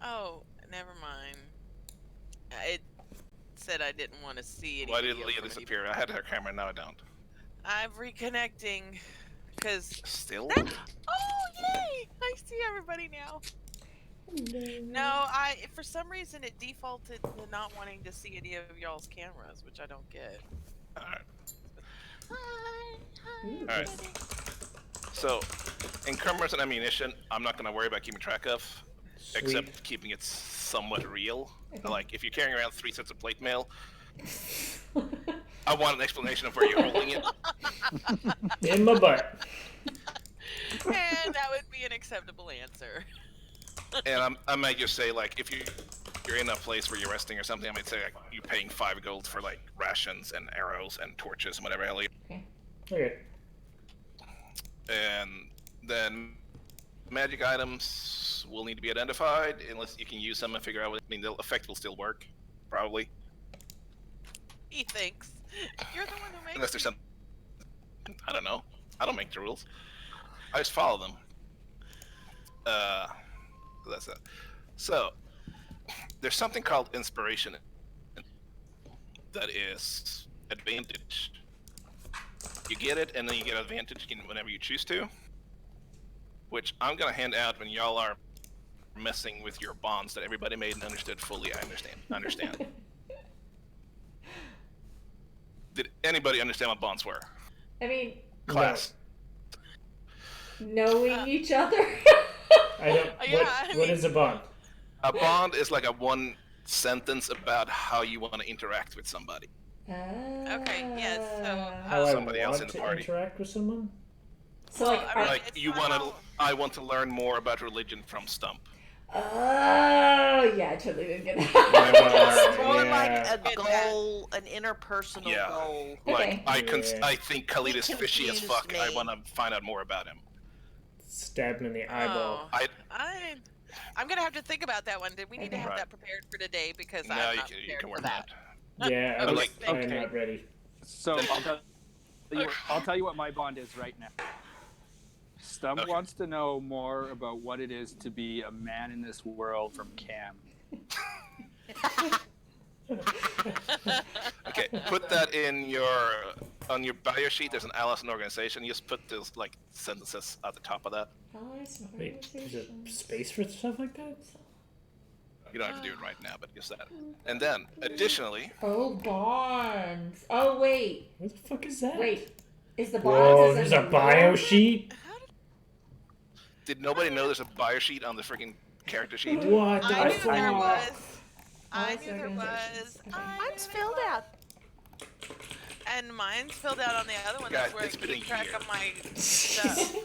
Oh, never mind. It said I didn't want to see any Why did video Leah from it. disappear? I had her camera, now I don't. I'm reconnecting. Because Still? that's... Oh, yay! I see everybody now. No, for some reason it defaulted to not wanting to see any of y'all's cameras, which I don't get. Alright. Hi, Alright. So, encumbrance and ammunition, I'm not going to worry about keeping track of, Sweet. except keeping it somewhat real. Like, if you're carrying around 3 sets of plate mail, I want an explanation of where you're holding it. In my butt. And that would be an acceptable answer. And I might just say, like, if you're in a place where you're resting or something, I might say, like, you're paying 5 gold for, like, rations and arrows and torches and whatever hell you... Okay. And then magic items will need to be identified, unless you can use them and figure out what... I mean, the effect will still work, probably. He thinks. You're the one who makes Unless there's some... I don't know. I don't make the rules. I just follow them. That's it. So, there's something called inspiration that is advantage. You get it, and then you get advantage whenever you choose to. Which I'm gonna hand out when y'all are messing with your bonds that everybody made and understood fully. I understand. Did anybody understand what bonds were? I mean, Class. knowing each other. I don't. What is a bond? A bond is like a one sentence about how you want to interact with somebody. Okay, yes, so... How somebody I else want in the to party. interact with someone? So Well, like, I mean, Like it's you not want to, all- I want to learn more about religion from Stump. oh yeah, I totally didn't get that. It's more Yeah. like a goal, an interpersonal Yeah. goal. Like Okay. I think Khalid is He fishy as confused fuck. I me. want to find out more about him. Stab him in the eyeball. Oh, I'm gonna have to think about that one. Did we need to have Right. that prepared for today? Because No, I'm you not can prepared for work that. that. Yeah, I Okay, was, thank I'm you. not ready. So I'll tell you what my bond is right now. Stump Okay. wants to know more about what it is to be a man in this world from Cam. Okay, put that on your bio sheet. There's an Allison organization. You just put those like sentences at the top of that. Wait, is there space for stuff like that? You don't have to do it right now, but just that. And then, additionally, Oh, bonds. Oh wait, What the fuck is that? wait. Is the Whoa, bonds? there's a bio sheet? did nobody know there's a bio sheet on the freaking character sheet? What the I knew fuck? there was. I All knew there was. Mine's filled out. And mine's filled out on the other one. Guys, That's where I it's been a keep track year. of my stuff.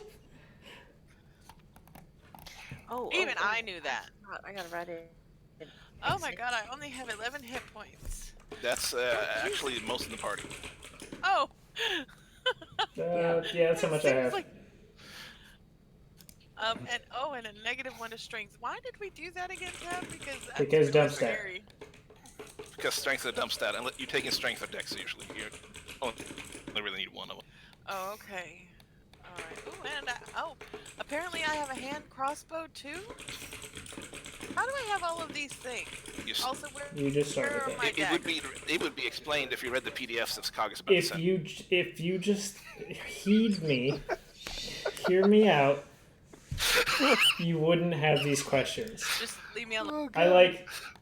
Oh, Even I knew that. I gotta write it. Oh my god, I only have 11 hit points. That's actually most of the party. Oh! Yeah, that's how much I have. And a -1 to strength. Why did we do that again, Tab? That's Because really dump stat. scary. Because strength is a dump stat, and you're taking strength or dex usually. You only really need one of them. Oh, okay. Alright. Ooh, and apparently I have a hand crossbow too? How do I have all of these things? Also, You just where started are that. my It would be explained if you read the PDFs of Kaga's about to If send. you just heed me, hear me out, you wouldn't have these questions. Just leave me alone.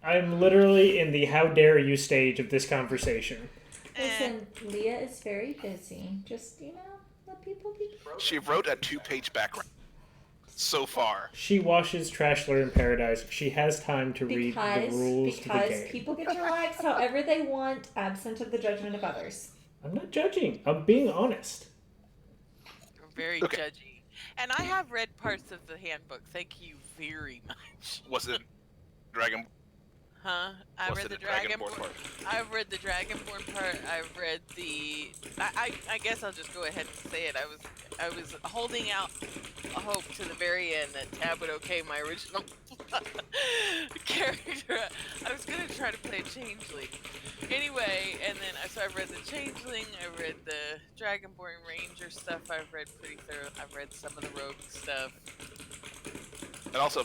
I'm literally in the how dare you stage of this conversation. Listen, Leah is very busy. Just, let people be. She wrote a 2-page background. So far. She washes Trashler in Paradise. She has time to read the rules to the Because game. people get to relax however they want, absent of the judgment of others. I'm not judging. I'm being honest. You're very Okay. judgy. And I have read parts of the handbook. Thank you very much. Was it Dragon? Huh? I Was read it the the Dragonborn Dragonborn. part? I've read the Dragonborn part. I've read the. I guess I'll just go ahead and say it. I was holding out a hope to the very end that Tab would okay my original character. I was gonna try to play Changeling. Anyway, and then so I read the Changeling. I read the Dragonborn Ranger stuff. I've read pretty thorough. I've read some of the Rogue stuff. And also,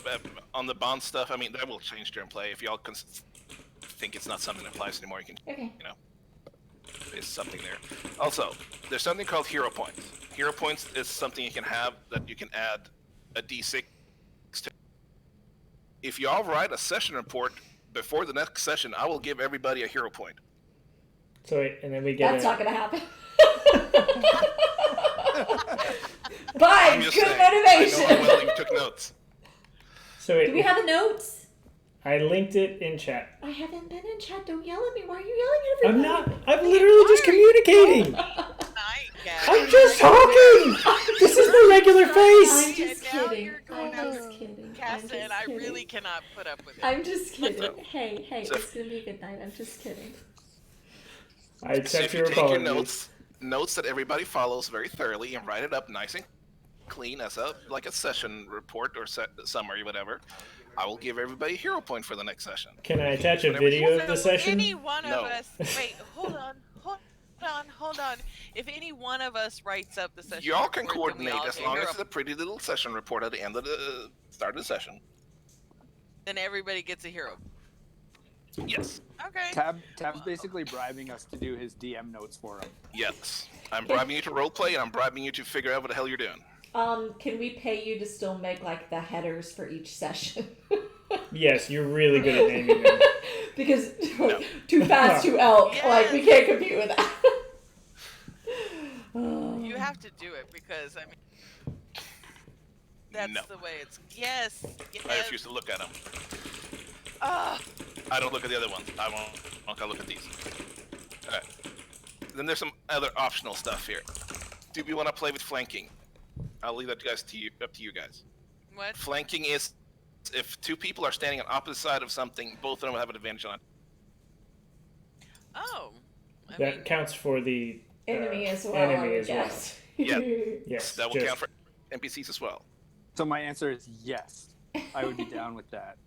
on the bond stuff, I mean, that will change during play. If y'all think it's not something that applies anymore, you can, Okay. you know, there's something there. Also, there's something called hero points. Hero points is something you can have that you can add a d6 to. If y'all write a session report before the next session, I will give everybody a hero point. So wait, and then we get That's a, not gonna happen. I'm But just good saying. I know motivation. how well you took notes. So wait, Do we have the notes? I linked it in chat. I haven't been in chat. Don't yell at me. Why are you yelling at I'm everybody? not. I'm literally just communicating. I'm just talking. This is my regular I'm face. just And now kidding. you're going I'm out just to kidding. I'm Cast just and I kidding. really cannot put up with it. I'm just kidding. Hey, So- it's gonna be a good night. I'm just kidding. I So accept if you your take your apologies. notes that everybody follows very thoroughly, and write it up nice and clean as a session report or summary, whatever, I will give everybody a hero point for the next session. Can I attach a Whatever you video of So the session? any one No. of us. Wait, hold on. If any one of us writes up the session, Y'all can report, then we coordinate all as get long hero as it's a pretty little session report at the end of the start of the session. then everybody gets a hero. Yes. Okay. Tab's basically bribing us to do his DM notes for him. Yes. I'm bribing you to roleplay, and I'm bribing you to figure out what the hell you're doing. Can we pay you to still make like the headers for each session? Yes, you're really good at naming them. Because No. like, too fast, too elk. Yes. Like we can't compete with that. You have to do it because I mean, that's No. the way it's. Yes. I refuse to look at them. Ah. I don't look at the other ones. I won't. I'll look at these. Alright. Then there's some other optional stuff here. Do we want to play with flanking? I'll leave that up to you guys. What? Flanking is if two people are standing on opposite side of something, both of them will have an advantage on it. Oh. I That mean, counts for the Enemy as well. enemy I would as well. guess. Yeah. Yes, That will just- count for NPCs as well. So my answer is yes. I would be down with that.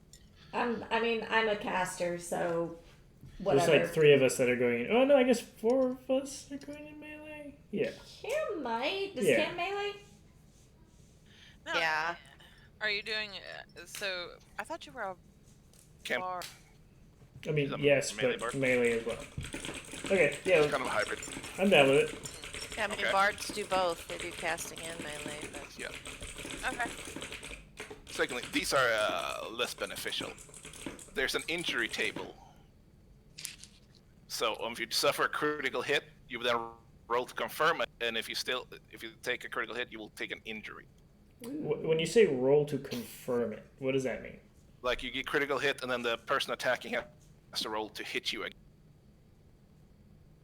I'm a caster, so There's whatever. like 3 of us that are going. Oh no, I guess 4 of us are going in melee. Yeah. Cam might. Does Yeah. Cam melee? no. Yeah. Are you doing? So I thought you were a Cam- bar. I mean, Is that yes, melee but bard? melee as well. Okay, yeah, Kind of a hybrid. I'm down with it. Yeah, I mean, Okay. bards do both. They do casting and melee. But... Yeah. Okay. Secondly, these are less beneficial. There's an injury table. So if you suffer a critical hit, you then roll to confirm it, and if you take a critical hit, you will take an injury. When you say roll to confirm it, what does that mean? Like you get critical hit, and then the person attacking has to roll to hit you again.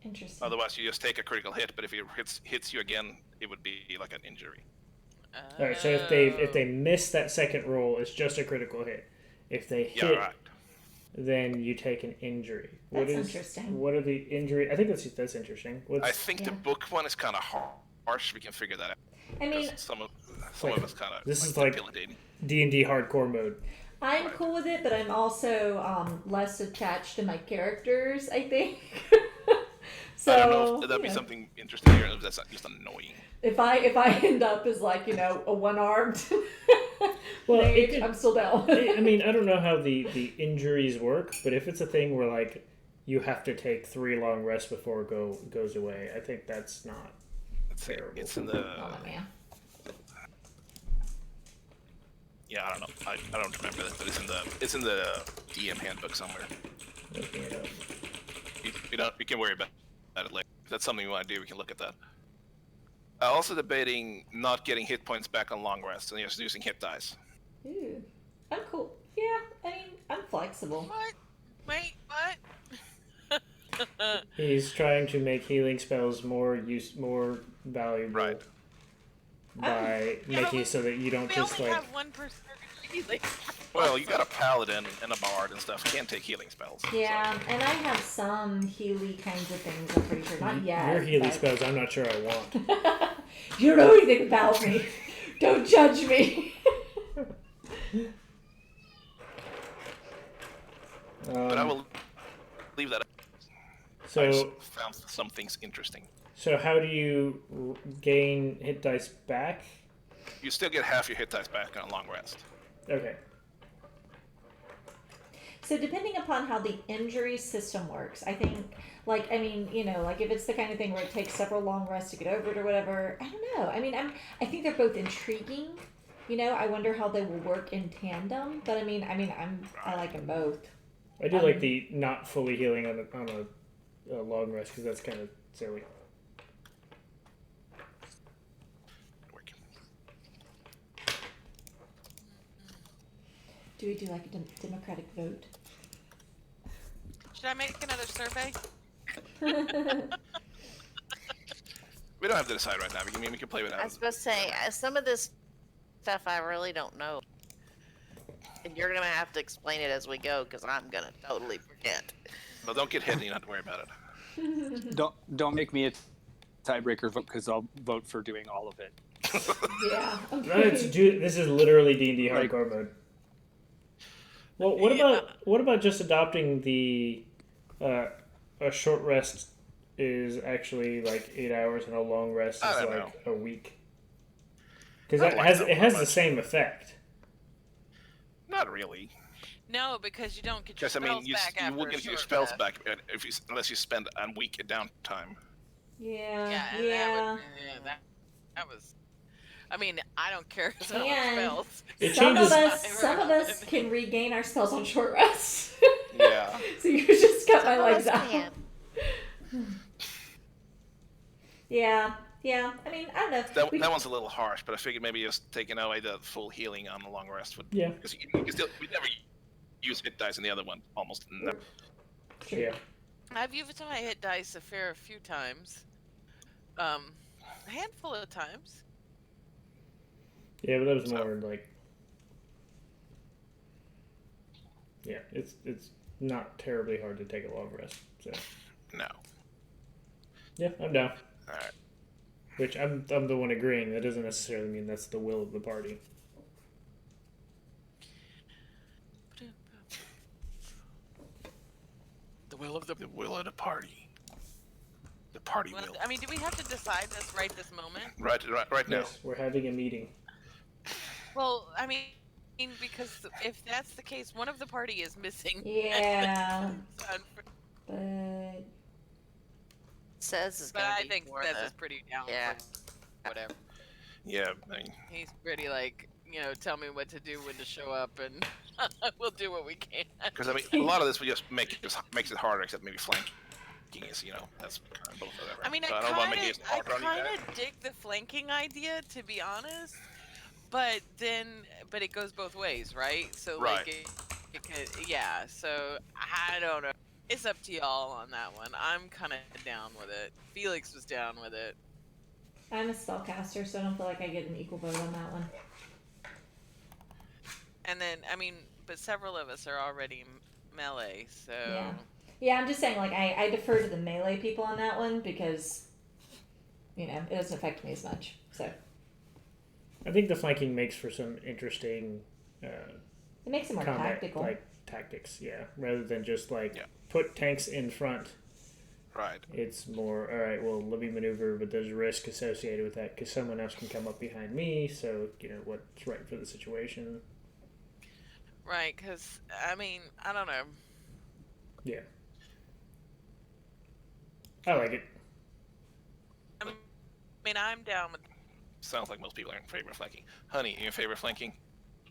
Interesting. Otherwise, you just take a critical hit. But if it hits you again, it would be like an injury. All right, so if they miss that second roll, it's just a critical hit. If they Yeah, hit, right. then you take an injury. That's interesting. What are the injury? I think that's interesting. I think the Yeah. book one is kind of harsh. We can figure that out. I mean, 'Cause some of like- us kind of this is like- debilitating. D&D hardcore mode. I'm cool with it, but I'm also less attached to my characters, I think. So, I don't know if that'd be you know, something interesting here. If that's just annoying. If I end up as like a one-armed Well, mage, it- I'm still down. I mean, I don't know how the injuries work, but if it's a thing where like you have to take 3 long rests before it goes away, I think that's not terrible. It's in the Oh man. yeah. I don't know. I don't remember that, but it's in the DM handbook somewhere. Looking it up. You can worry about it later. If that's something you want to do, we can look at that. Also debating not getting hit points back on long rests and just using hit dice. Ooh. I'm cool. Yeah, I mean, I'm flexible. What? Wait, what? He's trying to make healing spells more valuable Right. by Yeah, making but it so that you don't We just only like. have one person healing. Well, you got a paladin and a bard and stuff. You can't take healing spells. Yeah, and I have some Healy kinds of things, I'm pretty sure. Not yet. Your healing but- spells, I'm not sure I want. You don't know anything about me. Don't judge me. But I will leave that. I So just found some things interesting. so how do you gain hit dice back? You still get half your hit dice back on a long rest. Okay. So depending upon how the injury system works, I think, like, I mean, you know, like if it's the kind of thing where it takes several long rests to get over it or whatever, I don't know. I mean, I think they're both intriguing. You know, I wonder how they will work in tandem. But I like them both. I do like the not fully healing on a long rest because that's kind of silly. Do we do like a democratic vote? Should I make another survey? We don't have to decide right now. We can play I without. was supposed to say, some of this stuff I really don't know. And you're going to have to explain it as we go, because I'm going to totally forget. Well, don't get hit and you don't have to worry about it. Don't make me a tiebreaker vote, because I'll vote for doing all of it. Yeah. This is literally D&D Like- hardcore mode. Well, what about just adopting the a short rest is actually like 8 hours and a long rest I is don't like a week? Because I that like has that it has one the much. same effect. Not really. No, because you don't get your Because I spells mean, you back after wouldn't a get your short spells rest. back unless you spend a week at downtime. Yeah. Yeah, and that was. I mean, I don't care because I don't have And- spells. It Some changes. of us can regain our spells on short rest. Yeah. So you just cut my Some of legs us out. can. Yeah. Yeah. I mean, I don't know. That one's a little harsh, but I figured maybe just taking away the full healing on the long rest would. Yeah. Because we never use hit dice in the other one, almost never. True. Yeah. I've used my hit dice a few times. A handful of times. Yeah, but that was So- more like. Yeah, it's not terribly hard to take a long rest. So No. yeah, I'm down. All right. Which I'm the one agreeing. That doesn't necessarily mean that's the will of the party. The will of the. The will of the party. The party Well, will. I mean, do we have to decide this right this moment? Right now. Yes, we're having a meeting. Well, I mean, because if that's the case, one of the party is missing. Yeah. but But Says it's going to I be think more Seth the- is pretty down. Yeah. For whatever. Yeah. I mean, He's pretty like, tell me what to do, when to show up, and we'll do what we can. because I mean, a lot of this we just makes it harder, except maybe flanking is, that's kind of both whatever. I mean, So I don't wanna make it kind harder on you guys. of dig the flanking idea, to be honest. But it goes both ways, right? So Right. like, it could, yeah. So I don't know. It's up to y'all on that one. I'm kind of down with it. Felix was down with it. I'm a spellcaster, so I don't feel like I get an equal vote on that one. And then, I mean, but several of us are already melee, so Yeah. Yeah, I'm just saying, like, I defer to the melee people on that one because, it doesn't affect me as much. So I think the flanking makes for some interesting it makes it more combat tactical. tactics. Yeah, rather than just Yeah. put tanks in front. Right. It's more all right. Well, let me maneuver, but there's risk associated with that because someone else can come up behind me. So what's right for the situation. right. Because I mean, I don't know. Yeah, I like it. I mean, I'm down with. Sounds like most people are in favor of flanking. Honey, you in favor of flanking?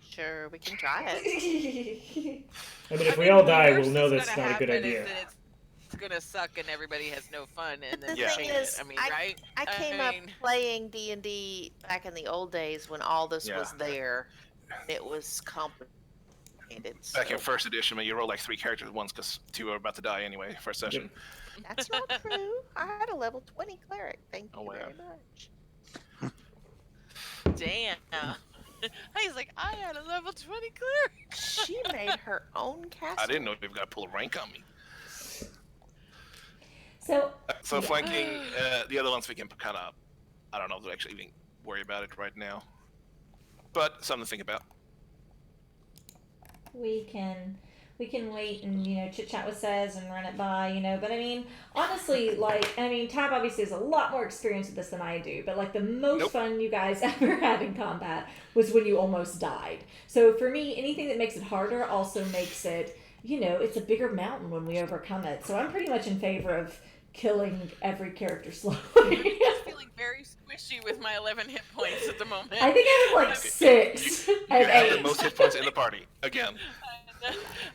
Sure, we can try it. I mean, if I we mean, all the die, worst we'll know that's that's gonna not a good happen idea. is that it's gonna suck and everybody has no fun, and then The Yeah. thing change is, it. I mean, right? I came up playing D&D back in the old days when all this Yeah. was there. It was complicated. Back in so- first edition, when you roll like 3 characters at once because 2 are about to die anyway, first session. That's not true. I had a level 20 cleric. Thank Oh, you wow. very much. Damn. He's like, I had a level 20 cleric. She made her own castle. I didn't know you've got to pull a rank on me. So, So Yeah. flanking, the other ones we can kind of, I don't know if we actually even worry about it right now. But something to think about. we can we can wait and chit chat with Says and run it by, But I mean, honestly, Tab obviously has a lot more experience with this than I do. But like the most Nope. fun you guys ever had in combat was when you almost died. So for me, anything that makes it harder also makes it, it's a bigger mountain when we overcome it. So I'm pretty much in favor of killing every character slowly. I'm feeling very squishy with my 11 hit points at the moment. I think I have like 6 You and have the 8. most hit points in the party again.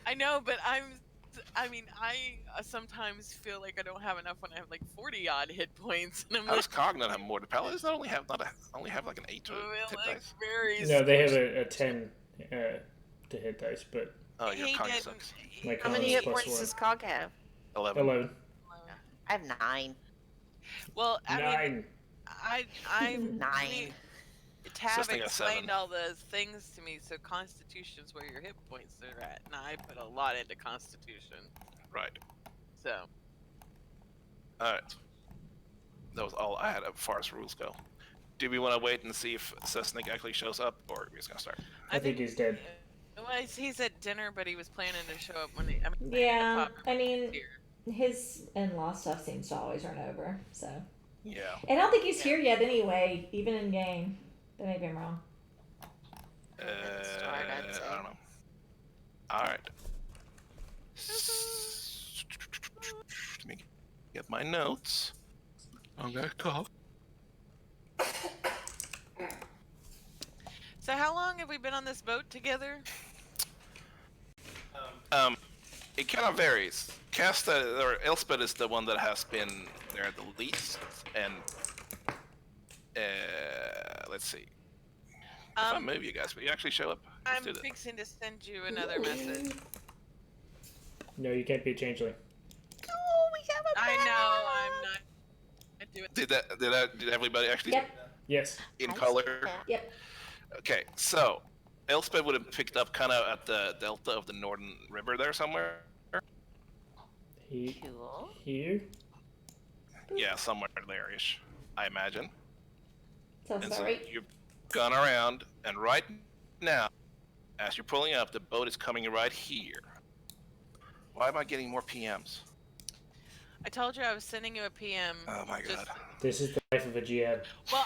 I know, but I sometimes feel like I don't have enough when I have like 40 odd hit points, and I'm How like, does Cog not have more? Do paladins not only have like an 8 to oh, hit like dice? very. No, they have a 10 to hit dice, but Oh, your He Cog didn't. sucks. my How con many is hit plus points 1. does Cog have? 11. 11. I have 9. Well, I mean, 9. I 9. Tab Sisting at explained 7. all the things to me, so Constitution's where your hit points are at, and I put a lot into Constitution. Right. So, Alright. That was all I had as far as rules go. Do we want to wait and see if Sesnik actually shows up, or are we just going to start? I think he's dead. Well, he's at dinner, but he was planning to show up when he. Yeah, the I mean, here. his in-law stuff seems to always run over. So, Yeah. and I don't think he's here yet anyway, even in game. But maybe I'm wrong. Start, I'd say. I don't know. Alright. Let me get my notes. I'm gonna call. So, how long have we been on this boat together? It kind of varies. Casta or Elspeth is the one that has been there the least, and let's see. If I move you guys, will you actually show up? Let's I'm do that. fixing to send you another message. No, you can't be a changeling. Oh, we have a I know I'm not doing. Did everybody actually Yep. Yes. in color? Yep. Okay, so Elspeth would have picked up kind of at the delta of the Northern River there somewhere. Cool. Here? Yeah, somewhere there-ish, I imagine. Sounds And about so right. you've gone around, and right now, as you're pulling up, the boat is coming right here. Why am I getting more PMs? I told you I was sending you a PM. Oh my god. This is the life of a GM. Well,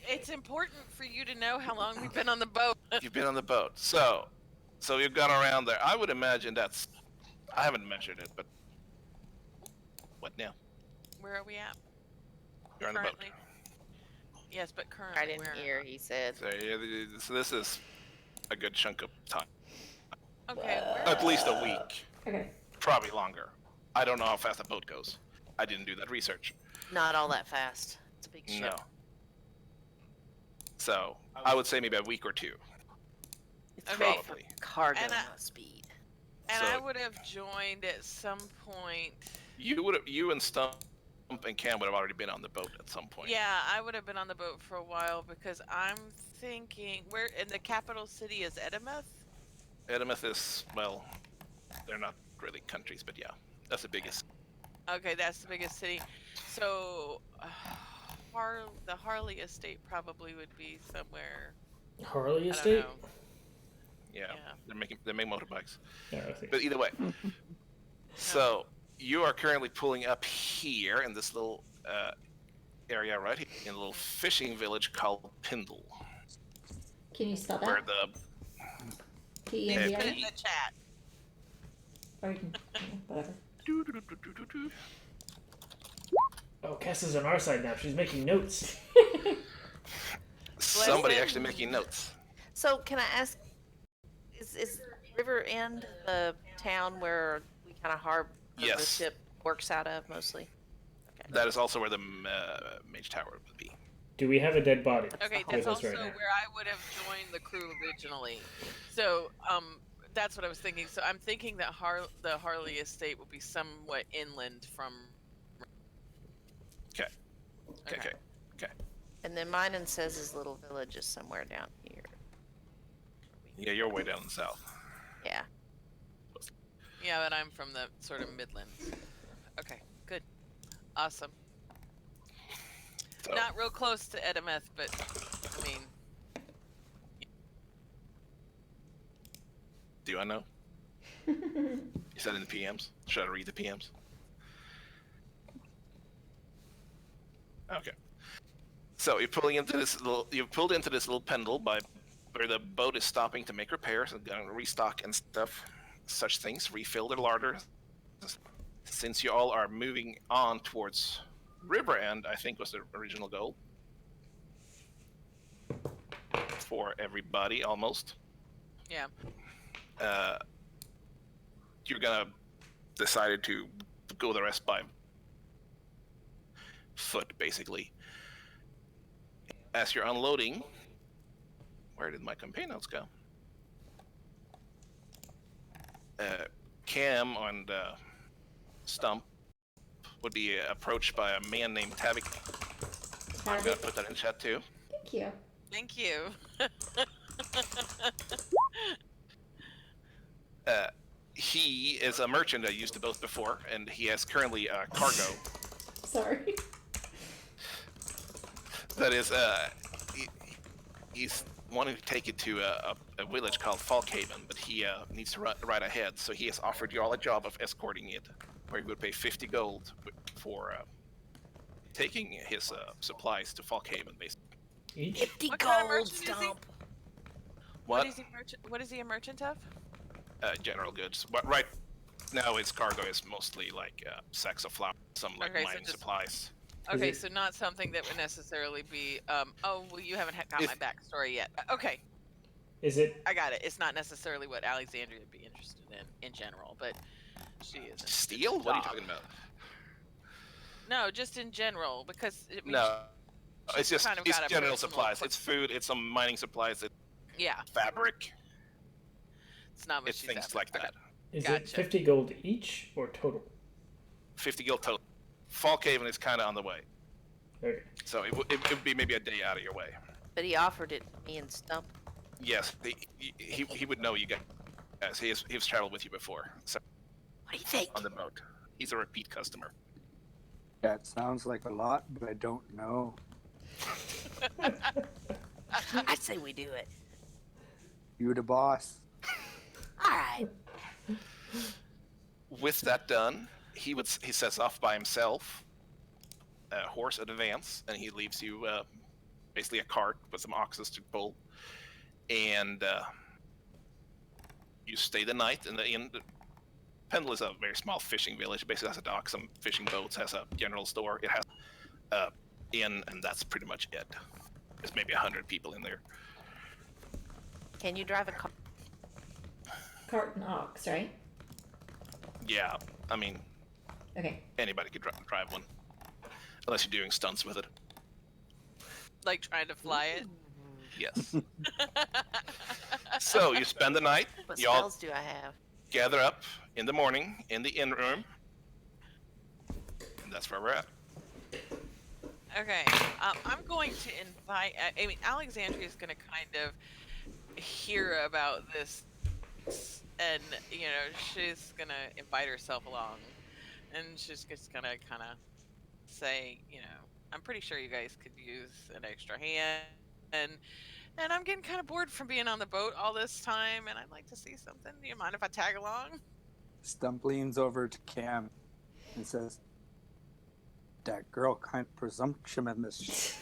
it's important for you to know how long we've been on the boat. You've been on the boat. So you've gone around there. I would imagine that's... I haven't measured it, but... What now? Where are we at? You're on the boat. Currently. Yes, but currently I didn't where? hear, he said. So this is a good chunk of time. Okay, where? At least a week. Okay. Probably longer. I don't know how fast a boat goes. I didn't do that research. Not all that fast. It's a big ship. No. So, I would say maybe a week or two. It's Okay. made for Probably. cargo, And I- not speed. And So- I would have joined at some point. You and Stump and Cam would have already been on the boat at some point. Yeah, I would have been on the boat for a while because I'm thinking where in the capital city is Edemeth? Edemeth is, well, they're not really countries, but yeah, that's the biggest. Okay, that's the biggest city. So, the Harley estate probably would be somewhere. Harley I don't Estate? know. Yeah, Yeah. they make motorbikes. Yeah, I think. But either way, so you are currently pulling up here in this little area right here, in a little fishing village called Pindle, Can you spell where that? the P-E-N-D-I? Put it in the chat. Or you can, whatever. Oh, Cass is on our side now. She's making notes. somebody Listen. actually making notes. So, can I ask, is River End the town where we kind of harbor the Yes. ship works out of mostly? That is also where the mage tower would be. Do we have a dead body? Okay, With that's us also right now. where I would have joined the crew originally. So, that's what I was thinking. So I'm thinking that the Harley estate will be somewhat inland from. Okay. And then mine and says his little village is somewhere down here. Yeah, you're way down in the south. Yeah. Yeah, but I'm from the sort of Midlands. Okay, good, awesome. So, Not real close to Edemeth, but I mean, do I know? You said in the PMs. Should I read the PMs? Okay. So you're pulling into this little. You've pulled into this little pendle by where the boat is stopping to make repairs and going to restock and stuff, such things. Refill their larder. Since you all are moving on towards River End, I think was the original goal for everybody almost. Yeah. You're gonna decided to go the rest by foot, basically. As you're unloading, where did my campaign notes go? Cam and Stump would be approached by a man named Tavik. I'm gonna put that in chat too. Thank you. Thank you. He is a merchant. I used the boat before, and he has currently cargo. Sorry. That is, he's wanting to take it to a village called Falkhaven, but he needs to ride ahead, so he has offered you all a job of escorting it, where he would pay 50 gold for taking his supplies to Falkhaven, basically. Each? 50 What kind of gold, merchant is he? Stump. What? What is he a merchant of? General goods. But right now, his cargo is mostly like sacks of flour, some like Okay, so mining just- supplies. Okay, it- so not something that would necessarily be. Oh, well, you haven't got my backstory yet. Okay, Is it? I got it. It's not necessarily what Alexandria would be interested in general, but she is. Steel? What are you talking about? No, just in general, because I mean, No, she's it's just kind of it's got a general personal supplies. It's food. It's some mining supplies. It's yeah, fabric. it's not what It's she's things after. like Okay. that. Is it Gotcha. 50 gold each or total? 50 guild total. Falkhaven is kind of on the way, Okay. so it would be maybe a day out of your way. But he offered it to me and Stump. Yes, he would know you guys. He's traveled with you before, so What do you think? on the boat. He's a repeat customer. Yeah, it sounds like a lot, but I don't know. I say we do it. You the boss. All right. With that done, he sets off by himself, horse in advance, and he leaves you basically a cart with some oxes to pull, and you stay the night in the inn. Pendle is a very small fishing village. It basically has a dock, some fishing boats, has a general store. It has inn, and that's pretty much it. There's maybe 100 people in there. Can you drive a car? Cart and ox, right? Yeah, I mean, Okay. anybody could drive one, unless you're doing stunts with it. Like trying to fly it. Yes. So you spend the night. What You all spells do I have? gather up in the morning in the inn room, and that's where we're at. Okay, I'm going to invite. I mean, Alexandria is going to kind of hear about this, and you know, she's going to invite herself along, and she's just going to kind of say, you know, I'm pretty sure you guys could use an extra hand, and I'm getting kind of bored from being on the boat all this time, and I'd like to see something. Do you mind if I tag along? Stump leans over to Cam and says, "That girl kind of presumptuous."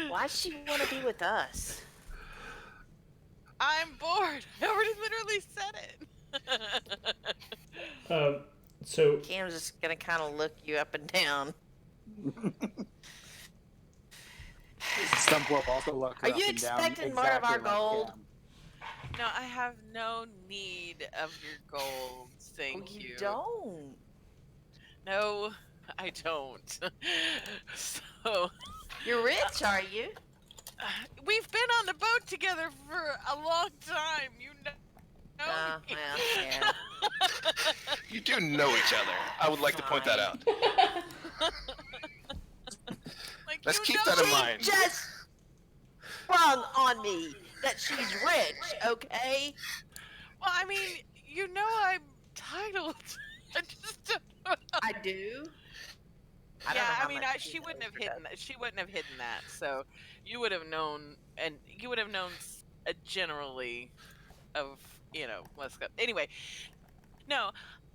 Why does she want to be with us? I'm bored. I already literally said it. So Cam's just gonna kind of look you up and down. Stump will also look her Are up you and down, expecting more of our exactly like gold? Cam. No, I have no need of your gold. Thank Oh, you. you don't. No, I don't. So, You're rich, are you? we've been on the boat together for a long time. You know. Oh, me. well, yeah. You do know each other. I would like to point that out. Like, Let's you keep know that in me. mind. Just sprung on me that she's rich, okay? Well, I mean, you know I'm titled. I just don't know. I do. I don't know Yeah, how I mean, much she she's wouldn't have rich, hidden that. She wouldn't have hidden that. So you would have known, and you would have known generally of let's go. Anyway, no,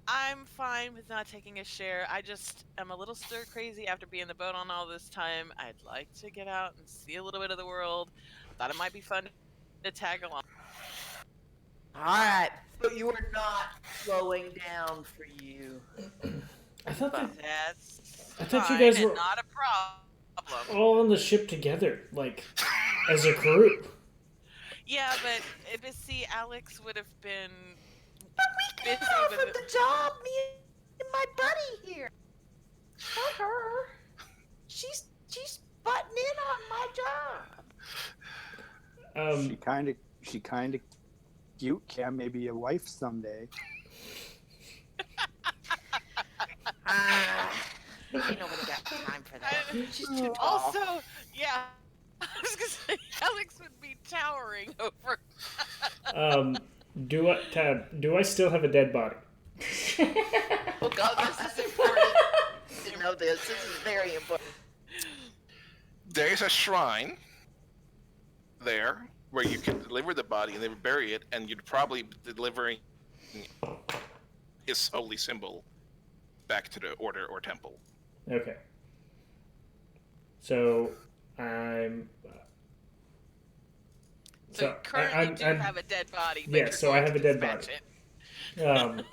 I'm fine with not taking a share. I just am a little stir crazy after being in the boat on all this time. I'd like to get out and see a little bit of the world. Thought it might be fun to tag along. All right, but you are not slowing down for you. I thought that, That's I thought you fine guys and were not a problem. all on the ship together, like as a crew. Yeah, but see, Alex would have been But we busy got offered with the job, me and my buddy here. Not her. She's butting in on my job. She kind of cute. Cam, maybe a wife someday. Ain't nobody got time for that. She's too tall. Also, yeah, I was gonna say Alex would be towering over. Do I still have a dead body? Oh God, this is important. You know this. This is very important. There's a shrine there where you can deliver the body and they would bury it, and you'd probably be delivering his holy symbol back to the order or temple. Okay. So I'm. So you currently I'm have a dead body. But yeah, you're so I going have to a dead dispatch body. it.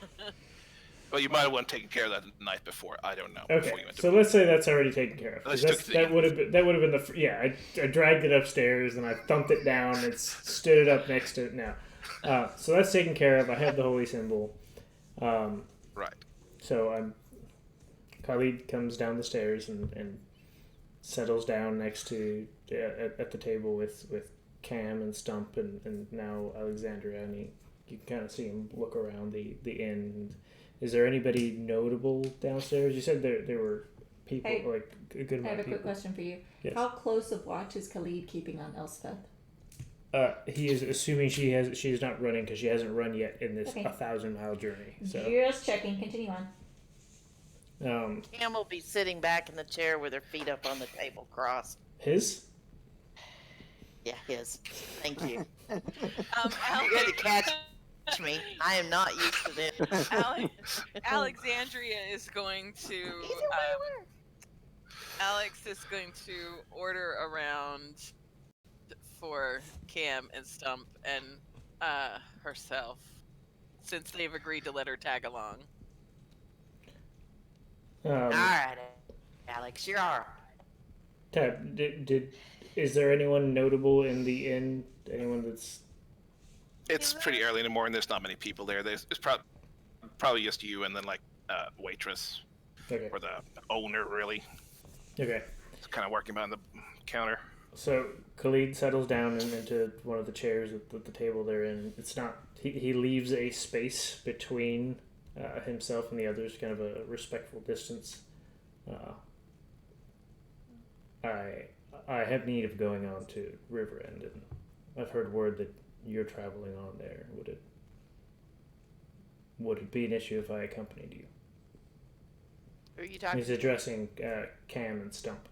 Well, you might have want to take care of that the night before. I don't know. Okay, Before you went to so let's say that's already taken care of. Let's 'Cause that would have been the yeah. I dragged it upstairs and I thumped it down and stood it up next to it now. So that's taken care of. I have the holy symbol. right. So Khalid comes down the stairs and settles down next to at the table with Cam and Stump and now Alexandria, and you can kind of see him look around the inn. Is there anybody notable downstairs? You said there were people, Hey, like a good I amount have a of people. quick question for you. Yes. How close of watch is Khalid keeping on Elspeth? He is assuming she's not running because she hasn't run yet in this Okay. 1,000-mile journey. So Just checking. Continue on. Cam will be sitting back in the chair with her feet up on the table, crossed. his Yeah, his. Thank you. You Alex, had to catch me. I am not used to this. Alexandria is going to. Either way works. Alex is going to order around for Cam and Stump and herself, since they've agreed to let her tag along. All right, Alex, you're all right. Tab, is there anyone notable in the inn? Anyone that's It's pretty early in the morning. There's not many people there. It's probably just you and then like waitress okay? or the owner, really. Okay. It's kind of working behind the counter. So Khalid settles down into one of the chairs at the table they're in. It's not. He leaves a space between himself and the others, kind of a respectful distance. I have need of going on to River End, and I've heard word that you're traveling on there. Would it be an issue if I accompanied you? Who are you talking He's addressing Cam and Stump.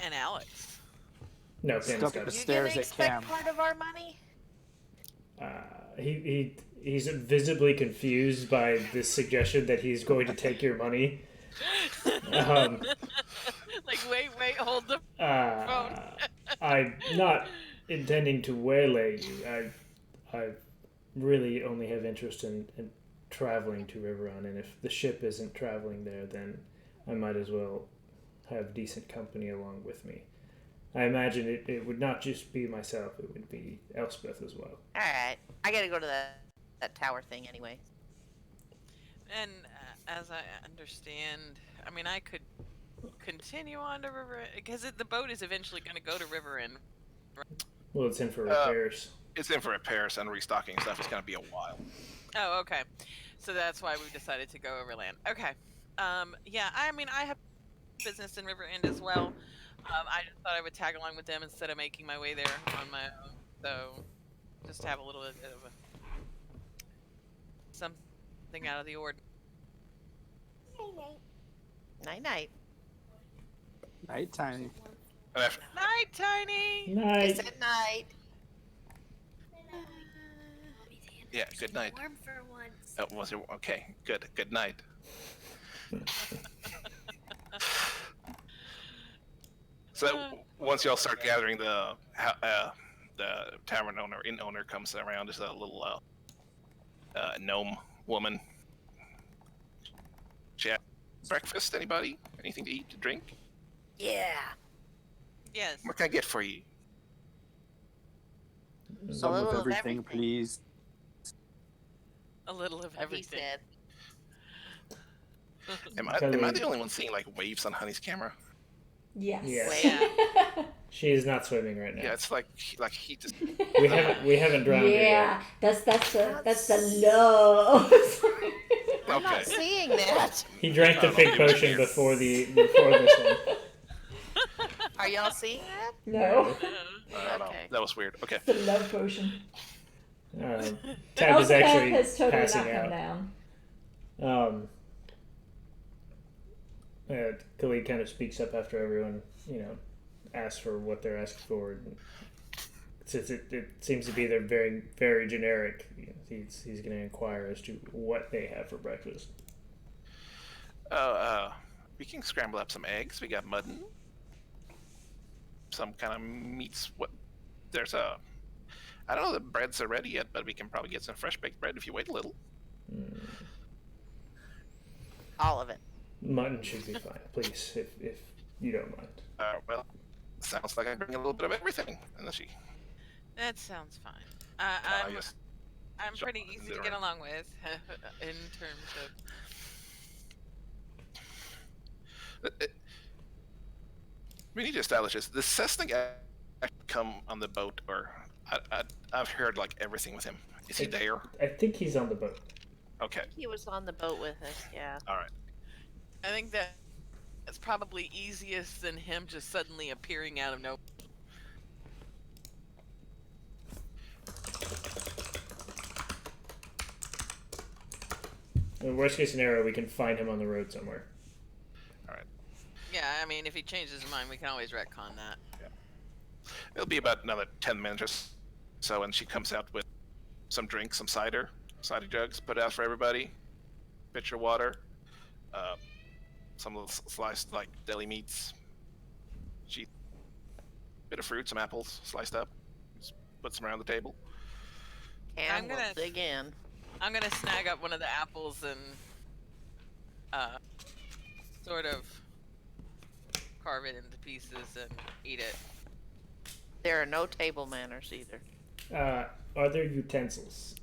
And Alex. No, Cam and Stump Stump. the You stairs gonna at expect Cam. part of our money? He's visibly confused by this suggestion that he's going to take your money. Like, wait, hold the phone. I'm not intending to waylay you. I really only have interest in traveling to Riveron, and if the ship isn't traveling there, then I might as well have decent company along with me. I imagine it would not just be myself, it would be Elspeth as well. All right, I gotta go to that tower thing anyway. And as I understand, I mean, I could continue on to River because the boat is eventually going to go to River Inn. Well, it's in for repairs. It's in for repairs and restocking stuff. It's going to be a while. Oh, okay. So that's why we decided to go overland. Okay. Yeah, I mean, I have business in River End as well. I just thought I would tag along with them instead of making my way there on my own. So just to have a little bit of something out of the ordinary. Night night. Night, Tiny. And after, Night, Tiny! I Night. said night. Yeah, good night. Warm for once. Was it okay? Good. Good night. So once y'all start gathering, the tavern owner, inn owner, comes around. There's a little gnome woman. She has breakfast. Anybody? Anything to eat, to drink? Yeah. Yes. What can I get for you? Some little of of everything, everything. please. A little of He everything. said. Am I the only one seeing like waves on Honey's camera? Yes. Yeah. She is not swimming right now. Yeah, it's like he just. We haven't drowned her Yeah, yet. that's the love. I'm not Okay. seeing that. He drank the Oh, fig it was potion weird. before this one. Are y'all seeing that? No, I don't know. Okay. That was weird. Okay. it's the love potion. Tab is Elspeth actually has totally passing not come out. down. Khalid kind of speaks up after everyone, asks for what they're asking for. And since it seems to be they're very, very generic, he's going to inquire as to what they have for breakfast. We can scramble up some eggs. We got mutton. Some kind of meats. What? There's I don't know if the breads are ready yet, but we can probably get some fresh baked bread if you wait a little. All of it. Mutton should be fine, please, if you don't mind. Well, sounds like I bring a little bit of everything. Unless she. That sounds fine. I just I'm jump pretty in easy to there. get along with in terms of. We need to establish this. The Cessna actually come on the boat, or I've heard like everything with him. Is he there? I think he's on the boat. Okay. He was on the boat with us. Yeah. All right. I think that's probably easiest than him just suddenly appearing out of nowhere. In the worst case scenario, we can find him on the road somewhere. Yeah, I mean, if he changes his mind, we can always retcon that. It'll be about another 10 minutes or so, and she comes out with some drinks, some cider jugs, put out for everybody, pitcher of water, some little sliced like deli meats, bit of fruit, some apples sliced up, just puts them around the table. Cam I'm will gonna- dig in. I'm gonna snag up one of the apples and sort of carve it into pieces and eat it. There are no table manners either. Are there utensils?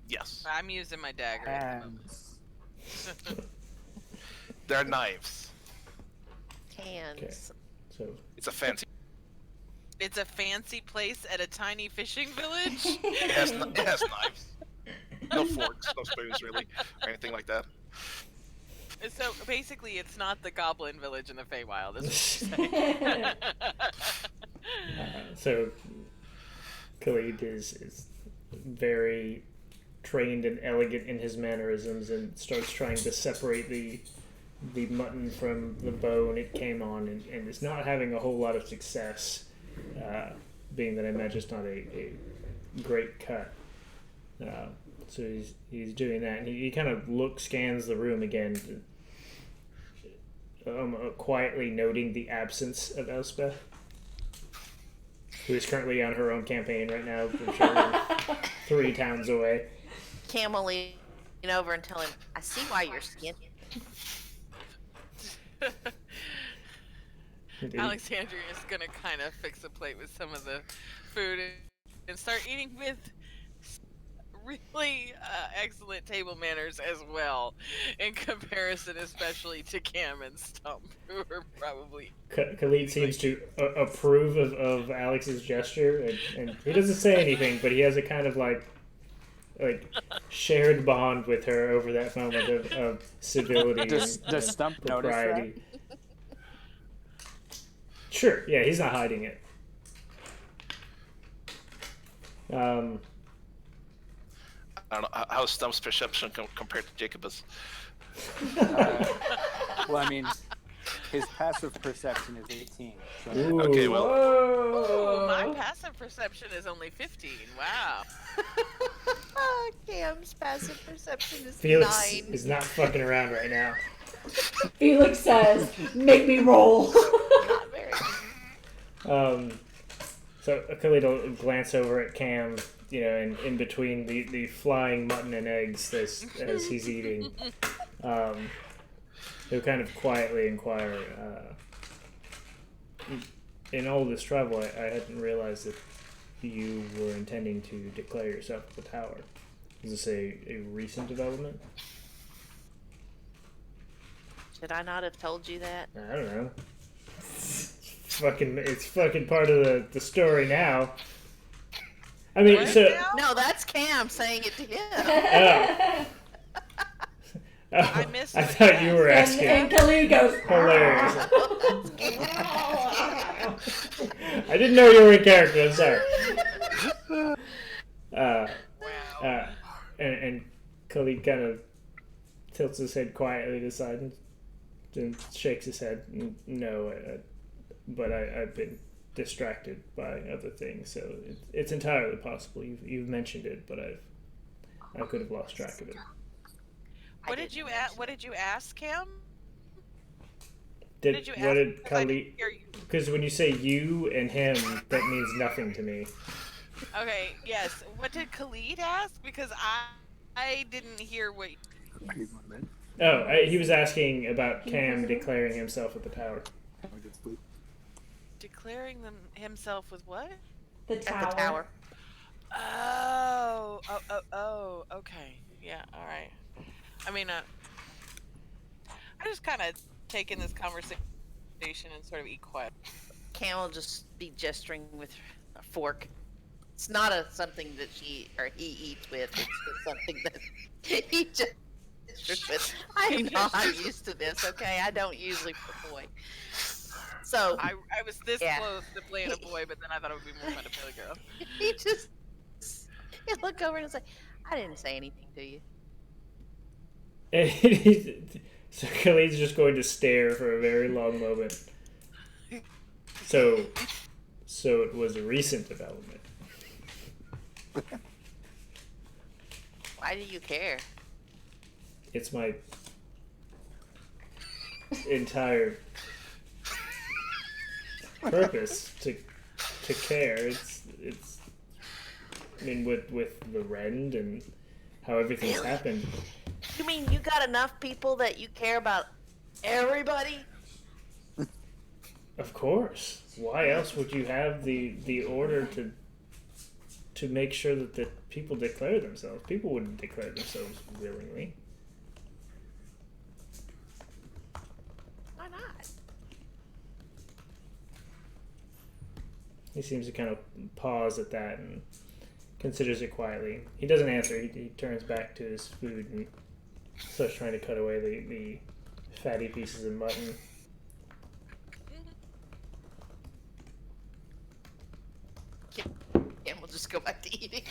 Yes, I'm using my dagger at the moment. Hands. there are knives. Cans. So It's a fancy. It's a fancy place at a tiny fishing village. It has knives. No forks, no spoons, really, or anything like that. So basically, it's not the Goblin Village in the Feywild. Is what you're saying. so Khalid is very trained and elegant in his mannerisms and starts trying to separate the mutton from the bone it came on, and is not having a whole lot of success, being that I imagine it's not a great cut. So he's doing that, and he kind of scans the room again, quietly noting the absence of Elspeth, who is currently on her own campaign right now, I'm sure 3 towns away. Cam will lean over and tell him, I see why you're skinny. Alexandria is gonna kind of fix a plate with some of the food and start eating with really excellent table manners as well, in comparison especially to Cam and Stump, who are probably Khalid seems to approve of Alex's gesture, and he doesn't say anything, but he has a kind of like shared bond with her over that moment of civility Does and Stump notice that? propriety. Sure, yeah, he's not hiding it. I don't know how's Stump's perception compared to Jacobus. Well, I mean, His passive perception is 18. So Ooh. Okay, well, Ooh, my Whoa. passive perception is only 15. Wow. Cam's passive perception is Felix 9. is not fucking around right now. Felix says, "Make me roll." Not very. So Khalid will glance over at Cam, in between the flying mutton and eggs as he's eating. He'll kind of quietly inquire, in all this travel, I hadn't realized that you were intending to declare yourself at the tower. Is this a recent development? Should I not have told you that? I don't know. It's fucking part of the story now. I mean, What so now? No, that's Cam saying it to him. I missed I what thought you you were and, asking. and Khalid goes, Hilarious. I didn't know you were in character. I'm sorry. Wow. And Khalid kind of tilts his head quietly to the side and shakes his head. No, but I've been distracted by other things, so it's entirely possible. You've mentioned it, but I could have lost track of it. What did you ask him? Did Did you what ask? did 'Cause I Khalid? didn't hear you. Because when you say you and him, that means nothing to me. Okay, yes. What did Khalid ask? Because I didn't hear what. Are you going to bed? Oh, he was asking about Cam declaring himself at the tower. Can we just sleep? Declaring himself with what? the At tower. the tower. Oh, okay. Yeah, all right. I mean, I just kind of taking this conversation and sort of eat quiet. Cam will just be gesturing with a fork. It's not something that he eats with. It's just something that he gestures with. I'm not used to this. Okay, I don't usually boy. So I was this Yeah. close to playing a boy, but then I thought it would be more fun to play a girl. he just he'll look over and say, "I didn't say anything to you." So Khalid's just going to stare for a very long moment. So it was a recent development. Why do you care? It's my entire purpose to care. It's I mean with the rend and how everything's happened. You mean you got enough people that you care about everybody? Of course. Why else would you have the order to make sure that the people declare themselves? People wouldn't declare themselves willingly. Why not? He seems to kind of pause at that and considers it quietly. He doesn't answer. He turns back to his food and starts trying to cut away the fatty pieces of mutton. And we'll just go back to eating.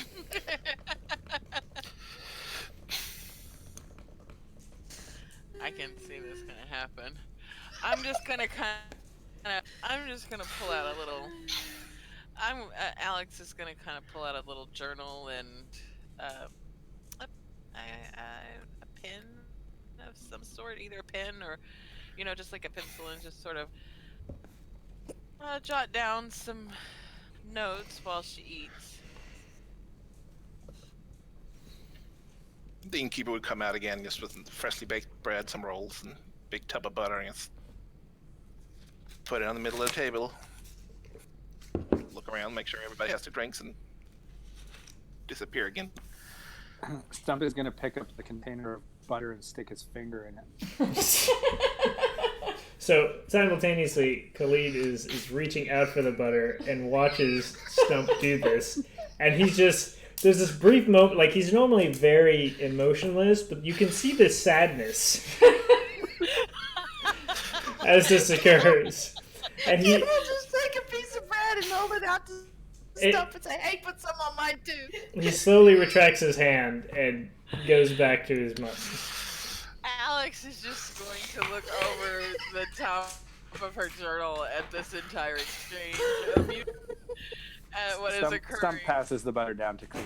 I can see this gonna happen. I'm just gonna pull out a little. Alex is gonna kind of pull out a little journal and a pen of some sort, either a pen or, just like a pencil, and just sort of jot down some notes while she eats. the innkeeper would come out again just with freshly baked bread, some rolls, and a big tub of butter, and just put it on the middle of the table. Look around, make sure everybody has their drinks, and disappear again. Stump is going to pick up the container of butter and stick his finger in it. So simultaneously, Khalid is reaching out for the butter and watches Stump do this, and there's this brief moment, like he's normally very emotionless, but you can see this sadness as this occurs. And He will just take a piece of bread and hold it out to Stump and say, "Hey, put some on mine too." he slowly retracts his hand and goes back to his mutton. Alex is just going to look over the tower of her journal at this entire exchange of what is Stump occurring, passes the butter down to Creed.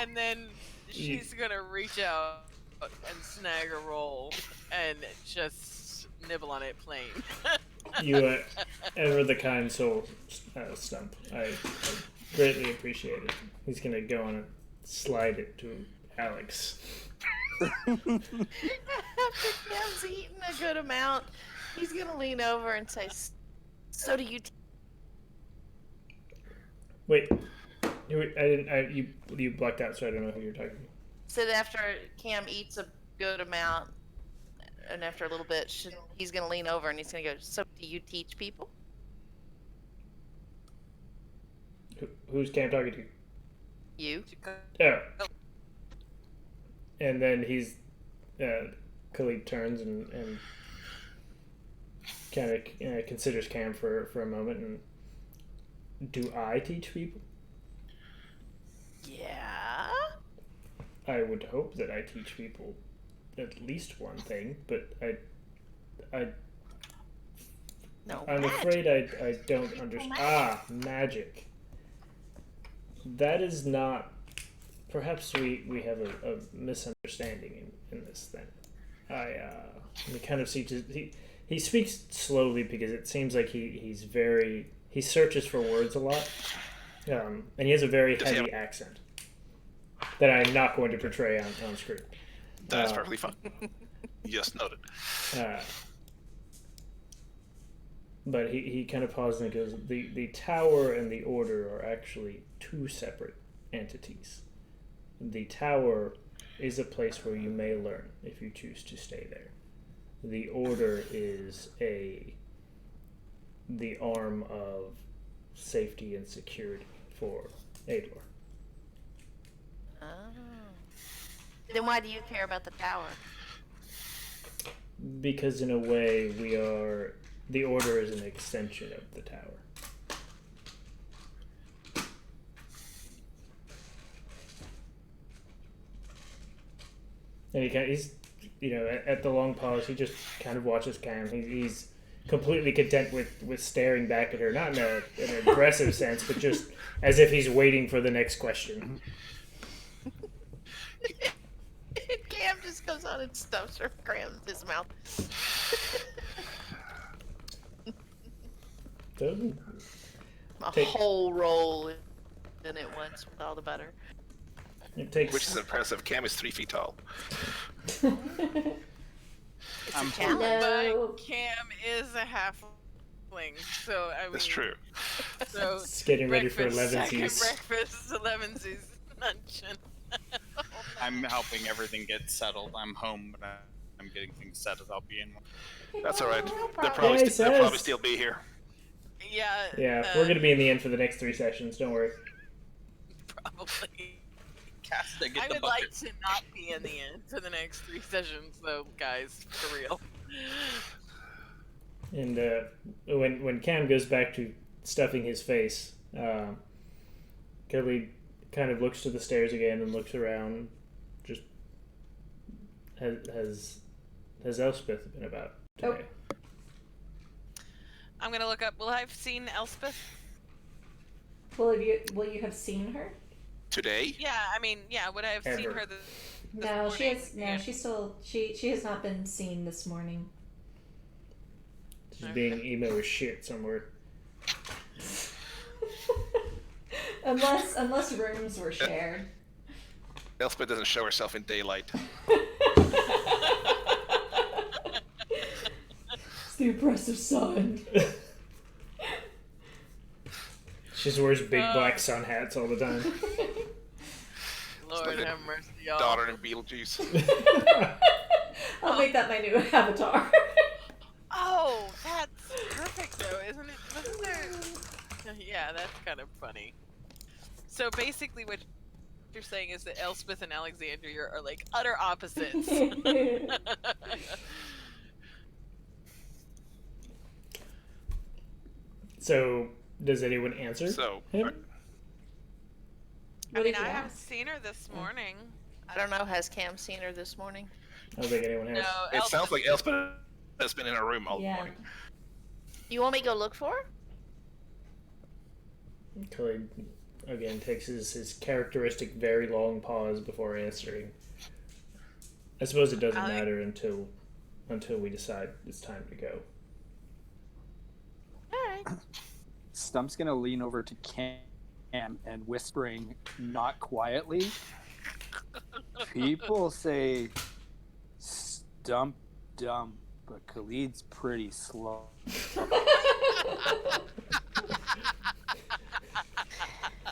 and then she's gonna reach out and snag a roll and just nibble on it plain. You are ever the kind soul, Stump. I greatly appreciate it. He's gonna go on and slide it to Alex. After Cam's eaten a good amount, he's gonna lean over and say, "So do you?" Wait, you blacked out, so I don't know who you're talking to. Said after Cam eats a good amount, and after a little bit, he's gonna lean over and he's gonna go, "So do you teach people?" Who's Cam talking to? You. Oh. And then Khalid turns and kind of considers Cam for a moment. And do I teach people? Yeah. I would hope that I teach people at least one thing, but No. I'm magic. afraid I don't understand. Ah, magic. That is not. Perhaps we have a misunderstanding in this then. We kind of see he speaks slowly because it seems like he searches for words a lot, and he has a very heavy accent that I'm not going to portray on screen. That's perfectly fine. Yes, noted. But he kind of pauses and goes, the tower and the order are actually two separate entities. The tower is a place where you may learn if you choose to stay there. The order is the arm of safety and security for Aedor. Oh. Then why do you care about the tower? Because in a way the order is an extension of the tower. And he's at the long pause, he just kind of watches Cam. He's completely content with staring back at her, not in an aggressive sense, but just as if he's waiting for the next question. Cam just goes on and stuffs her, grabs his mouth. A Take- whole roll in it once with all the butter. It takes Which is impressive. Cam is 3 feet tall. I'm Hello. But Cam is a halfling, so I mean. That's true. So It's getting ready for breakfast, second 11sies. breakfast, 11sies luncheon. I'm helping everything get settled. I'm home, but I'm getting things settled. I'll be in. That's all right. No They'll problem. probably, Yeah, he they'll probably says. still be here. Yeah. Yeah, we're gonna be in the end for the next 3 sessions. Don't worry. Probably. Cast to get I the would bucket. like to not be in the end for the next 3 sessions, though, guys, for real. And when Cam goes back to stuffing his face, Kelly kind of looks to the stairs again and looks around. Just has Elspeth been about today? I'm gonna look up. Will I have seen Elspeth? Will you have seen her? Today? Yeah, I mean, yeah. Would I have seen Ever. her this No, she morning? has. No, Yeah. she has not been seen this morning. She's being emo as shit somewhere. unless rooms were shared. Elspeth doesn't show herself in daylight. It's the oppressive sun. She just wears big black sun hats all the time. Lord like a have mercy, y'all. Daughter in Beetlejuice. I'll make that my new avatar. Oh, that's perfect, though, isn't it? Wasn't there? Yeah, that's kind of funny. So basically, what you're saying is that Elspeth and Alexandria are like utter opposites. So, does anyone answer So, him? I What mean, did you I haven't ask? seen her this morning. I don't know. Has Cam seen her this morning? I don't think anyone has. No, it sounds like Elspeth has been in her room all Yeah. morning. You want me to go look for her? Khalid again takes his characteristic very long pause before answering. I suppose it doesn't matter until we decide it's time to go. Alright. Stump's gonna lean over to Cam and whispering, not quietly, people say Stump dumb, but Khalid's pretty slow.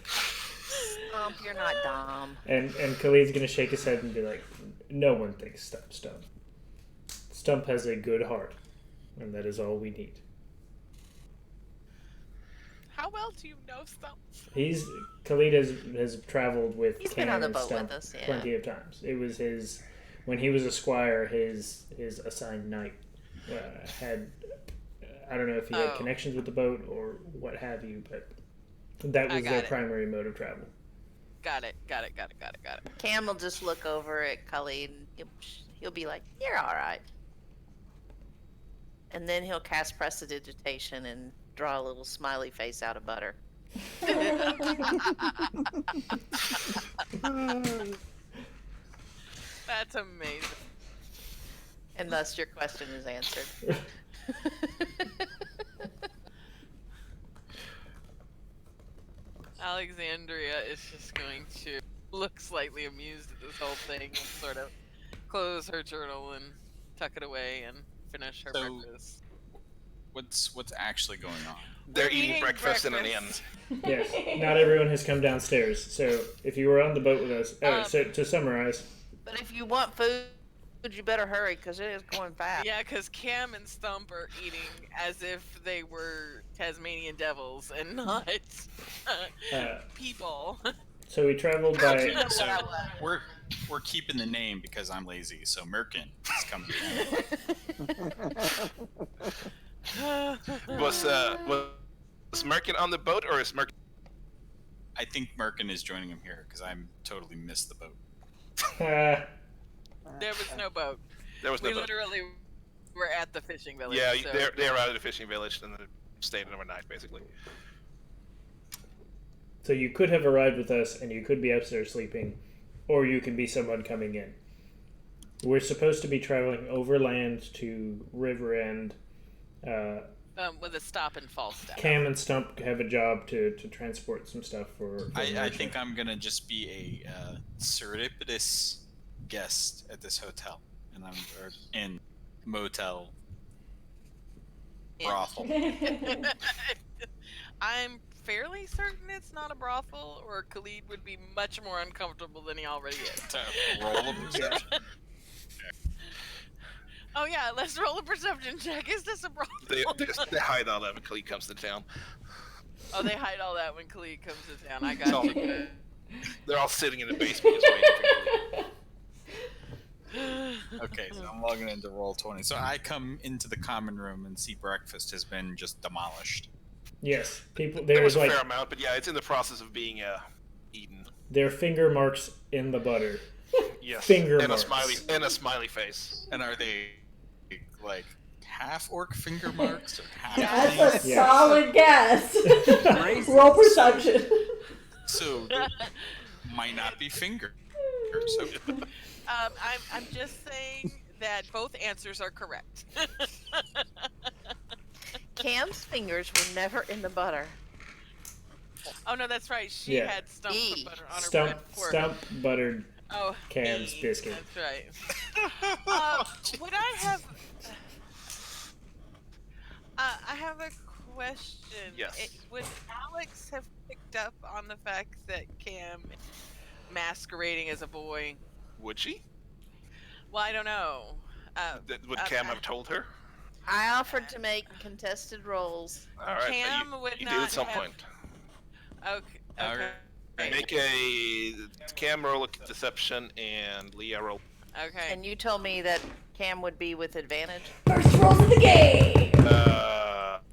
Stump, you're not dumb. And Khalid's gonna shake his head and be like, "No one thinks Stump's dumb. Stump has a good heart, and that is all we need." How well do you know Stump? Khalid has traveled with He's Cam been on the and boat Stump with us, yeah. plenty of times. It was when he was a squire, his assigned knight had, I don't know if he had connections with the boat or what have you, but that was their primary mode of travel. Got it. Cam will just look over at Khalid and he'll be like, "You're all right." And then he'll cast prestidigitation and draw a little smiley face out of butter. That's amazing. And thus your question is answered. Alexandria is just going to look slightly amused at this whole thing and sort of close her journal and tuck it away and finish her breakfast. What's actually going on? They're eating breakfast in an inn. Yes, not everyone has come downstairs. So if you were on the boat with us, so to summarize, But if you want food, you better hurry because it is going fast. Yeah, because Cam and Stump are eating as if they were Tasmanian devils and not people. so we traveled by. So we're keeping the name because I'm lazy. So Merkin is coming down. Was Merkin on the boat, or is Merkin? I think Merkin is joining him here because I'm totally missed the boat. There was no boat. There was no We boat. literally were at the fishing village. Yeah, so. they arrived at the fishing village and stayed overnight, basically. So you could have arrived with us, and you could be upstairs sleeping, or you could be someone coming in. We're supposed to be traveling overland to Riverend. With a stop and fall step. Cam and Stump have a job to transport some stuff for I think I'm gonna just be a serendipitous guest at this hotel, and or in motel brothel. I'm fairly certain it's not a brothel, or Khalid would be much more uncomfortable than he already is. To roll a perception. Oh yeah, let's roll a perception check. Is this a brothel? They hide all that when Khalid comes to town. Oh, they hide all that when Khalid comes to town. I got you. They're all sitting in the basement just waiting for Khalid. Okay, so I'm logging into Roll20. So I come into the common room and see breakfast has been just demolished. Yes, people. There was There's a like fair amount, but yeah, it's in the process of being eaten. there are finger marks in the butter. Yes, Finger and marks. a smiley face. And are they like half orc finger marks or half? That's a Yes. solid guess. Roll perception. So might not be finger. So I'm just saying that both answers are correct. Cam's fingers were never in the butter. Oh no, that's right. She Yeah. had Stump E. put butter on her bread. Stump buttered Oh, Cam's E. biscuit. That's right. Would I have? I have a question. Yes. Would Alex have picked up on the fact that Cam is masquerading as a boy? Would she? Well, I don't know. Would Cam have told her? I offered to make contested rolls. All right, Cam would you not did at some have- point. Okay. All Okay. right. Make a Cam roll a deception and Leah roll. Okay. And you told me that Cam would be with advantage. First rolls of the game.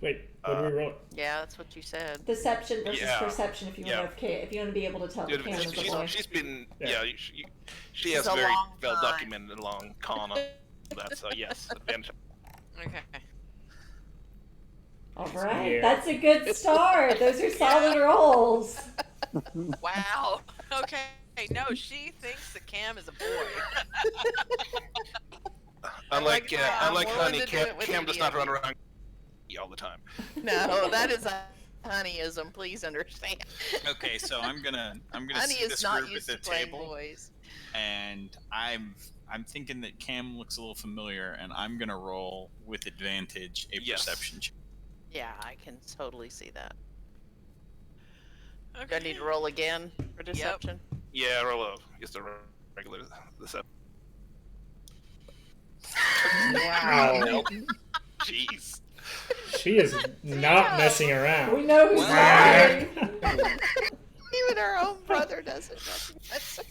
Wait, what do we roll? Yeah, that's what you said. Deception versus Yeah. perception. If you Yeah. want to, if you want to be able to tell Dude, if Cam is a boy. she's been, Yeah. she It's has a very long well time. documented long con on that. So yes, advantage. Okay. All right, Yeah. that's a good start. Those are solid rolls. Wow. Okay. No, she thinks that Cam is a boy. Unlike I'm unlike willing Honey, to do it with Cam does any not of run you. around all the time. No, that is a honeyism. Please understand. Okay, so I'm gonna Honey see is this not group at used the to playing table, boys. and I'm thinking that Cam looks a little familiar, and I'm gonna roll with advantage a Yes. perception check. Yeah, I can totally see that. Do Okay. I need to roll again for deception? Yeah, roll a just a regular deception. Wow. Jeez. She is not messing around. We know who's Well- lying. Even her own brother doesn't recognize her.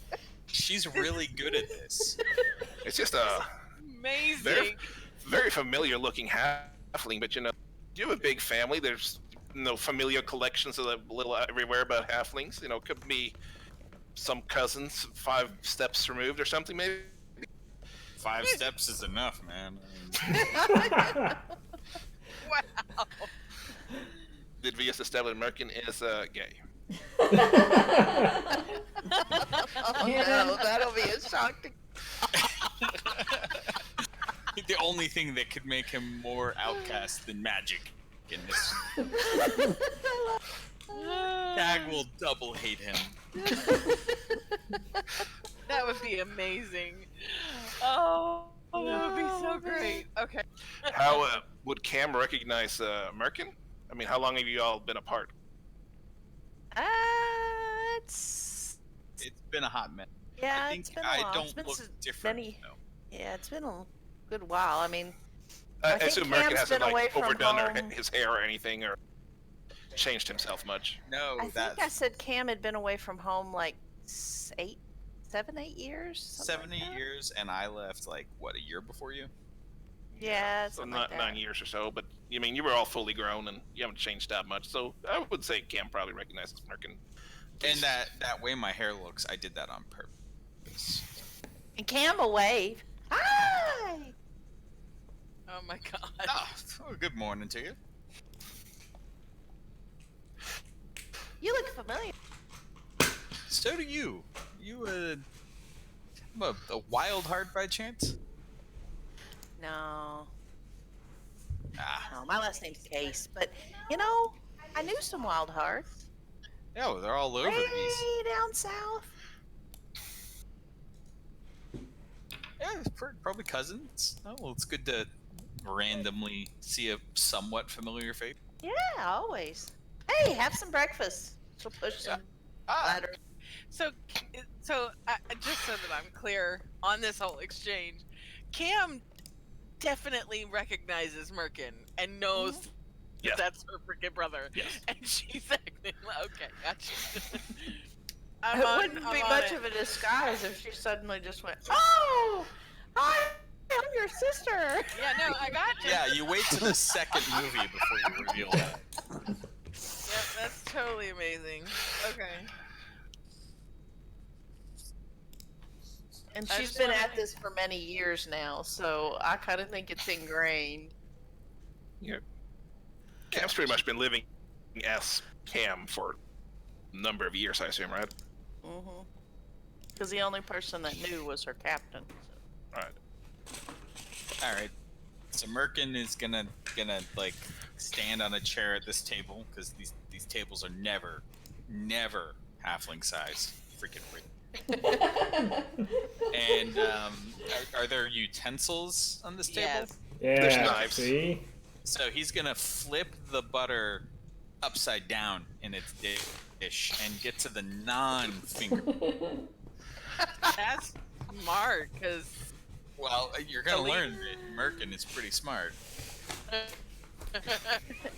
She's really good at this. It's just a Amazing. very familiar looking halfling, but you have a big family. There's familiar collections of the little everywhere about halflings. Could be some cousins 5 steps removed or something maybe. 5 steps is enough, man. Wow. Did we just establish Merkin is gay? Oh no, that'll be a shock to The only thing that could make him more outcast than magic in this. Dag will double hate him. That would be amazing. Oh, that would be so great. Okay. How would Cam recognize Merkin? I mean, how long have you all been apart? It's It's been a hot minute. yeah, I think it's been a I while. don't It's been look s- different. many- though. Yeah, it's been a good while. I mean, I I think assume Merkin Cam's hasn't been away like from overdone home. his hair or anything, or changed himself much. No, I that's think I said Cam had been away from home like 7, 8 years. something 7, like 8 that. years, and I left like what, a year before you? Yeah, So something not like that. 9 years or so, but I mean, you were all fully grown and you haven't changed that much. So I would say Cam probably recognizes Merkin. And that way my hair looks, I did that on purpose. And Cam a wave. Hi. Oh my god. Oh, good morning to you. You look familiar. So do you. You a wild heart by chance? No, Ah, no, my last name's Case, but I knew some wild hearts. yeah, well, they're all over these. Way down south. Yeah, it's probably cousins. Oh, well, it's good to randomly see a somewhat familiar face. Yeah, always. Hey, have some breakfast. She'll push some ladder. So just so that I'm clear on this whole exchange, Cam definitely recognizes Merkin and knows that Yeah. that's her freaking brother. Yes. And she's acting like, okay, gotcha. It wouldn't be much of a disguise if she suddenly just went, "Oh, hi, I'm your sister." Yeah, no, I got you. Yeah, you wait till the second movie before you reveal that. Yep, that's totally amazing. Okay. And I she's just been wanna- at this for many years now, so I kind of think it's ingrained. Cam's pretty much been living as Cam for a number of years, I assume, right? Mm-hmm. Because the only person that knew was her captain. All right. All right. So Merkin is gonna like stand on a chair at this table because these tables are never halfling size. Freaking weird. And are there utensils on this table? Yes. Yeah. There's knives. See? So he's gonna flip the butter upside down in its dish and get to the non-finger. That's smart, because Well, you're gonna Delete. learn that Merkin is pretty smart.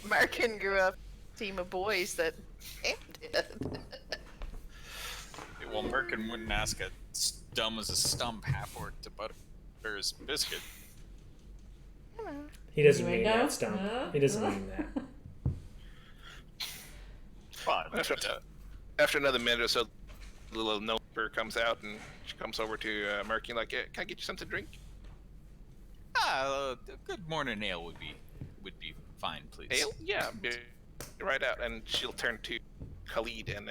Merkin grew up a team of boys that Cam did. Well, Merkin wouldn't ask a dumb as a stump half-orc to butter his biscuit. He doesn't You mean know? that, Stump. He doesn't mean that. Fine. After another minute or so, the little noper comes out and she comes over to Merkin like, "Can I get you something to drink?" A good morning ale would be fine, please. Ale? Yeah, be right out. And she'll turn to Khalid and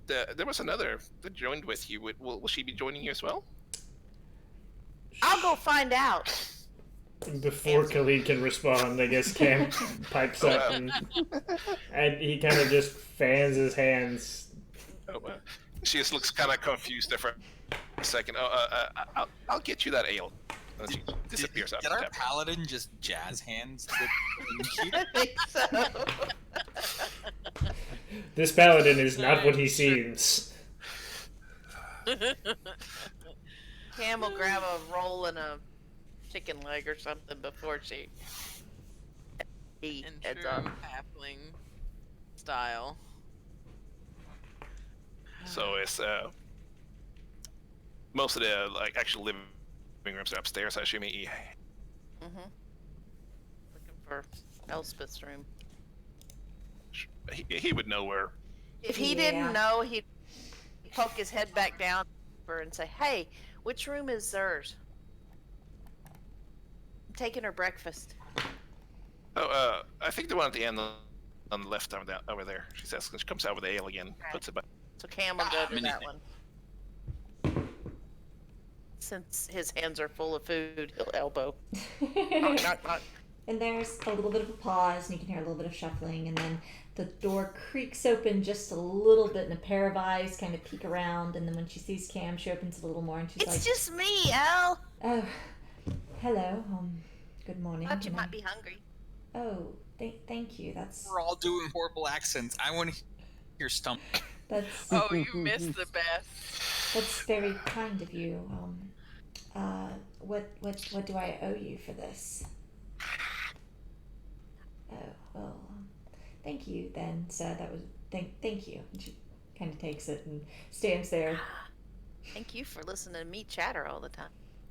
there was another that joined with you. Will she be joining you as well? I'll go find out. Before Khalid can respond, I guess Cam pipes up and he kind of just fans his hands. She just looks kind of confused there for a second. I'll get you that ale. And she disappears out Did the our tap. paladin just jazz hands? I think so. This paladin is not what he seems. Cam will grab a roll and a chicken leg or something before she In heads true up. halfling style. So it's most of the actual living rooms are upstairs. I assume he. Mm-hmm. Looking for Elspeth's room. He would know where. If he didn't know, he'd poke his head back down and say, "Hey, which room is theirs? I'm taking her breakfast." Oh, I think the one at the end on the left over there. She says she comes out with the ale again, puts it back. So Cam will go to Mini- that one. Since his hands are full of food, he'll elbow. Knock, knock, knock. And there's a little bit of a pause, and you can hear a little bit of shuffling, and then the door creaks open just a little bit, and a pair of eyes kind of peek around, and then when she sees Cam, she opens it a little more, and she's It's like, just me, El. "Oh, hello. Good morning. Thought you Can I-" might be hungry. Oh, thank you. That's We're all doing horrible accents. I want to hear stump. that's Oh, you missed the best. that's very kind of you. What do I owe you for this? Oh, well, thank you then, sir. That was thank you. And she kind of takes it and stands there. Thank you for listening to me chatter all the time.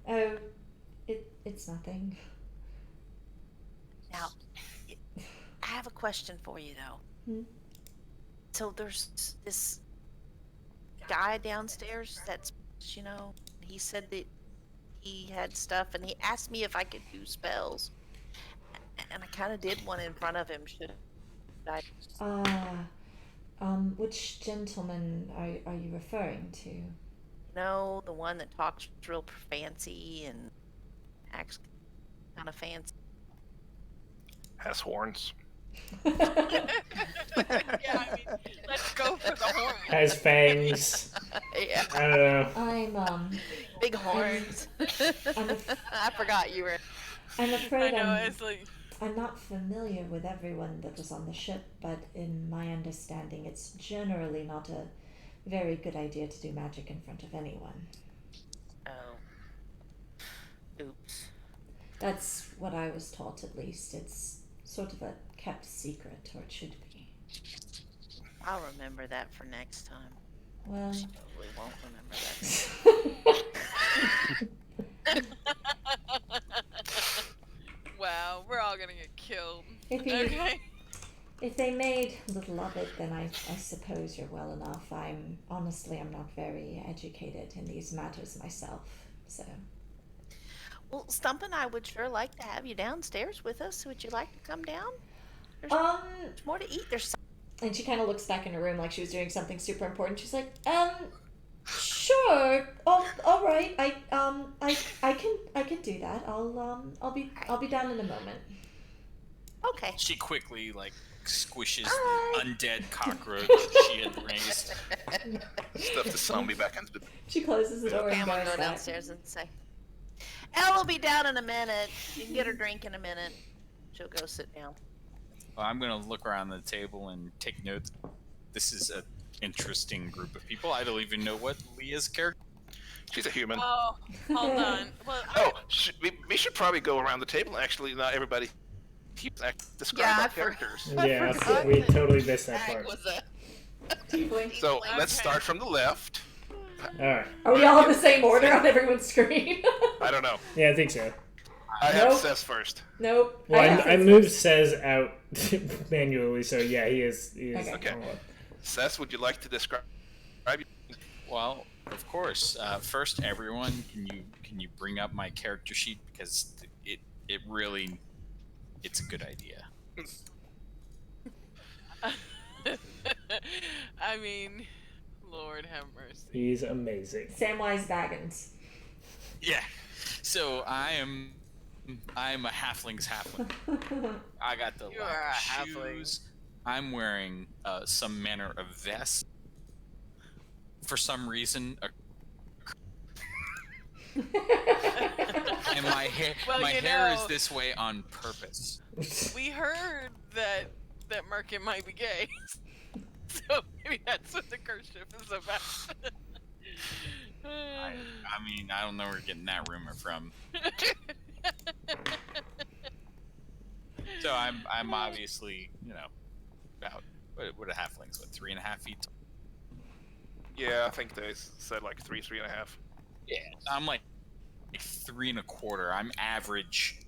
Oh, it's nothing. Now, I have a question for you though. Hmm? So there's this guy downstairs that's, he said that he had stuff and he asked me if I could do spells. And I kind of did one in front of him. Should I? Which gentleman are you referring to? No, the one that talks real fancy and acts kind of fancy. Has horns. Yeah, I mean, let's go for the horn. Has fangs. Yeah, I don't know. I'm big horns. I forgot you were. I'm I afraid know, it's like, I'm not familiar with everyone that was on the ship, but in my understanding, it's generally not a very good idea to do magic in front of anyone. Oh. Oops. That's what I was taught, at least. It's sort of a kept secret, or it should be. I'll remember that for next time. Well, Totally won't remember that. wow, we're all gonna get killed. if they made little of it, then I suppose you're well enough. I'm not very educated in these matters myself, so. Well, Stump and I would sure like to have you downstairs with us. Would you like to come down? There's more to eat. There's And she kind of looks back in her room like she was doing something super important. She's like, sure. Oh, all right. I can do that. I'll be down in a moment. okay. She quickly squishes Hi. the undead cockroach she had raised. Stuff the zombie back into the. She closes the door and Cam will goes go back. downstairs and say, Elle will be down in a minute. You can get her drink in a minute. She'll go sit down. Well, I'm gonna look around the table and take notes. This is an interesting group of people. I don't even know what Leah's character. She's a human. Oh, hold on. Well, Oh, we should probably go around the table. Actually, not everybody. Describe Yeah, our I forgot. characters. Yeah, forgot we that totally missed that Ag part. was a Tiefling. So Okay. let's start from the left. Alright. Are we all in the same order on everyone's screen? I don't know. Yeah, I think so. I have Nope. Seth first. Nope. Well, have I Fitz moved first. Says out manually, so yeah, he is. Okay. Okay. on one. Seth, would you like to describe? Well, of course. First, everyone, can you bring up my character sheet because it really it's a good idea. I mean, Lord have mercy. He's amazing. Samwise Baggins. Yeah. So I'm a halfling's halfling. I got the You lack are of a halfling. shoes. I'm wearing some manner of vest. For some reason, and my hair Well, my you hair is know- this way on purpose. We heard that Merkin might be gay, so maybe that's what the kerchief is about. I mean, I don't know where we're getting that rumor from. So I'm obviously, about what are halflings? What, 3.5 feet tall? Yeah, I think they said like 3.5. Yeah, I'm like 3.25. I'm average.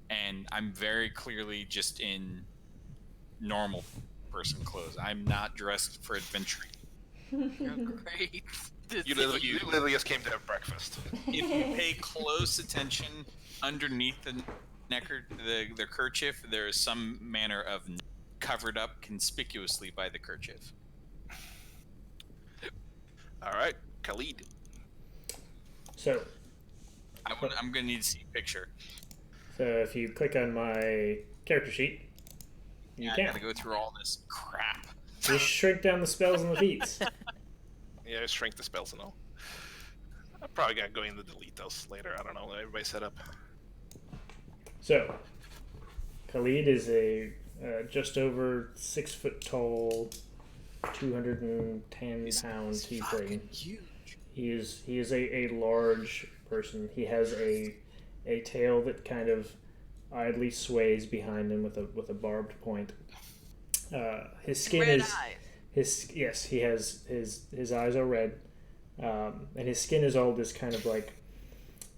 And I'm very clearly just in normal person clothes. I'm not dressed for adventuring. You're great. You literally just came to have breakfast. If you pay close attention, underneath the the kerchief, there is some manner of covered up conspicuously by the kerchief. All right, Khalid. So, I'm gonna need to see a picture. so if you click on my character sheet, you I can gotta go through all this crap. just shrink down the spells and the feats. Yeah, just shrink the spells and all. I'm probably gonna go in to delete those later. I don't know. Everybody set up. So, Khalid is a just over 6 foot tall, 210 pound tiefling. Huge. He is a large person. He has a tail that kind of idly sways behind him with a barbed point. His skin Red is eyes. yes, he has his eyes are red, and his skin is all this kind of like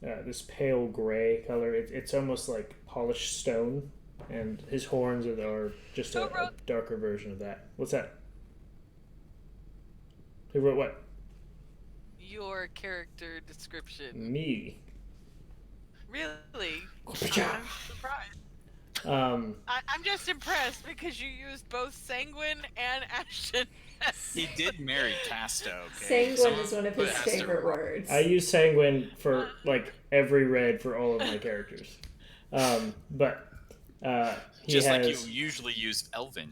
this pale gray color. It's almost like polished stone, and his horns are just a darker version of that. What's that? Who wrote what? Your character description. Me. Really? Good job. I'm surprised. I'm just impressed because you used both sanguine and ashen. He did marry Casta. Okay. Sanguine is one of his Has to- favorite words. I use sanguine for like every red for all of my characters, but he Just has. like you usually use Elven.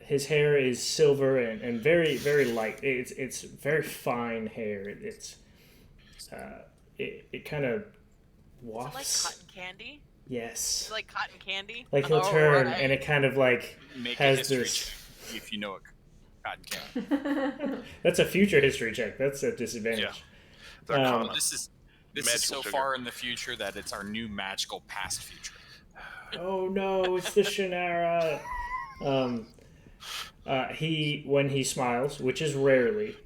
His hair is silver and very very light. It's very fine hair. It kind of Is it like wafts. cotton candy? Yes, Is it like cotton candy? like he'll Oh, turn right. and it kind of like Make a has history this. check if you know what cotton candy. That's a future history check. That's a disadvantage. Yeah. It's Arcana. This is Magical so sugar. far in the future that it's our new magical past future. Oh no, it's the Shannara. When he smiles, which is rarely,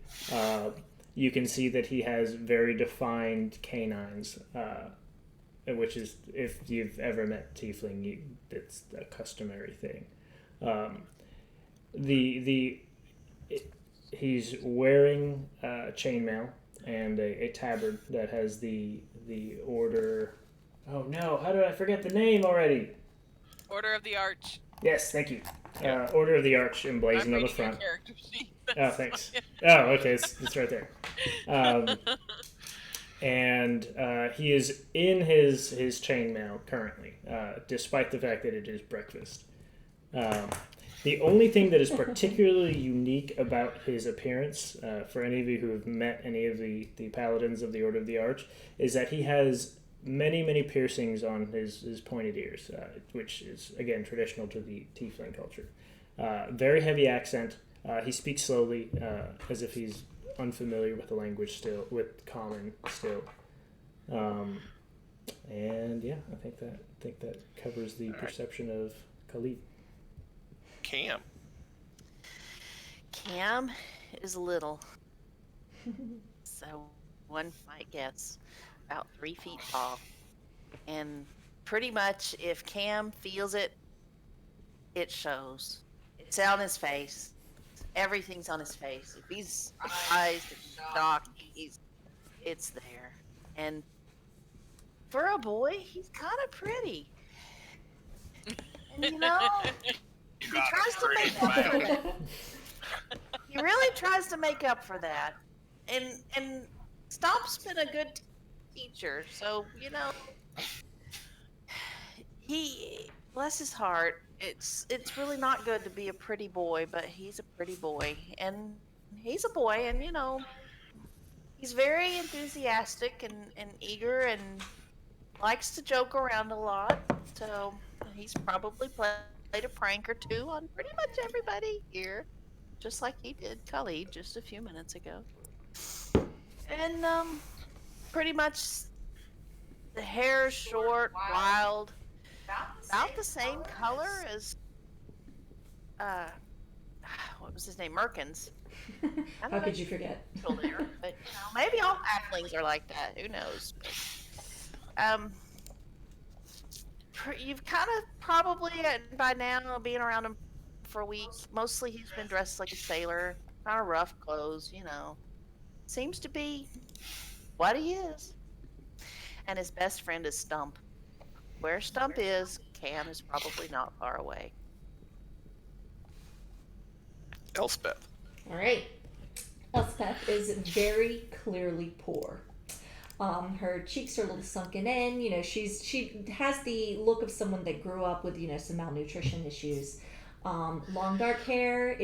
you can see that he has very defined canines, which is, if you've ever met Tiefling, it's a customary thing. He's wearing chainmail and a tabard that has the order. Oh no! How did I forget the name already? Order of the Arch. Yes, thank you. Order of the Arch I'm emblazoned on the reading your front. character sheet. Oh, thanks. Oh, okay, it's right there. And he is in his chainmail currently, despite the fact that it is breakfast. The only thing that is particularly unique about his appearance, for any of you who have met any of the paladins of the Order of the Arch, is that he has many piercings on his pointed ears, which is, again, traditional to the Tiefling culture. Very heavy accent. He speaks slowly, as if he's unfamiliar with the language still, with common still. And yeah, I think that covers the perception of Khalid. Cam. Cam is little. So one might guess about 3 feet tall. And pretty much if Cam feels it, it shows. It's on his face. everything's on his face. If he's surprised, if he's shocked, it's there. And for a boy, he's kind of pretty. And You he got tries a to pretty make up for man. that. He really tries to make up for that. And Stomp's been a good teacher, so he bless his heart. It's really not good to be a pretty boy, but he's a pretty boy, and he's a boy, and he's very enthusiastic and eager and likes to joke around a lot. So he's probably played a prank or two on pretty much everybody here, just like he did Khalid just a few minutes ago. And pretty much the hair is short, wild, about the same color as uh, what was his name, Merkins. How could you forget? There, but maybe all halflings are like that. Who knows? Um, you've kind of probably by now being around him for a week. Mostly he's been dressed like a sailor, kind of rough clothes. Seems to be what he is. And his best friend is Stump. Where Stump is, Cam is probably not far away. Elspeth. All right. Elspeth is very clearly poor. Her cheeks are a little sunken in. She has the look of someone that grew up with some malnutrition issues. Long dark hair.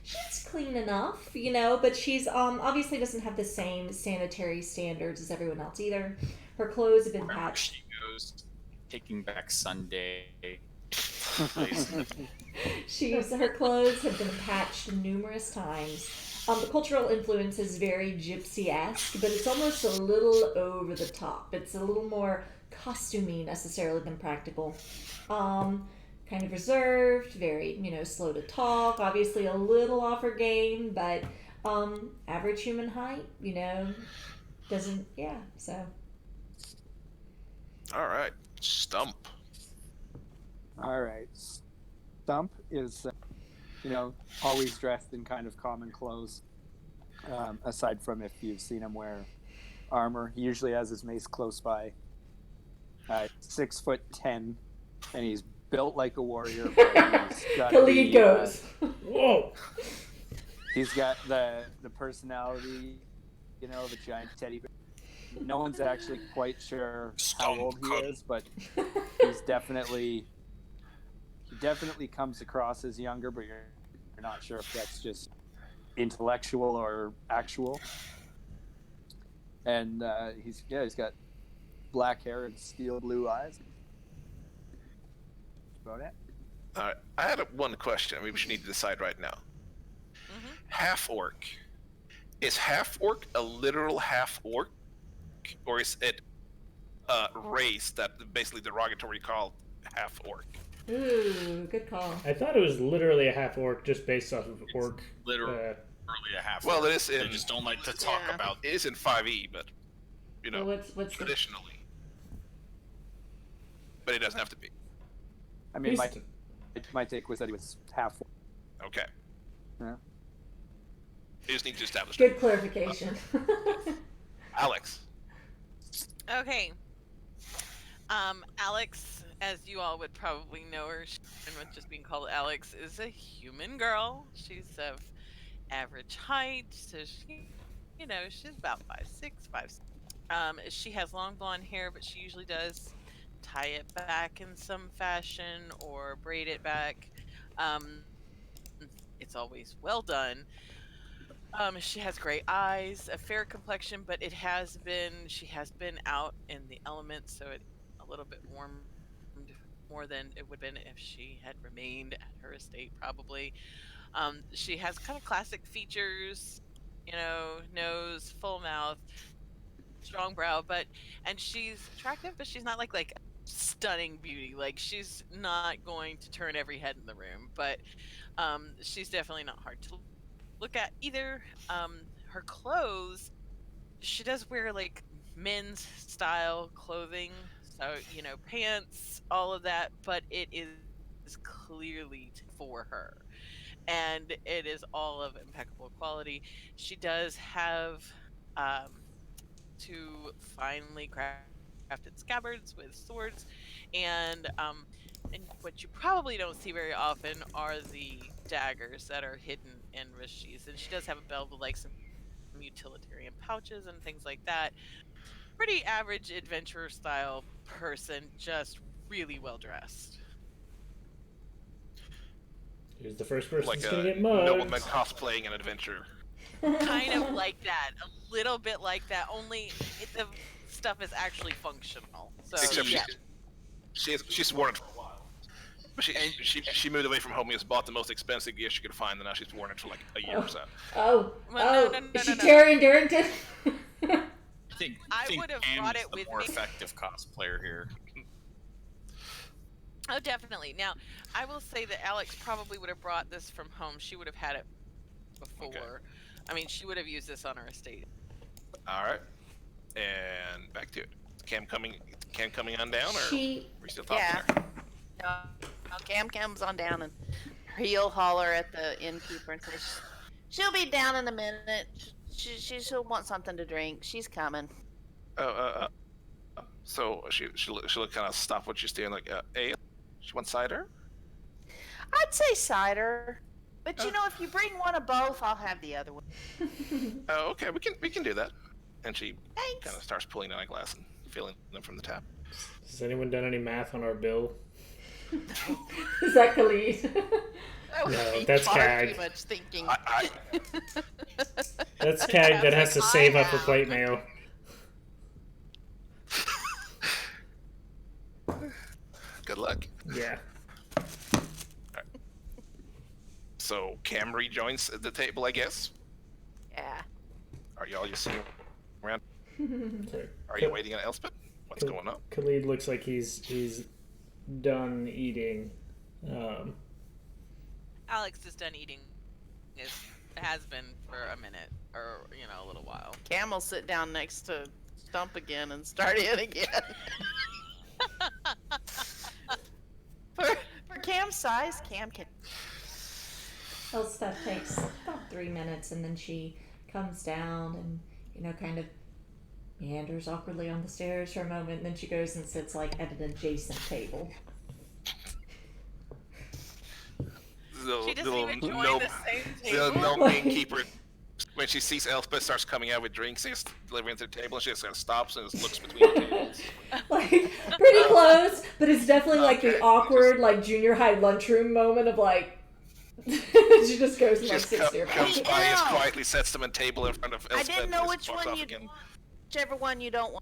She's clean enough, but she's obviously doesn't have the same sanitary standards as everyone else either. Her clothes have been Remember patched. she goes taking back Sunday. Her clothes have been patched numerous times. The cultural influence is very gypsy-esque, but it's almost a little over the top. It's a little more costumey necessarily than practical. Kind of reserved, very, slow to talk, obviously a little off her game, but average human height, doesn't, yeah, so. All right. Stump. All right. Stump is, always dressed in kind of common clothes. Aside from if you've seen him wear armor, he usually has his mace close by. 6'10", and he's built like a warrior. Khalid goes. Whoa! He's got the personality, of a giant teddy bear. No one's actually quite sure how old he is, but he definitely comes across as younger, but you're not sure if that's just intellectual or actual. And he's got black hair and steel blue eyes. That's about it. All right. I had one question. Maybe we should need to decide right now. Mhm. Half orc. Is half orc a literal half orc, or is it a race that basically derogatory called half orc? Ooh, good call. I thought it was literally a half orc just based off of orc. Literally a half. Well, it is They in. just don't like to talk Yeah. about. It is in 5e, but Well, what's the traditionally. But it doesn't have to be. I mean, He's- my take was that he was half. Okay. Yeah. You just need to establish. good clarification? Alex. Okay. Alex, as you all would probably know her, and with just being called Alex, is a human girl. She's of average height, so she's about 5'6", 5'7". She has long blonde hair, but she usually does tie it back in some fashion or braid it back. It's always well done. She has gray eyes, a fair complexion, but she has been out in the elements, so it a little bit warmed more than it would have been if she had remained at her estate, probably. She has kind of classic features, nose, full mouth, strong brow, and she's attractive, but she's not like stunning beauty. Like she's not going to turn every head in the room, but she's definitely not hard to look at either. Her clothes, she does wear like men's style clothing, so pants, all of that, but it is clearly for her. and it is all of impeccable quality. She does have two finely crafted scabbards with swords, and what you probably don't see very often are the daggers that are hidden in wrist sheaths. And she does have a belt with like some utilitarian pouches and things like that. Pretty average adventurer style person, just really well dressed. Here's the first person Like that's gonna a get mugged. nobleman cosplaying an adventure. Kind of like that, a little bit like that. Only the stuff is actually functional. So Except yeah, she's worn it for a while. But she moved away from home and just bought the most expensive gear she could find, and now she's worn it for like a year or so. Oh, Well, oh, no, is she no. Taryn Darrington? I think would've Cam brought is it the with more me. effective cosplayer here. Oh, definitely. Now, I will say that Alex probably would have brought this from home. She would have had it before. Okay. I mean, she would have used this on her estate. All right, and back to it. Cam coming on down, or She, are we still talking Yeah. there? No, Cam comes on down, and he'll holler at the innkeeper and say, "She'll be down in a minute. She'll want something to drink. She's coming." So she'll kind of stop what she's doing, like, hey, she wants cider. I'd say cider, but you know, if you bring one of both, I'll have the other one. Oh, okay, we can do that. And she Thanks. kind of starts pulling down a glass and filling them from the tap. Has anyone done any math on our bill? is that Khalid? That would No, be that's far CAG. too much thinking. That's CAG that has to I save up for have. plate mail. Good luck. Yeah. So Cam rejoins the table, I guess. Yeah. Are y'all just sitting around? So Are you waiting on Elspeth? What's going on? Khalid looks like he's done eating. Alex is done eating. It has been for a minute or a little while. Cam will sit down next to Stump again and start in again. for Cam's size, Cam can. Elspeth takes about 3 minutes, and then she comes down and kind of meanders awkwardly on the stairs for a moment, and then she goes and sits like at an adjacent table. She doesn't even join the same The table. gnome innkeeper, when she sees Elspeth starts coming out with drinks, she's delivering to the table, and she just kind of stops and just looks between the tables. Like, pretty close, but it's definitely like Okay. the awkward, like, junior high lunchroom moment of like, she just goes and She like just sits nearby. comes by and Ow. quietly sets them a table in front of I Elspeth. didn't know and which just walks one off you, again. whichever one you don't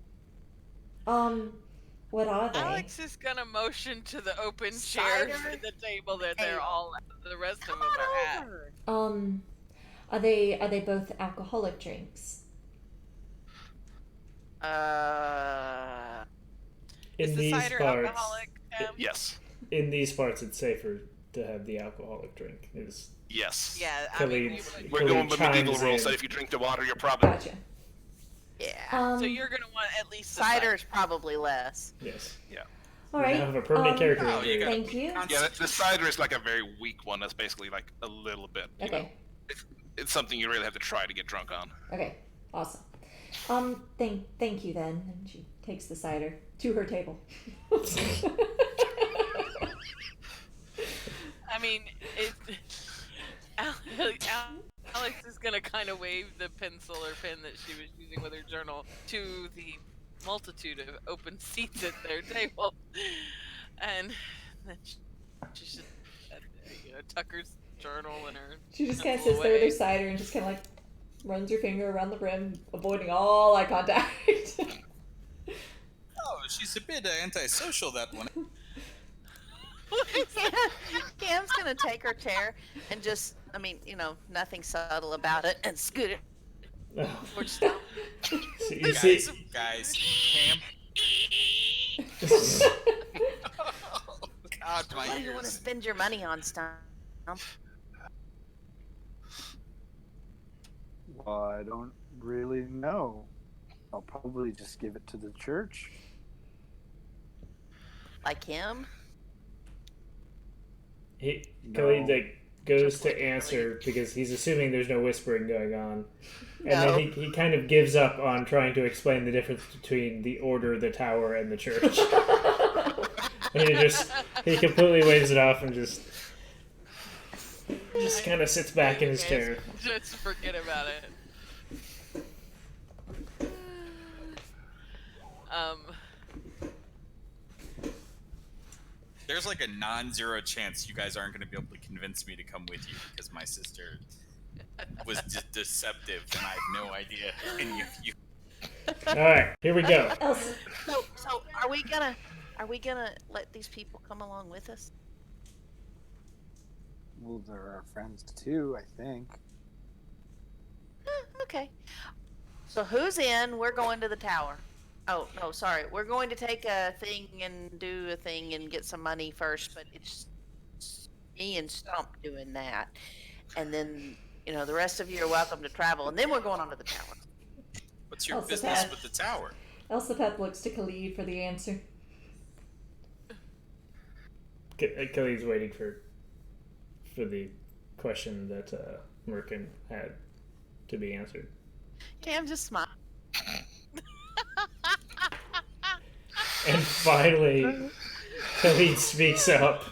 want. What are they? Alex is gonna motion to the open chairs Cider? at the table that they're Ale. all at. The rest Come of them are on at. over. Are they both alcoholic drinks? Is In the these cider parts, alcoholic? Yes. in these parts, it's safer to have the alcoholic drink. Is Yes. Yeah, I mean, Khalid, would. We're Khalid going with medieval chimes rules in. that if you drink the water, you're probably. Gotcha. Yeah. So you're gonna want at least the Cider's probably less. Yes. all We right. now have a permanent character. Oh, you injury. got- Thank you. Yeah, the cider is like a very weak one. That's basically like a little bit. You know, Okay. it's something you really have to try to get drunk on. Okay. Awesome. Thank you then. And she takes the cider to her table. I mean, Alex is gonna kind of wave the pencil or pen that she was using with her journal to the multitude of open seats at their table, and then she should, Tucker's journal and her. She just kind of pencil sits there with her away. cider and just kind of like runs her finger around the rim, avoiding all eye contact. Oh, she's a bit antisocial, that one. Cam's gonna take her chair and just, nothing subtle about it, and scoot it towards Stump. So you see, Guys, Cam. God, my What do you want to ears. spend your money on, Stump? Well, I don't really know. I'll probably just give it to the church. Like him? he, No. Khalid like goes to answer because he's assuming there's no whispering going on. And No. then he kind of gives up on trying to explain the difference between the order, the tower, and the church. And he completely waves it off and just kind of sits back in his chair. Just forget about it. There's like a non-zero chance you guys aren't going to be able to convince me to come with you because my sister was deceptive and I have no idea any of you. All right, here we go. So are we gonna let these people come along with us? Well, they're our friends too, I think. Okay. So who's in? We're going to the tower. Oh, no, sorry. We're going to take a thing and do a thing and get some money first, but it's me and Stump doing that. And then, the rest of you are welcome to travel. And then we're going on to the tower. What's your Also business bad. with the tower? Elsapeth looks to Khalid for the answer. Khalid's waiting for the question that Merkin had to be answered. Cam just smile. And finally, Khalid speaks up.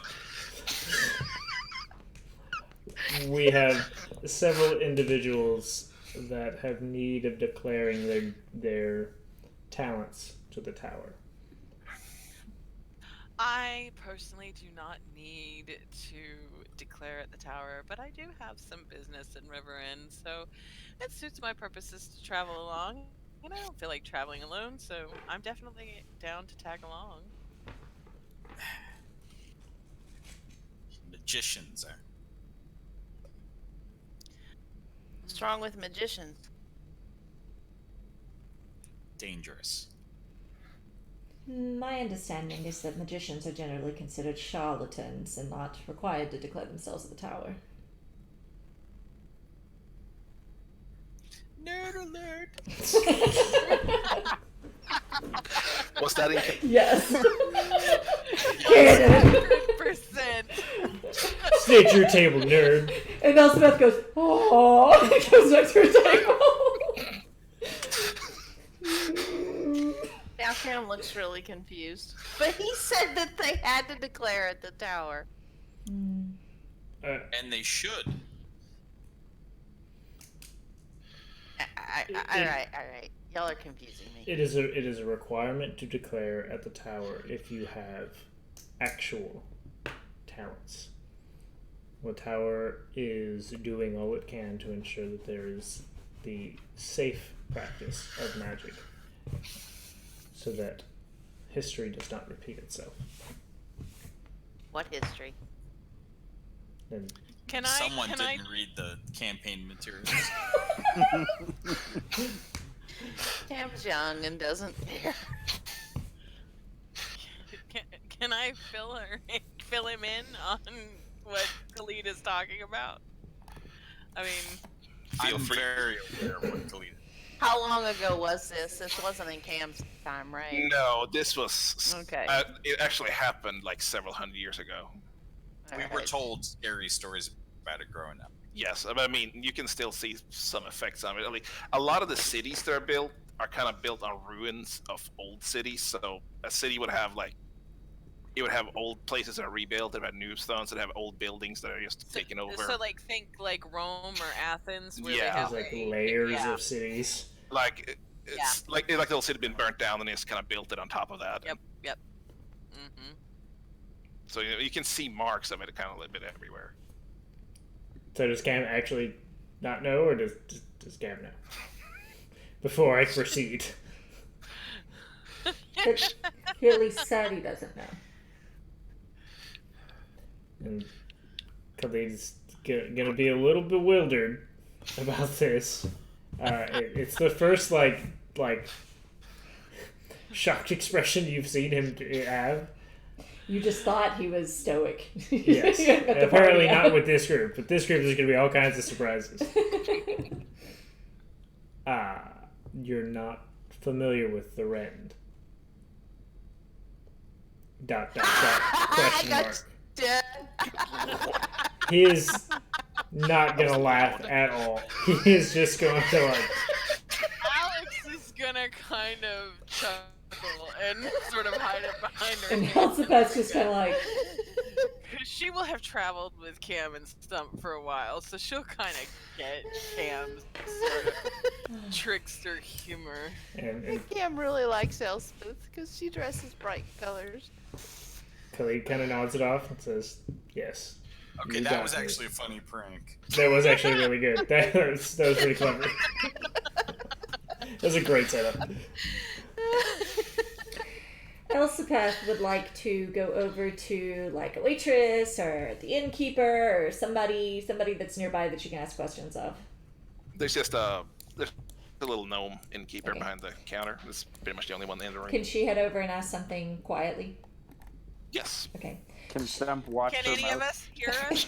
We have several individuals that have need of declaring their talents to the tower. I personally do not need to declare at the tower, but I do have some business in River End, so it suits my purposes to travel along. And I don't feel like traveling alone, so I'm definitely down to tag along. Magicians are. What's wrong with magicians? Dangerous. My understanding is that magicians are generally considered charlatans and not required to declare themselves at the tower. Nerd alert! Was that in? Yes. Canon. 100%. State your table, nerd. And Elspeth goes, oh, and goes back to her table. Now Cam looks really confused. But he said that they had to declare at the tower. And they should. All right. Y'all are confusing me. It is a requirement to declare at the tower if you have actual talents. The tower is doing all it can to ensure that there is the safe practice of magic, so that history does not repeat itself. What history? And Someone Can didn't read the campaign materials. Cam's young and doesn't care. Can I fill him in on what Khalid is talking about? I mean, I'm very aware of what Khalid. How long ago was this? This wasn't in Cam's time, right? No, this was. Okay. It actually happened like several hundred years ago. We were Alright. told scary stories about it growing up. Yes, but I mean, you can still see some effects on it. Like, a lot of the cities that are built are kind of built on ruins of old cities. So a city would have it would have old places that are rebuilt, that have new stones, that have old buildings that are just taken over. So think like Rome or Athens, where Yeah. they have there's like a- layers yeah. of cities. It's like the old city had been burnt down, and they just kind of built it on top of that. Yep. Mm-hmm. So you can see marks of it kind of a little bit everywhere. So does Cam actually not know, or does Cam know? Before I proceed. He at least said he doesn't know. And Khalid's gonna be a little bewildered about this. It's the first like shocked expression you've seen him have. You just thought he was stoic. Yes. At the Apparently party. not with this group. With this group, there's gonna be all kinds of surprises. You're not familiar with the Rend. ... Question mark. Gotcha. His not gonna laugh at all. He is just going to like. Alex is gonna kind of chuckle and sort of hide it behind her. And hands Elspeth's a just kind of like, Because she will have traveled with Cam and Stump for a while, so she'll kind of get Cam's sort of trickster humor. And Cam really likes Elspeth because she dresses bright colors. Khalid kind of nods it off and says, "Yes." Okay, you that got was me." actually a funny prank. That was actually really good. That was pretty clever. That was a great setup. Elspeth would like to go over to like a waitress or the innkeeper or somebody that's nearby that you can ask questions of. There's just a little gnome innkeeper Okay. behind the counter. That's pretty much the only one in the room. Can she head over and ask something quietly? Yes. Okay. Can Stump watch Can her any of mouth? us hear us?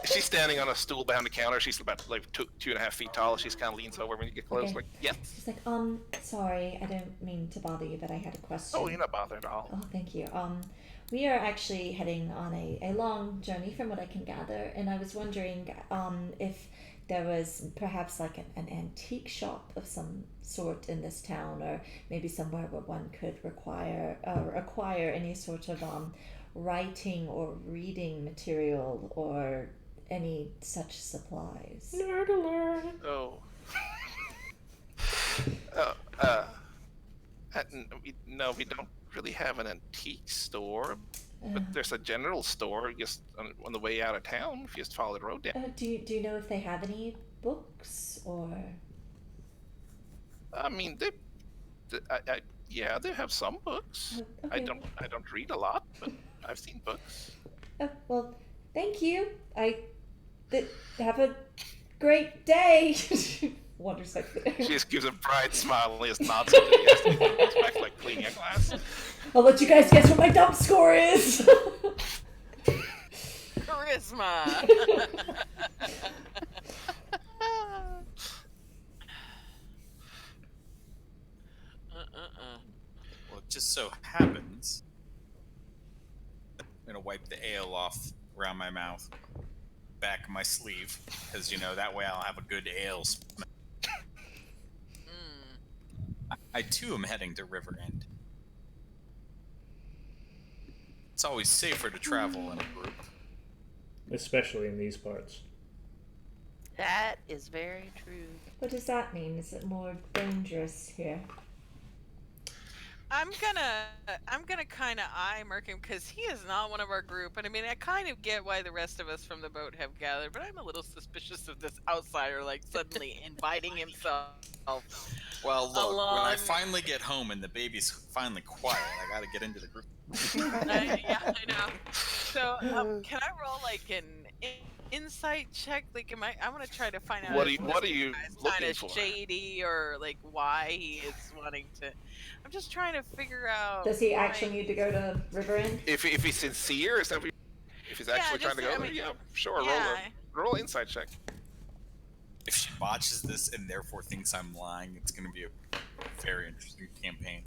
She's standing on a stool behind the counter. She's about like 2.5 feet tall. She's kind of leans over when you get close. Okay. Like, yes. She's like, sorry, I didn't mean to bother you, but I had a question. Oh, you're not bothered at all. Oh, thank you. We are actually heading on a long journey from what I can gather, and I was wondering if there was perhaps like an antique shop of some sort in this town, or maybe somewhere where one could acquire any sort of writing or reading material or any such supplies. Nerd alert. Oh. No, we don't really have an antique store, but there's a general store just on the way out of town. If you just follow the road down. Do you know if they have any books or? I mean, yeah, they have some books. Oh, okay. I don't read a lot, but I've seen books. Oh, well, thank you. Have a great day. Wonders like She just gives a bright smile and just nods enthusiastically and goes back like cleaning a glass. I'll let you guys guess what my dump score is. Charisma. Well, it just so happens I'm gonna wipe the ale off around my mouth, back of my sleeve, because that way I'll have a good ale smell. I too am heading to River End. It's always safer to travel in a group. Especially in these parts. That is very true. What does that mean? Is it more dangerous here? I'm gonna kind of eye Merkin because he is not one of our group, and I mean I kind of get why the rest of us from the boat have gathered, but I'm a little suspicious of this outsider like suddenly inviting himself. Well, look, when I Along- finally get home and the baby's finally quiet, I gotta get into the group. Yeah, I know. So can I roll like an insight check? Like, I want to try to find out. What if are this you guy's looking kinda for? shady or like why he is wanting to. I'm just trying to figure out. Does he why- actually need to go to River End? If he's sincere, is that what if he's actually trying to just- go I there? mean, Yeah, sure. yeah. Roll an insight check. If she botches this and therefore thinks I'm lying, it's gonna be a very interesting campaign.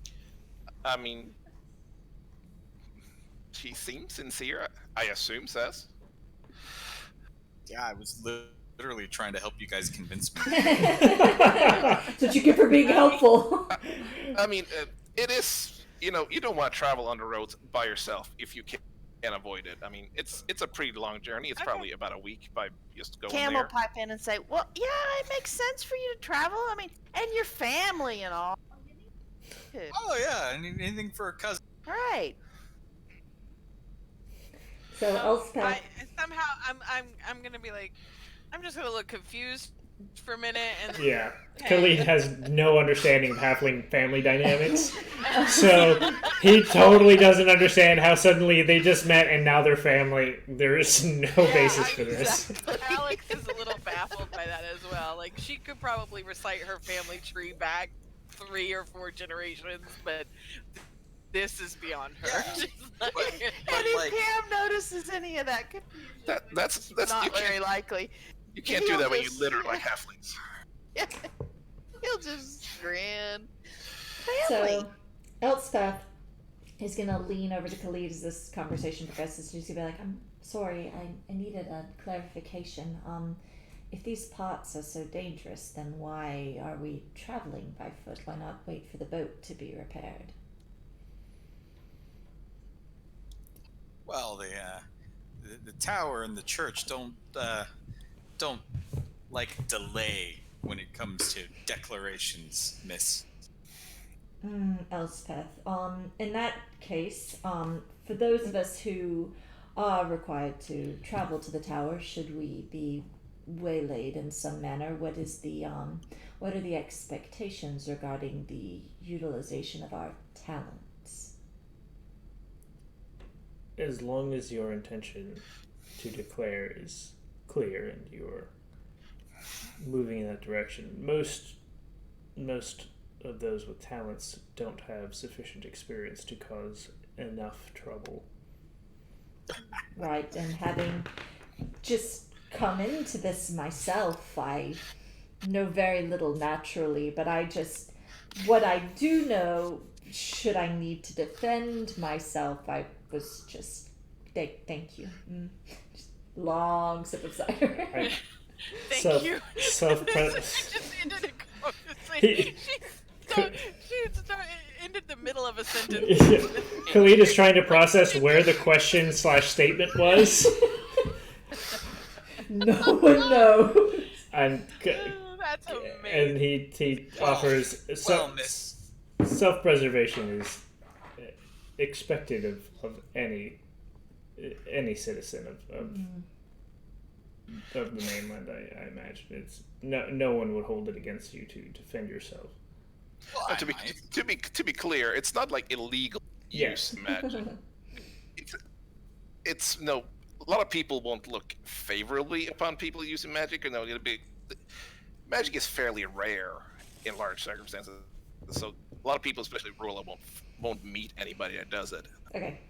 I mean, she seems sincere. I assume, says. Yeah, I was literally trying to help you guys convince me. That's what you get for being helpful. I mean, it is. You don't want to travel on the roads by yourself if you can avoid it. I mean, it's a pretty long journey. It's Okay. probably about a week by just going Cam will there. pipe in and say, "Well, yeah, it makes sense for you to travel. I mean, and your family and all." Good. Oh yeah, anything for a cousin. Right. So Elspeth, Somehow I'm gonna be like, I'm just gonna look confused for a minute and then Yeah. Khalid has no understanding of halfling family dynamics. So he totally doesn't understand how suddenly they just met and now they're family. There is no basis for this. Alex is a little baffled by that as well. Like she could probably recite her family tree back 3 or 4 generations, but this is beyond her. Yeah. She's like, And if like- Cam notices any of that confusion, That's not you very can't, likely. you can't do he'll that when you just- litter like halflings. He'll just grin. Family. so Elspeth He's gonna lean over to Khalid as this conversation progresses. He's gonna be like, "I'm sorry, I needed a clarification. If these parts are so dangerous, then why are we traveling by foot? Why not wait for the boat to be repaired?" Well, the tower and the church don't like delay when it comes to declarations, Miss. Elspeth. In that case, for those of us who are required to travel to the tower, should we be waylaid in some manner, what are the expectations regarding the utilization of our talents? As long as your intention to declare is clear and you're moving in that direction, most of those with talents don't have sufficient experience to cause enough trouble. Right, and having just come into this myself, I know very little naturally, but what I do know, should I need to defend myself, I was just, thank you. Just long sip of cider. Right. Thank you. Self-pre- Just ended a conversation. He- She ended the middle of a sentence. Khalid is trying to process where the question / statement was. No one knows. And That's amazing. and he offers Well, Miss. self-preservation is expected of any citizen of the mainland. I imagine it's no one would hold it against you to defend yourself. Well, And to be clear, it's not like illegal Yes. use magic. It's no. A lot of people won't look favorably upon people using magic. Or no, it'll be magic is fairly rare in large circumstances. So a lot of people, especially rural, won't meet anybody that does it. Okay.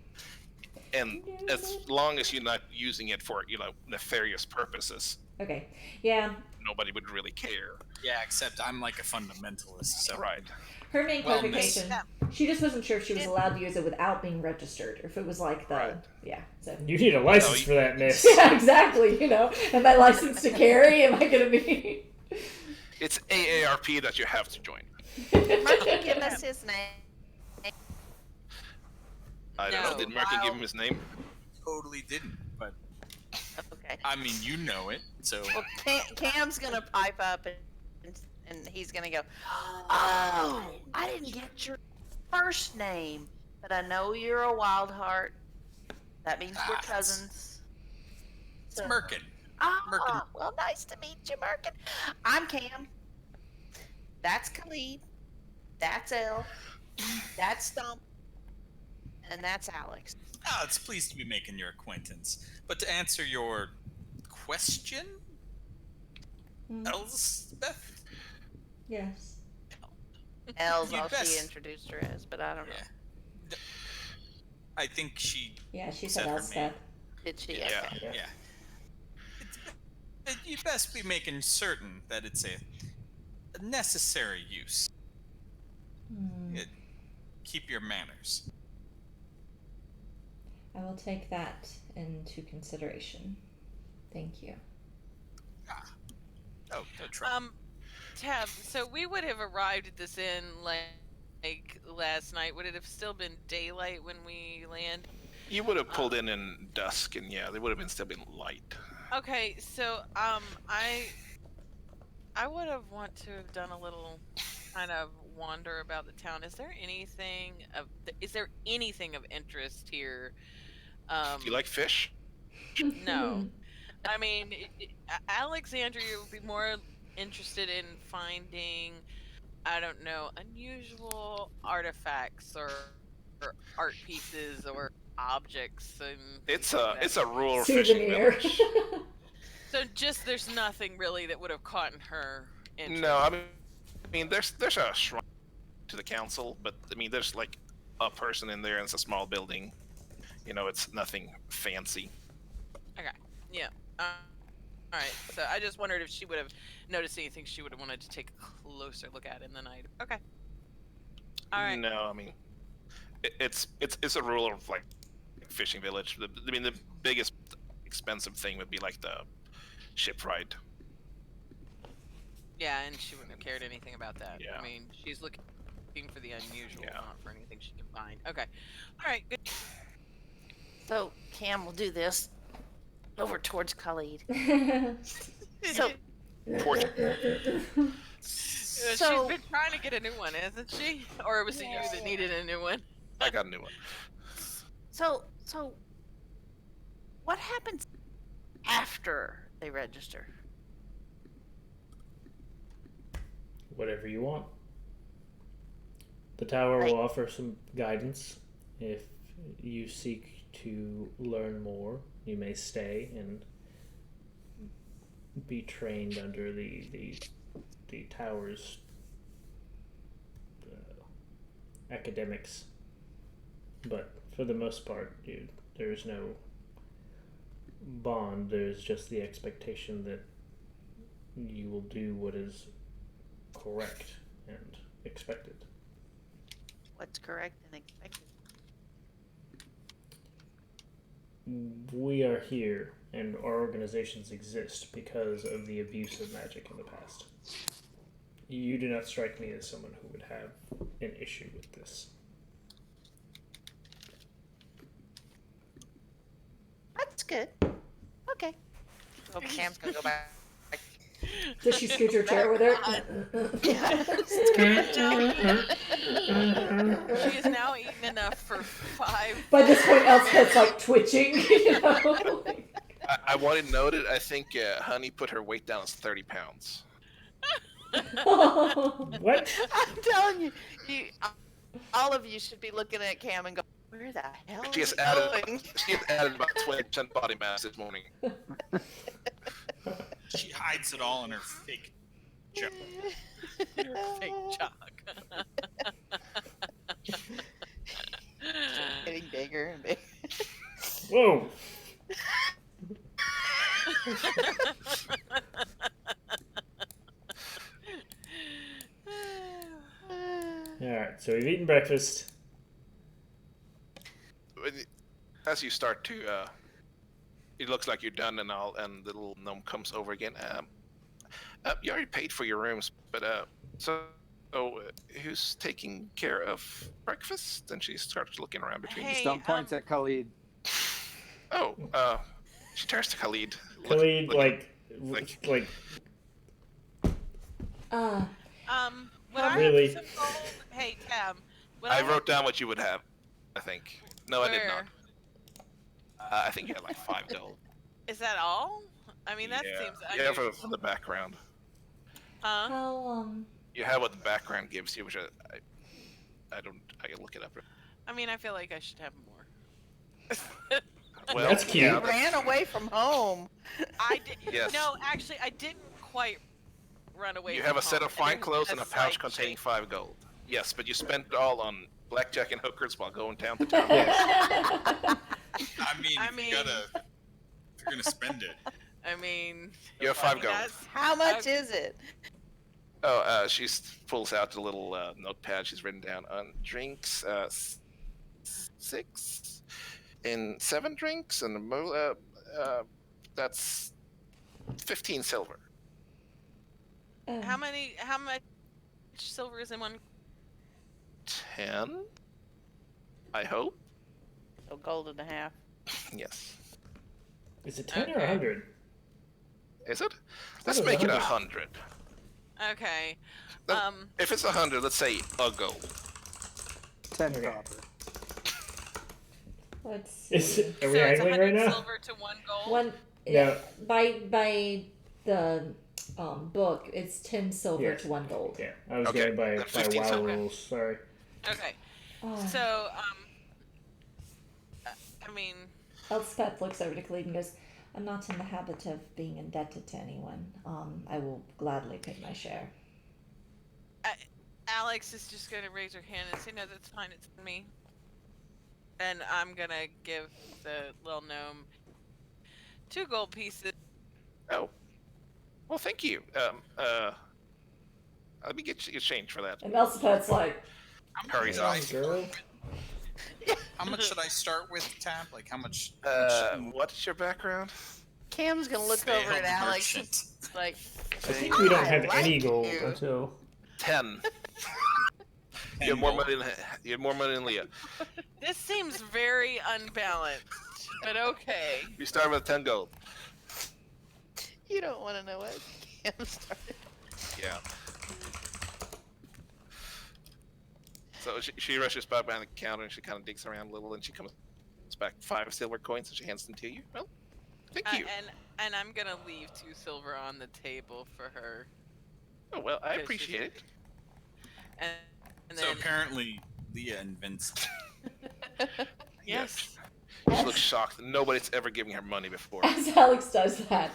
And as long as you're not using it for nefarious purposes, Okay. Yeah. nobody would really care. Yeah, except I'm like a fundamentalist, so Right. Her main Well, clarification, she just wasn't sure if she was allowed to use it without being registered, or if it was like the Right. yeah. So You need a license No, you- for that, miss. yeah, exactly. Am I licensed to carry? Am I gonna be? It's AARP that you have to join. Murphy, give us his name. I don't No. know. Did Merkin give him his name? totally didn't. But Okay. I mean, you know it, so Well, Cam's gonna pipe up and he's gonna go, "Oh, I didn't get your first name, but I know you're a wild heart. That means we're cousins." it's Merkin. Ah, Merkin. well, nice to meet you, Merkin. I'm Cam. That's Khalid. That's Elle. That's Stump. And that's Alex. Ah, it's pleased to be making your acquaintance. But to answer your question, Elspeth? Yes. Elle's You all she best- introduced her as, but I don't know. Yeah. I think she. Yeah, she Said said her Elspeth. Did she? Yeah. Okay. Yeah. You'd best be making certain that it's a necessary use. Keep your manners. I will take that into consideration. Thank you. Oh, no trouble. Tab, so we would have arrived at this inn like last night. Would it have still been daylight when we land? You would have pulled in dusk, and yeah, they would have still been light. Okay, so I would have want to have done a little kind of wander about the town. Is there anything of interest here? Do you like fish? No. I mean, Alexandria would be more interested in finding, I don't know, unusual artifacts or art pieces or objects and It's things like a that. rural fishing Souvenir. village. So just there's nothing really that would have caught in her interest. No, I mean there's a shrine to the council, but I mean there's like a person in there, and it's a small building. It's nothing fancy. Okay. Yeah. All right. So I just wondered if she would have noticed anything she would have wanted to take a closer look at in the night. Okay. All right. No, I mean it's a rule of like fishing village. I mean, the biggest expensive thing would be like the ship ride. Yeah, and she wouldn't have cared anything about that. Yeah. I mean, she's looking for the unusual, Yeah. not for anything she can find. Okay. All right. Good. So Cam will do this over towards Khalid. So She's So been trying to get a new one, hasn't she? Or was it you that needed a new one? I got a new one. so what happens after they register? Whatever you want. The tower Right. will offer some guidance. If you seek to learn more, you may stay and be trained under the tower's academics. But for the most part, there's no bond. There's just the expectation that you will do what is correct and expected. What's correct and expected? We are here, and our organizations exist because of the abuse of magic in the past. You do not strike me as someone who would have an issue with this. That's good. Okay. Oh, Cam's gonna go back. does she scoot her chair with her? She is now eaten enough for 5. By this point, Elspeth's like twitching. You know? I want it noted. I think Honey put her weight down as 30 pounds. What? I'm telling you, all of you should be looking at Cam and go, "Where the hell She is has he added. going?" She has added about 20% body mass this morning. She hides it all in her fake junk. Your fake chalk. Getting bigger and bigger. Whoa! Alright, so we've eaten breakfast. As you start to, it looks like you're done and all, and the little gnome comes over again. You already paid for your rooms, but who's taking care of breakfast? And she starts looking around between. Hey, Stump points at Khalid. Oh, she turns to Khalid. Khalid, looking- like, Would I Really? have some gold? Hey, Cam. Would I have- wrote down what you would have. I think. No, I did Where? not. I think you had like 5 gold. Is that all? I mean, that yeah. seems Yeah, unusual. for the background. Huh? How You have what the background gives you, which I don't. I can look it up. I mean, I feel like I should have more. Well, That's cute. yeah, Ran away from home. I did. Yes. No, actually, I didn't quite run away. You from have a set home. of fine I clothes and a pouch slight containing shake. 5 gold. Yes, but you spent it all on blackjack and hookers while going town to town. I mean, I if mean- if you're gonna spend it. I mean, You have I 5 mean, gold. that's- How much Okay. is it? Oh, she pulls out the little notepad she's written down on drinks. 6 and 7 drinks, and that's 15 silver. How much silver is in one? 10, I hope. So gold and a half. Yes. is it 10 or Okay. 100? Is it? thought Let's it was make it 100. 100. Okay. That- If it's 100, let's say a gold. 10 Okay. copper. Let's Are we So it's angling 100 right now? silver to 1 gold. one Yeah. by the book. It's 10 silver Yes. to 1 gold. Yeah, I was Okay, going by then 15 WoW silver. rules. Sorry. Okay. Oh. So, I mean, Elspeth looks over to Khalid and goes, "I'm not in the habit of being indebted to anyone. I will gladly pay my share." Alex is just gonna raise her hand and say, "No, that's fine. It's me." And I'm gonna give the little gnome 2 gold pieces. Oh. Well, thank you. Let me get you a change for that. And Elspeth's like, Hurries off. Girl. How much should I start with, Tab? Like, how much? How much What's your background? Cam's gonna look over at Alex. merchant. Like, I think we don't I have like any gold you. until 10. You have more money than Leah. This seems very unbalanced, but okay. You start with 10 gold. You don't want to know what Cam started. Yeah. So she rushes back behind the counter and she kind of digs around a little and she comes back 5 silver coins and she hands them to you. Well, thank you. And I'm gonna leave 2 silver on the table for her. Oh, well, I Because appreciate it. And So then apparently, Leah and Vince. yes. She looks shocked. Nobody's ever given her money before. As Alex does that,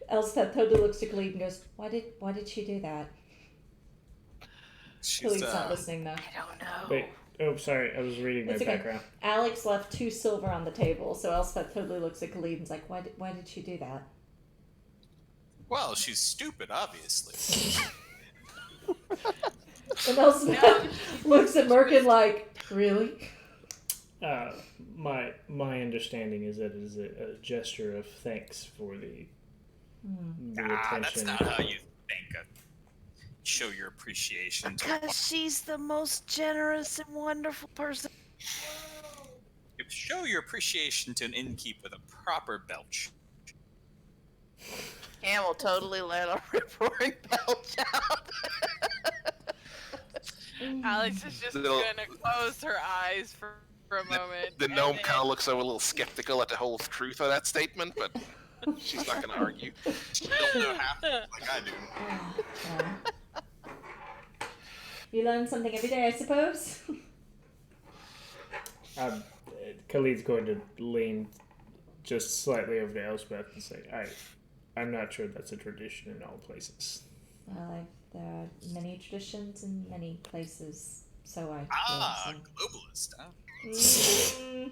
Elspeth totally looks to Khalid and goes, "Why did she do that?" She's Khalid's not listening though. I don't know. wait. Oh, sorry. I was reading my It's okay. background. Alex left 2 silver on the table, so Elspeth totally looks at Khalid and's like, "Why did she do that?" well, she's stupid, obviously. And Elspeth looks at Merkin like, "Really?" My understanding is that it is a gesture of thanks for the Nah, that's attention. not how you think. Show your appreciation. Because she's the most generous and wonderful person. Show your appreciation to an innkeep with a proper belch. Cam will totally let a rip-roaring belch out. Alex is just Little- gonna close her eyes for a moment. The and gnome then- kind of looks over a little skeptical at the whole truth of that statement, but she's not going to argue. You don't know half of it like I do. You learn something every day, I suppose. Khalid's going to lean just slightly over to Elspeth and say, I'm not sure that's a tradition in all places. Well, there are many traditions in many places, so I Ah, feel globalist, huh? so.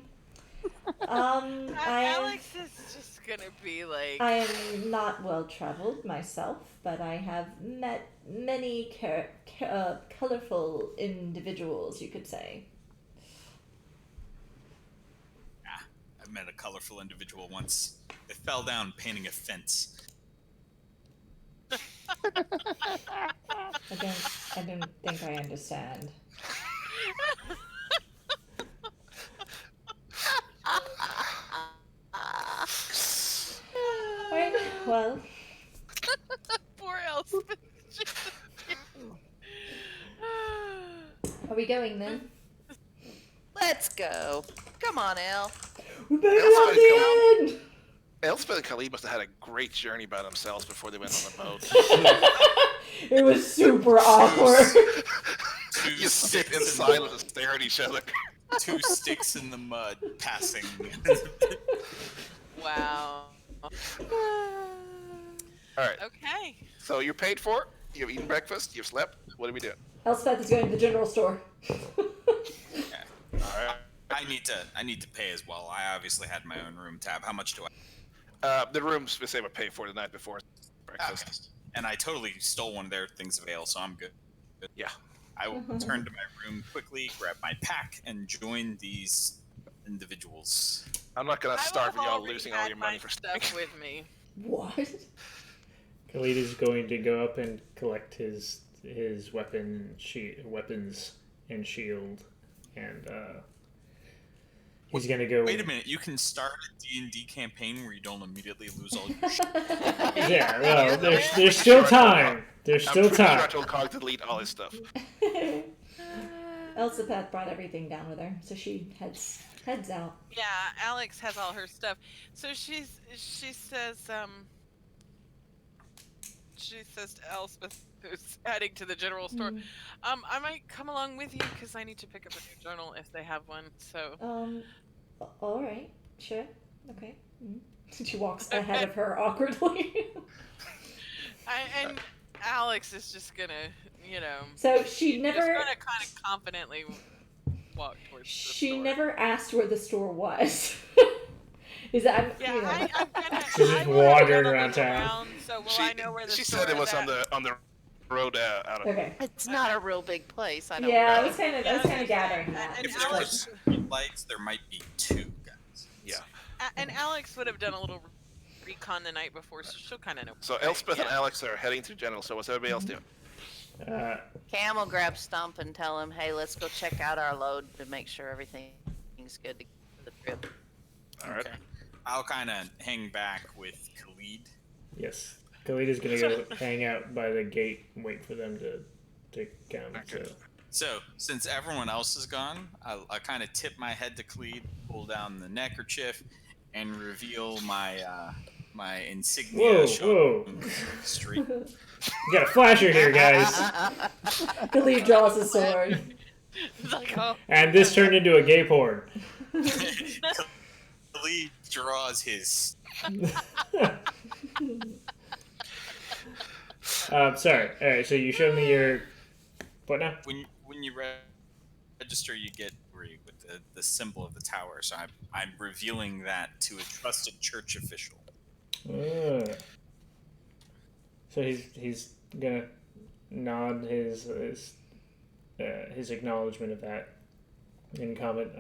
I Alex is just gonna be like. I am not well traveled myself, but I have met many colorful individuals, you could say. I met a colorful individual once. They fell down painting a fence. I don't think I understand. Right, well, Poor Elspeth. are we going then? Let's go. Come on, El. We better Elspeth, lock the end! Elspeth and Khalid must have had a great journey by themselves before they went on the boat. It was super awkward. You sit in silence and stare at each other. 2 sticks in the mud passing. Wow. Alright, Okay. so you're paid for, you've eaten breakfast, you've slept, what are we doing? Elspeth is going to the general store. Alright. I need to pay as well. I obviously had my own room tab. How much do I? The rooms we say we pay for the night before breakfast. Okay. And I totally stole one of their things of ale, so I'm good. Yeah. I will return to my room quickly, grab my pack, and join these individuals. I'm not gonna I will starve have y'all already losing all had your money my for stuff stuff. with me. What? Khalid is going to go up and collect his weapons and shield, and he's gonna go. Wait a minute, you can start a D&D campaign where you don't immediately lose all your shit. Yeah, well, there's still time. There's I'm still pretty sure I time. told Cog to delete all his stuff. Elspeth brought everything down with her, so she heads out. Yeah, Alex has all her stuff. So she says to Elspeth, who's heading to the general store, I might come along with you because I need to pick up a new journal if they have one. So All right, sure, okay. She walks ahead of her awkwardly. and Alex is just gonna, So she just never. gonna kind of confidently walk towards the She store. never asked where the store was. Is that? Yeah, you know. I'm gonna. She's just I wanna wandering look around town. So will I know where the She store said it is was at? on the road out of. Okay. It's not a real big place. I don't Yeah, I know. was kind of gathering that. And If there Alex, was street lights, there might be 2 guys. Yeah. and Alex would have done a little recon the night before, so she'll kind of know. So right? Elspeth and Yeah. Alex are heading to General. So what's everybody else doing? Cam will grab Stump and tell him, "Hey, let's go check out our load to make sure everything's good to the trip." All right. Okay. I'll kind of hang back with Khalid. Yes. Khalid is going to go hang out by the gate and wait for them to come. Okay. So, since everyone else is gone, I kind of tip my head to Khalid, pull down the neckerchief, and reveal my my insignia. Whoa, showing whoa. the street. You got a flasher here, guys. Khalid draws a sword. It's like, oh, And this turned into a gay porn. Khalid draws his. Sorry. All right. So you showed me your. What now? When you register, you get with the symbol of the tower. So I'm revealing that to a trusted church official. So he's gonna nod his acknowledgement of that and comment.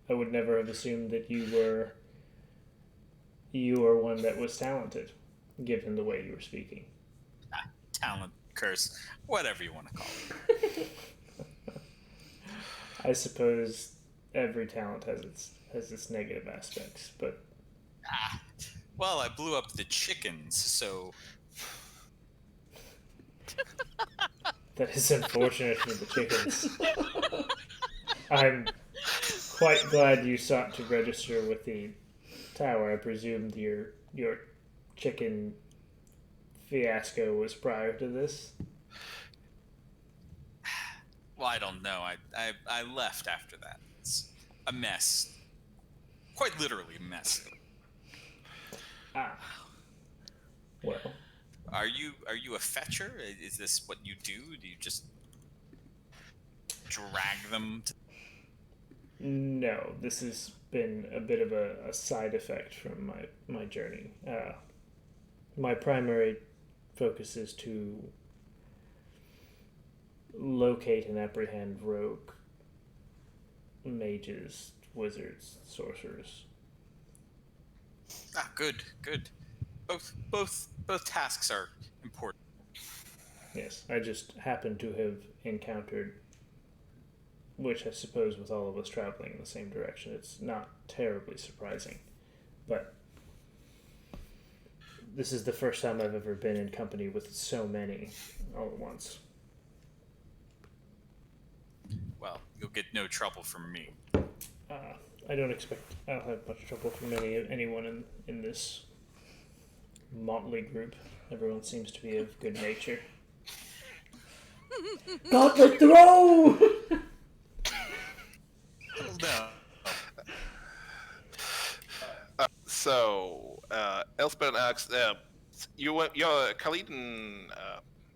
I would never have assumed that you were one that was talented, given the way you were speaking. Talent, curse, whatever you want to call it. I suppose every talent has its negative aspects, but Well, I blew up the chickens, so that is unfortunate for the chickens. I'm quite glad you sought to register with the tower. I presumed your chicken fiasco was prior to this. well, I don't know. I left after that. It's a mess. Quite literally a mess. Well, Are you a fetcher? Is this what you do? Do you just drag them? no, this has been a bit of a side effect from my journey. My primary focus is to locate and apprehend rogue mages, wizards, sorcerers. Good. Both tasks are important. Yes, I just happen to have encountered, which I suppose with all of us traveling in the same direction, it's not terribly surprising. But this is the first time I've ever been in company with so many all at once. Well, you'll get no trouble from me. I don't expect I'll have much trouble from anyone in this motley group. Everyone seems to be of good nature. Gauntlet throw! No. Elspeth and Alex, Khalid and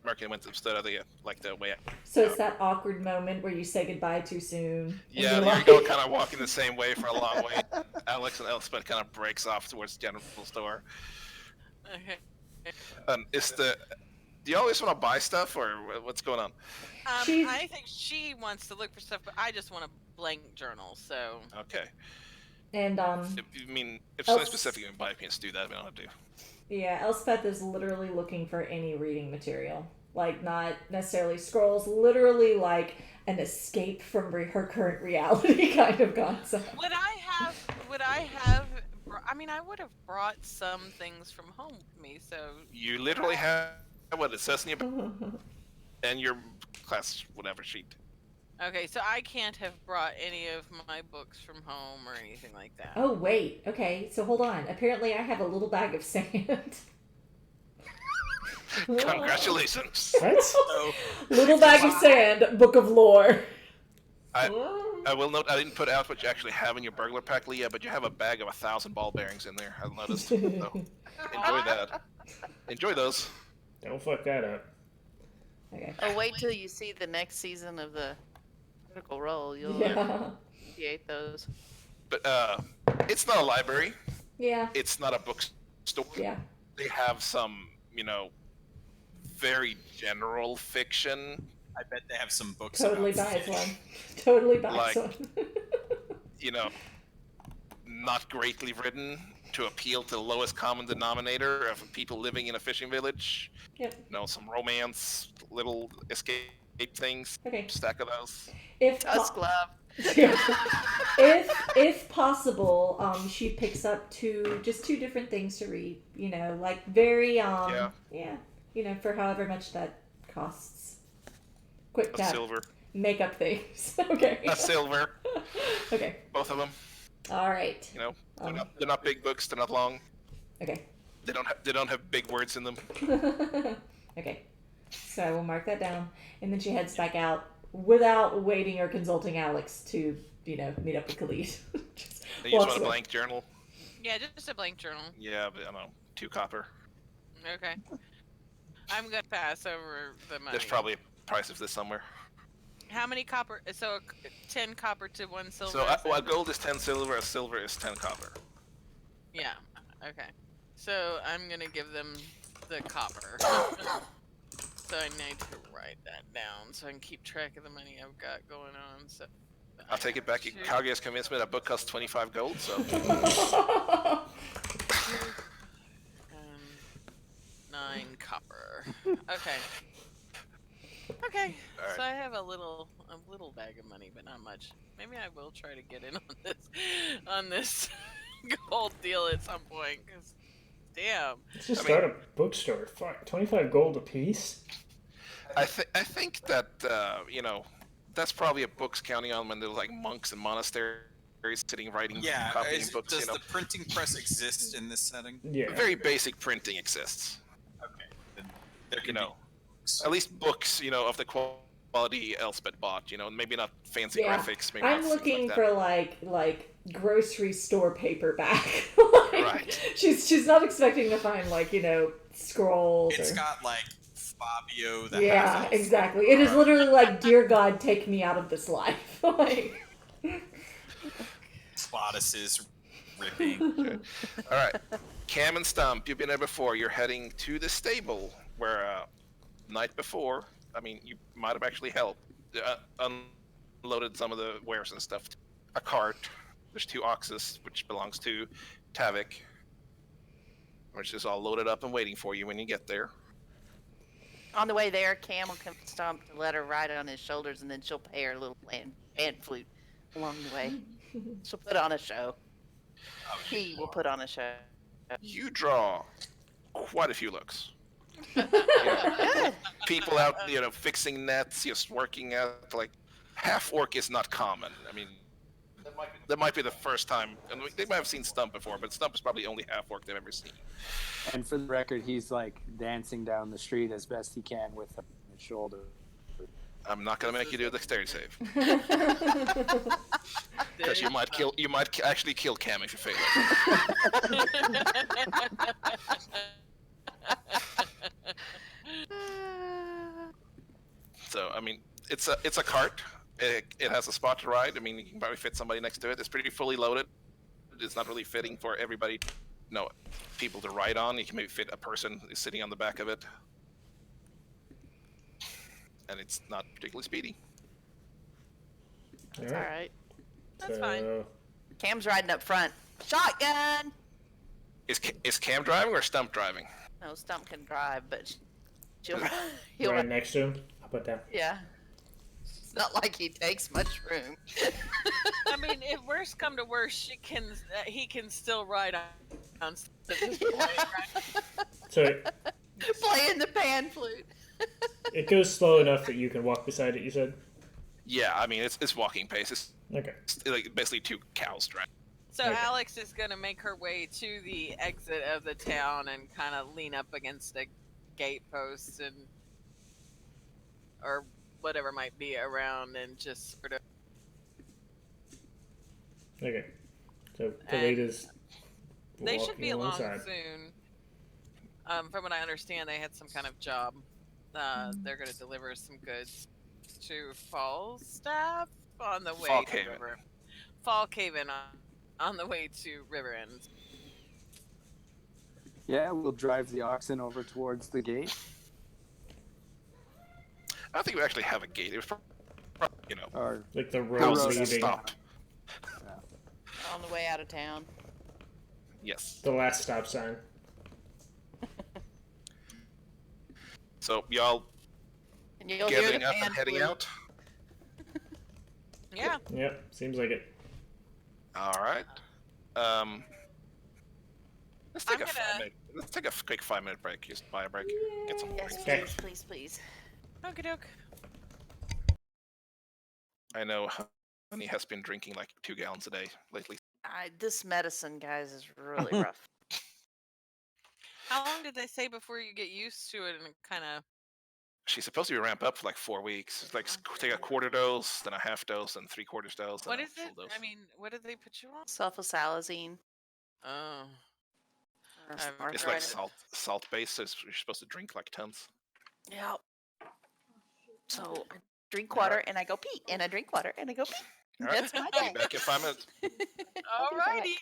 Merkin went to stood at the way. So it's that awkward moment where you say goodbye too soon. and Yeah, you're you're like- going kind of walking the same way for a long way. Alex and Elspeth kind of breaks off towards the general store. okay. Do you always want to buy stuff, or what's going on? She's- I think she wants to look for stuff, but I just want a blank journal. So Okay. And if something specific you can buy, you can just do that. We don't have to. yeah, Elspeth is literally looking for any reading material. Like, not necessarily scrolls, literally like an escape from her current reality kind of concept. would I have? I mean, I would have brought some things from home with me. So You literally have what it says in your book and your class whatever sheet. okay, so I can't have brought any of my books from home or anything like that. Oh, wait. Okay, so hold on. Apparently I have a little bag of sand. Congratulations. What? So, Little bag of sand, book of lore. I will note I didn't put out what you actually have in your burglar pack, Leah, but you have a bag of 1,000 ball bearings in there. I've noticed. So enjoy that. Enjoy those. Don't fuck that up. Okay. Oh, wait till you see the next season of the Critical Role. You'll Yeah. appreciate those. But it's not a library. Yeah. It's not a bookstore. Yeah. They have some, very general fiction, I bet they have some books Totally about buys fish. one. Totally buys Like- one. you know, not greatly written to appeal to the lowest common denominator of people living in a fishing village. Yep. You know, some romance, little escape things, Okay. stack of those. If Tusk po- Love. if possible, she picks up two different things to read. You know, like very yeah, you know, for however much that costs. Quick A tap silver. makeup things. Okay. A silver. Okay. Both of them. All right. You know, they're not big books. They're not long. Okay. They don't have big words in them. Okay. So I will mark that down, and then she heads back out without waiting or consulting Alex to, you know, meet up with Khalid. Just They just walks want a away. blank journal. Yeah, just a blank journal. Yeah, but I don't know, 2 copper. Okay. I'm gonna pass over the money. There's probably a price of this somewhere. How many copper? So 10 copper to 1 silver. So, is well, it? gold is 10 silver. A silver is 10 copper. Yeah. Okay. So I'm gonna give them the copper. So I need to write that down so I can keep track of the money I've got going on. So I'll take it back. Two- Kage has convinced me that book costs 25 gold. So 9 copper. Okay. Okay. Alright. So I have a little bag of money, but not much. Maybe I will try to get in on this gold deal at some point. Cause damn. Let's just I start a bookstore. Fuck, 25 gold a piece. I think that you know, that's probably a book's counting on when there's like monks and monasteries sitting writing, Yeah, copying books. does You know, the printing press exist in this setting? Yeah. very basic printing exists. Okay, then there can You know, be at least books, you know, of the quality Elspeth bought. You know, maybe not fancy Yeah. graphics. Maybe I'm not things looking like for like grocery store paperback. Like, Right. She's not expecting to find like, you know, scrolls. It's or... got like Fabio the Yeah, half-elf. exactly. It is literally like, dear God, take me out of this life. Like, Bodices ripping. All right, Cam and Stump, you've been there before. You're heading to the stable where night before. I mean, you might have actually helped unloaded some of the wares and stuff. A cart. There's 2 oxes, which belongs to Tavik, which is all loaded up and waiting for you when you get there. On the way there, Cam will come Stomp to let her ride on his shoulders, and then she'll play her little pan flute along the way. She'll put on a show. He will put on a show. You draw quite a few looks. Good. People out, you know, fixing nets, just working out. Like, half orc is not common. I mean, that might be the first time, and they might have seen Stump before, but Stump is probably the only half orc they've ever seen. And for the record, he's like dancing down the street as best he can with her on his shoulder. I'm not gonna make you do a dexterity save because you might actually kill Cam if you fail it. So I mean, it's a cart. It has a spot to ride. I mean, you can probably fit somebody next to it. It's pretty fully loaded. It's not really fitting for everybody. No, people to ride on. You can maybe fit a person sitting on the back of it, and it's not particularly speedy. all right. That's fine. Cam's riding up front. Shotgun! Is Cam driving or Stump driving? No, Stump can drive, but he'll Right ride. next to him. How about that? Yeah. It's not like he takes much room. I mean, if worst come to worst, he can still ride on at this point, right? So Playing the pan flute. it goes slow enough that you can walk beside it, you said? Yeah, I mean it's walking pace. It's Okay. like basically 2 cows driving. So Okay. Alex is gonna make her way to the exit of the town and kind of lean up against a gate post or whatever might be around and just sort of. Okay. So Khalid is They should be walking along alongside. soon. From what I understand, they had some kind of job. They're going to deliver some goods to Falstaff on the way to Falkhaven. River. Falkhaven on the way to River End. Yeah, we'll drive the oxen over towards the gate. I don't think we actually have a gate. It was probably, you know, Or Like the the road road leading. stop. On the way out of town. Yes. The last stop sign. So y'all And you'll hear gathering the up band and heading flute. out. Yeah. Yep, seems like it. All right. Let's take I'm a 5-minute. Let's take a quick 5-minute break. Just buy a break. Get some Yes, drinks. Okay. please, please, please. Okie doke. I know Honey has been drinking like 2 gallons a day lately. This medicine, guys, is really rough. How long did they say before you get used to it and kind of? She's supposed to be ramp up for like 4 weeks. It's like take a quarter dose, then a half dose, and 3/4 dose, What and is a it? full dose. I mean, what did they put you on? Sulfasalazine. Oh. Or I've some It's like arthritis. salt based, so you're supposed to drink like tons. Yeah. So I drink water Alright. and I go pee, and I drink water and I go pee. All right. That's my Be day. back in 5 minutes. Alrighty.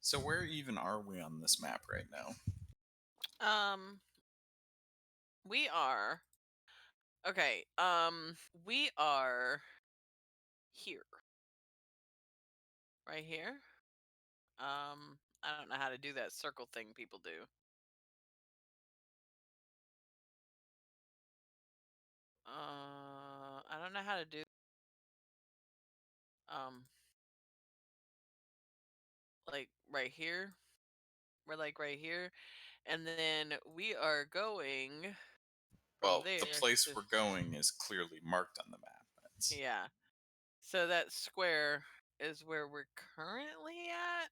So where even are we on this map right now? We are. Okay. We are here. Right here. I don't know how to do that circle thing people do. I don't know how to do. Like right here. We're like right here, and then we are going from Well, there. the place to- we're going is clearly marked on the map. It's, Yeah. So that square is where we're currently at,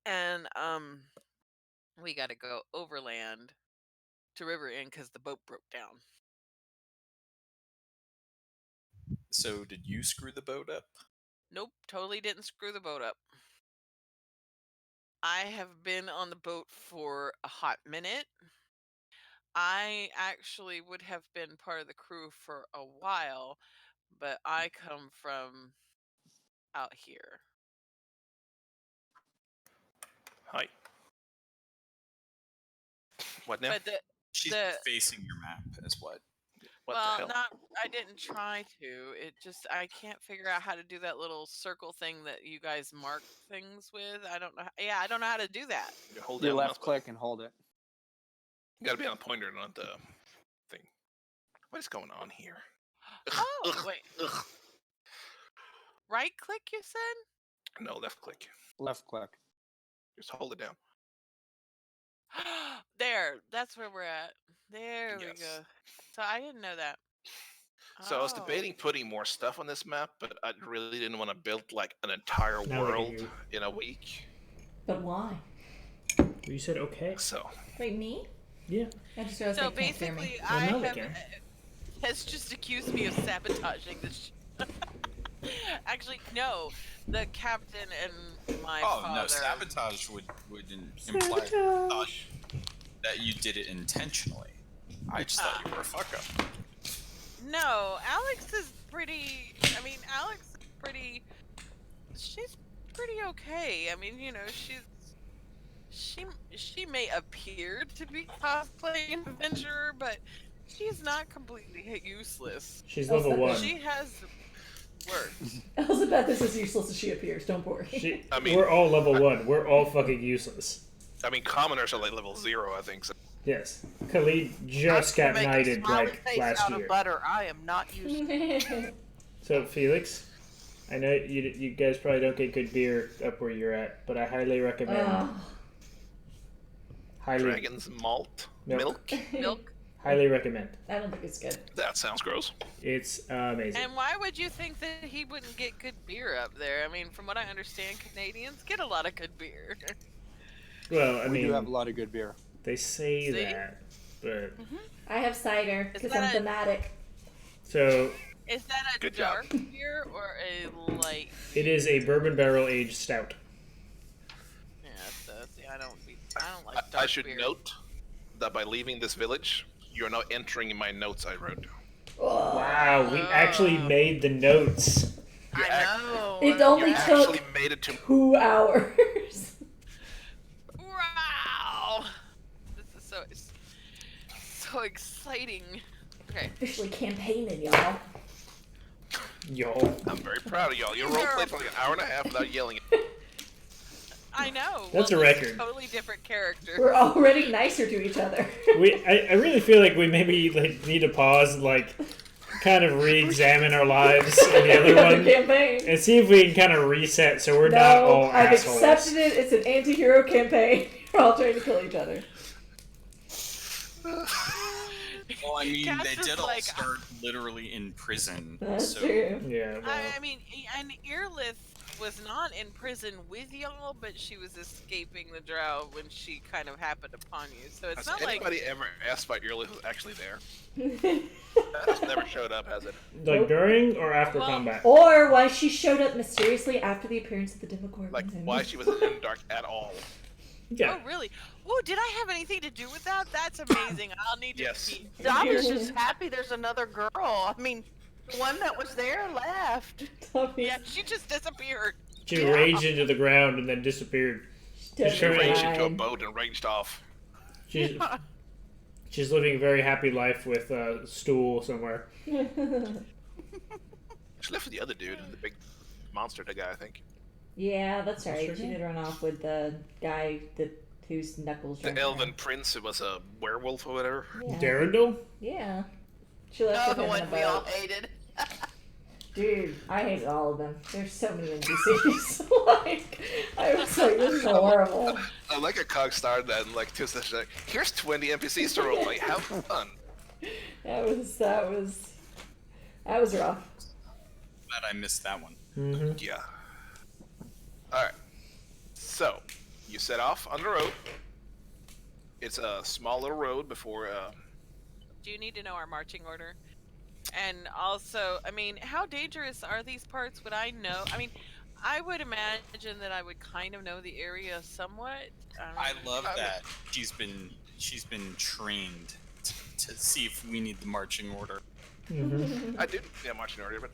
and we got to go overland to River Inn because the boat broke down. so did you screw the boat up? Nope, totally didn't screw the boat up. I have been on the boat for a hot minute. I actually would have been part of the crew for a while, but I come from out here. Hi. What now? But She's the facing your map, is what. What well, the hell? not. I didn't try to. It just I can't figure out how to do that little circle thing that you guys mark things with. I don't know. Yeah, I don't know how to do that. You hold You down the mouse left button. click and hold it. You gotta be on a pointer, not the thing. What is going on here? Oh, Ugh, wait. ugh. Right click, you said? No, left click. Left click. Just hold it down. There. That's where we're at. There we Yes. go. So I didn't know that. So I was Oh. debating putting more stuff on this map, but I really didn't want to build like an entire Now we can world hear you. in a week. But why? You said okay. So Wait, me? Yeah. I just realized So they can't hear me. basically, Well, I now they have can. has just accused me of sabotaging this. Actually, no. The captain and my Oh father. no, sabotage would imply thought that you did it intentionally. I just thought you were a fuck up. No, Alex is pretty. I mean, Alex is pretty. She's pretty okay. I mean, you know, she may appear to be cosplaying an adventurer, but she's not completely useless. She's That's level not 1. She has work. Elizabeth is as useless as she appears. Don't worry. I mean, We're all level 1. We're all fucking useless. I mean, commoners are like level 0, I think. So. Yes. Khalid just got Make a knighted smiley like face last out year. of butter. I am not used to. So Felix, I know you guys probably don't get good beer up where you're at, but I highly recommend. Ugh. Highly, Dragon's malt Milk. Milk. highly recommend. I don't think it's good. That sounds gross. It's amazing. And why would you think that he wouldn't get good beer up there? I mean, from what I understand, Canadians get a lot of good beer. Well, I We do have a mean, lot of good beer. they say See? that, but I have cider Is because that I'm a- thematic. so Is that a Good job. dark beer or a light? it is a bourbon barrel aged stout. Yeah, so see, I don't like dark I should beer. note that by leaving this village, you're now entering in my notes I wrote. Wow, we actually made the notes. You I know. It only You took actually made it to. 2 hours. Wow! This is so exciting. Okay. Officially campaigning, y'all. Yo. I'm very proud of y'all. You role played for like an hour and a half without yelling. I know. That's well, a this is record. Totally different character. We're already nicer to each other. I really feel like we maybe like need to pause and like kind of re-examine our lives in the other Another one campaign. and see if we can kind of reset so we're not all No, I've assholes. accepted it. It's an anti-hero campaign. We're all trying to kill each other. Well, I mean, Cass they is did all like- start literally in prison. That's so true. Yeah, well, I mean, and Earlith was not in prison with y'all, but she was escaping the drow when she kind of happened upon you. So it's Has not like anybody ever asked why Early was actually there? That's never showed up, has it? like during or after Well- combat. Or why she showed up mysteriously after the appearance of the Demogorgon. Like, why she was in dark at all? Yeah. Oh, really? Oh, did I have anything to do with that? That's amazing. I'll need to Yes. be. I was just happy there's another girl. I mean, the one that was there left. Yeah, she just disappeared. She raged into the ground and then disappeared. She Sure. raged into a boat and raged off. She's living a very happy life with Stool somewhere. She left with the other dude, the big monster guy, I think. Yeah, that's right. Sure She did. did run off with the guy whose knuckles. The drank elven her. prince who was a werewolf or whatever. Yeah. Darindel? Yeah. She left Oh, with the him one in a we all boat. hated. Dude, I hated all of them. There's so many NPCs. Like, I was like, this is horrible. I like a cog started that and like two sessions like, here's 20 NPCs to roll play. Have fun. That was rough. Glad I missed that one. Mm-hmm. Yeah. Alright. So, you set off on the road. It's a small little road before Do you need to know our marching order? And also, I mean, how dangerous are these parts? Would I know? I mean, I would imagine that I would kind of know the area somewhat. I love that she's been trained to see if we need the marching order. Mm-hmm. I did marching order, but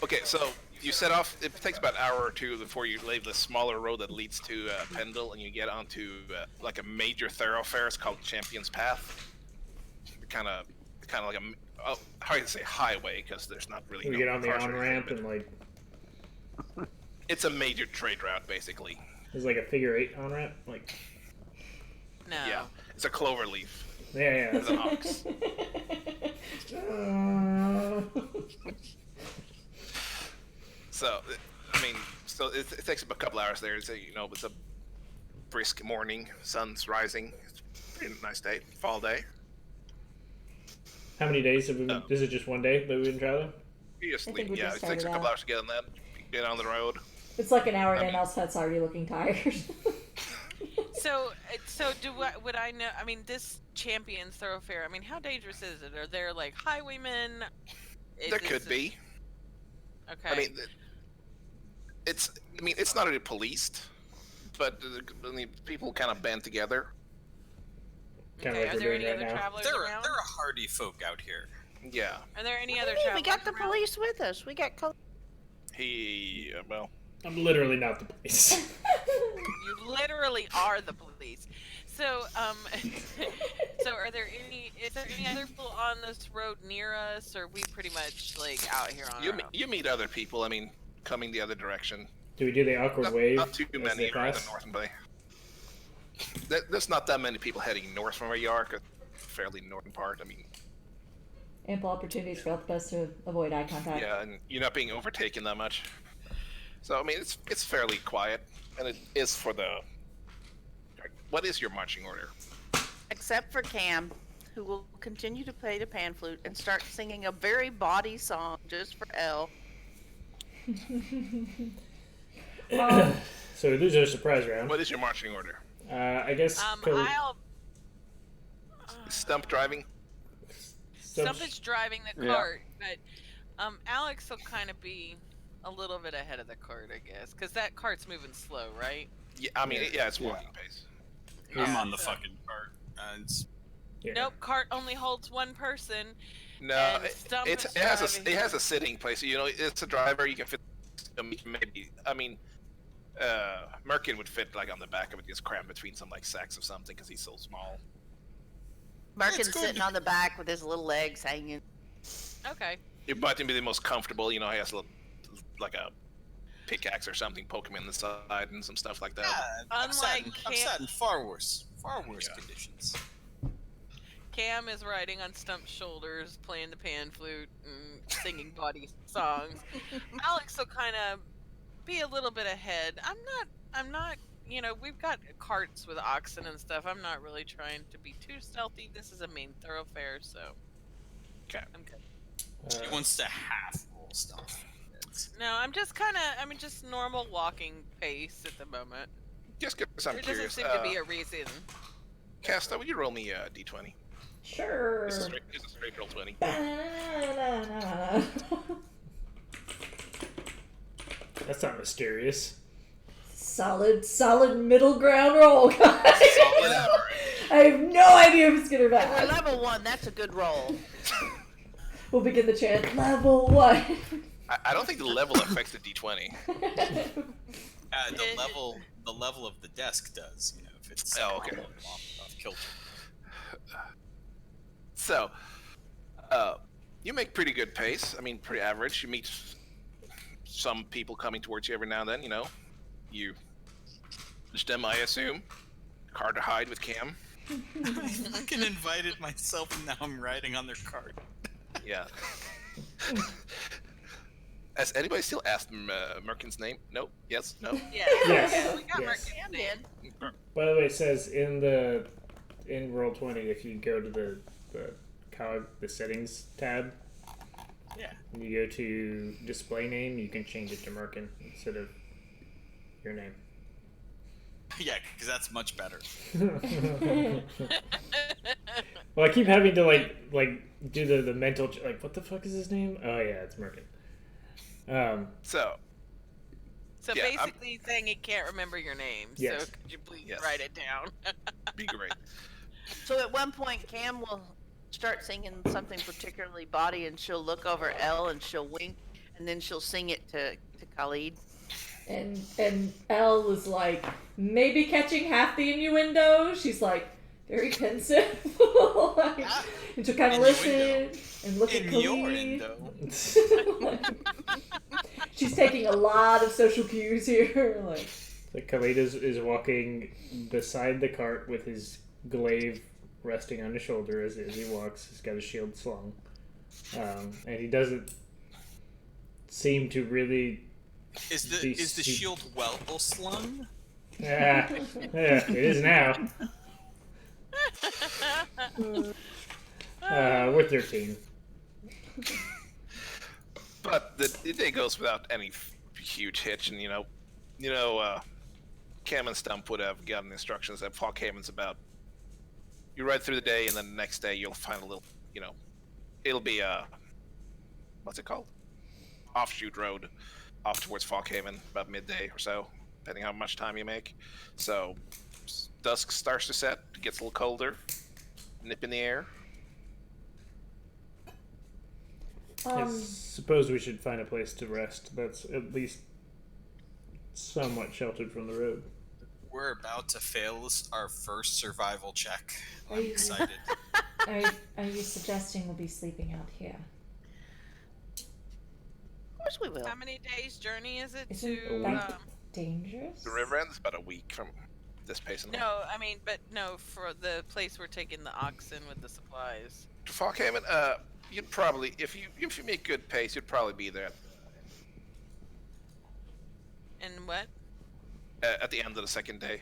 okay, so you set off. It takes about an hour or two before you leave the smaller road that leads to Pendle, and you get onto like a major thoroughfare. It's called Champion's Path. Kind of like hard to say highway because there's not really. We no get on the cars or on anything, ramp but and like it's a major trade route basically. there's like a figure 8 on ramp. Like No. Yeah, it's a clover leaf. yeah. It's an ox. So, I mean, it takes up a couple hours there. It's it's a brisk morning, sun's rising. It's a pretty nice day, fall day. How many days have we been? Is it just one day that we've been traveling? You just I think we leave, just it takes a started couple out. hours to get on that, get on the road. It's like an hour I in, mean- Elspeth's already looking tired. So would I know? I mean, this Champions Thoroughfare. I mean, how dangerous is it? Are there like highwaymen? There could be. Okay. I mean, it's not really policed, but I mean, people kind of band together. Kinda Okay. like Are we're there doing any right other now. travelers There around? are hardy folk out here. Yeah, Are there any other Hey, travelers? we got the around? police with us. We got. well, I'm literally not the police. You literally are the police. So, so are there any? Is there any other people on this road near us, or are we pretty much like out here on our own? you meet other people. I mean, coming the other direction. Do we do the awkward wave? Not too as many they around the pass? north bay. There's not that many people heading north from where you are, 'cause it's a fairly northern part. I mean, Ample opportunities for us to avoid eye contact. yeah, and you're not being overtaken that much. So I mean, it's fairly quiet, and it is for the. What is your marching order? Except for Cam, who will continue to play the pan flute and start singing a very bawdy song just for Elle. So we lose our surprise round. What is your marching order? I guess. I'll. Is Stump driving? Stumpage driving the Yeah. cart, but Alex will kind of be a little bit ahead of the cart, I guess, because that cart's moving slow, right? Yeah, I mean, Yeah. it's walking pace. I'm Yeah, on the so- fucking cart. Yeah. Nope, cart only holds one person. No, And Stump is it has driving. it has a sitting place. It's a driver. You can fit. Maybe I mean, Merkin would fit like on the back of it, just crammed between some like sacks of something because he's so small. Merkin's good. sitting on the back with his little legs hanging. Okay. It might be the most comfortable. He has like a pickaxe or something, poke him in the side and some stuff like that. Yeah, I've sat in, Unlike I've Cam- sat in far worse Yeah. conditions. Cam is riding on Stump's shoulders, playing the pan flute and singing bawdy songs. Alex will kind of be a little bit ahead. I'm not, we've got carts with oxen and stuff. I'm not really trying to be too stealthy. This is a main thoroughfare, so. Okay. I'm good. He wants to half roll stuff. No, I'm just just normal walking pace at the moment. Just because I'm There doesn't curious. seem to be a reason. Casta, would you roll me a d20? Sure. It's a straight roll 20. That's not mysterious. Solid middle ground roll, guys. I have no idea if it's good or We're bad. level 1, that's a good roll. We'll begin the chant. Level 1. I don't think the level affects the d20. The level of the desk does. If it's Oh, okay. off kilter. So, you make pretty good pace. I mean, pretty average. You meet some people coming towards you every now and then. You push them, I assume. Hard to hide with Cam. I fucking invited myself, and now I'm riding on their cart. Yeah. Has anybody still asked Merkin's name? No? Yes? No? Yeah. Yes. We got Yes. Merkin's Cam name. did. By the way, it says in roll 20, if you go to the settings tab, Yeah. and you go to display name, you can change it to Merkin instead of your name. Yeah, because that's much better. Well, I keep having to like do the mental what the fuck is his name? Oh yeah, it's Merkin. So, So Yeah, I'm- basically he's saying he can't remember your name. Yes. So could you please Yes. write it down? be great. So at one point, Cam will start singing something particularly bawdy, and she'll look over Elle and she'll wink, and then she'll sing it to Khalid. And Elle was like, maybe catching half the innuendo. She's like, very pensive. Like, Ah, and to kind of innuendo. listen and look at Innuendo. Khalid. She's taking a lot of social cues here. Like, So Khalid is walking beside the cart with his glaive resting on his shoulder as he walks. He's got his shield slung. And he doesn't seem to really... Is the shield well slung? Yeah, it is now. We're 13. But the day goes without any huge hitch, and Cam and Stump would have gotten instructions that Fog Haven's about. You ride through the day, and then the next day you'll find a little, it'll be what's it called? Offshoot road off towards Falkhaven about midday or so, depending on how much time you make. So dusk starts to set, it gets a little colder, nip in the air. I suppose we should find a place to rest that's at least somewhat sheltered from the road. We're about to fail our first survival check. Are I'm you- excited. are you suggesting we'll be sleeping out here? Of course we will. How many days journey is it Isn't to? that dangerous? The river ends about a week from this pace. And No, I mean, but no, for the place we're taking the oxen with the supplies. to Falkhaven, you'd probably, if you make good pace, you'd probably be there And what? at the end of the second day.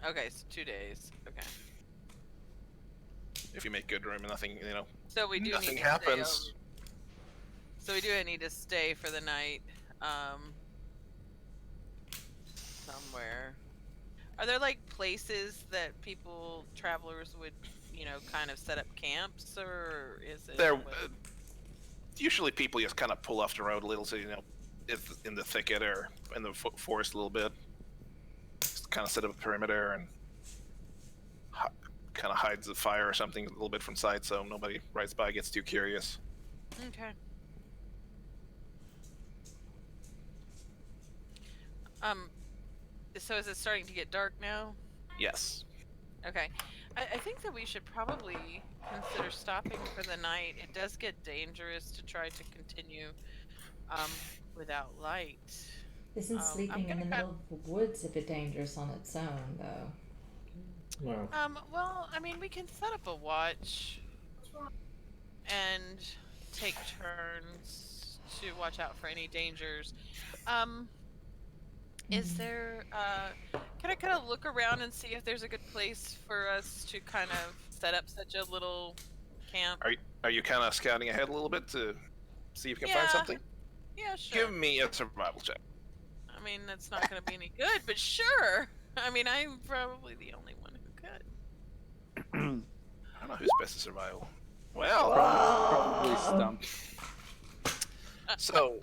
Okay, so 2 days. Okay. If you make good room and nothing, So we do nothing need happens. To stay over. So we do need to stay for the night, somewhere. Are there like places that travelers would, kind of set up camps, or is it? There, usually people just kind of pull off the road a little, so if in the thicket or in the forest a little bit, just kind of set up a perimeter and kind of hides the fire or something a little bit from sight, so nobody rides by gets too curious. Okay. So is it starting to get dark now? Yes. Okay. I think that we should probably consider stopping for the night. It does get dangerous to try to continue without light. Isn't I'm sleeping in the gonna middle of the woods a bit dangerous on its own, though? Well, Well, I mean, we can set up a watch and take turns to watch out for any dangers. Is there, can I kind of look around and see if there's a good place for us to kind of set up such a little camp? Are you kind of scouting ahead a little bit to see if you can find Yeah. something? Yeah, sure. Give me a survival check. I mean, that's not going to be any good, but sure. I mean, I'm probably the only one who could. I don't know who's best at survival. Well, Probably Stump. so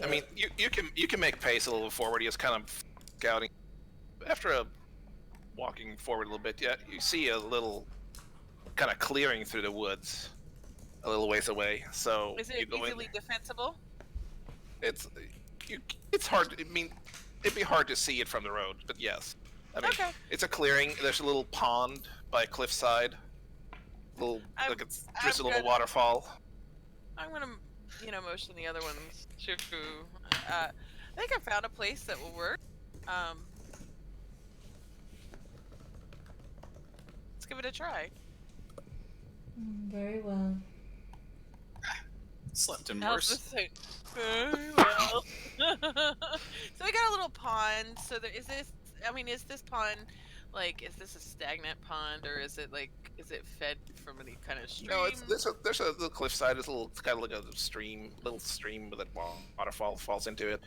I mean, you can make pace a little forward. You're just kind of scouting. After walking forward a little bit, yeah, you see a little kind of clearing through the woods, a little ways away. So Is you it go in. easily defensible? It's hard. I mean, it'd be hard to see it from the road, but yes. I mean, Okay. it's a clearing. There's a little pond by a cliffside. Like it's just a I'm little good. waterfall. I'm gonna, motion the other ones to. I think I found a place that will work. Let's give it a try. Very well. Slept in How's worse. this thing? Very well. So we got a little pond. So there is this. I mean, is this pond is this a stagnant pond, or is it fed from any kind of stream? No, there's a little cliffside. It's kind of like a little stream with a waterfall falls into it.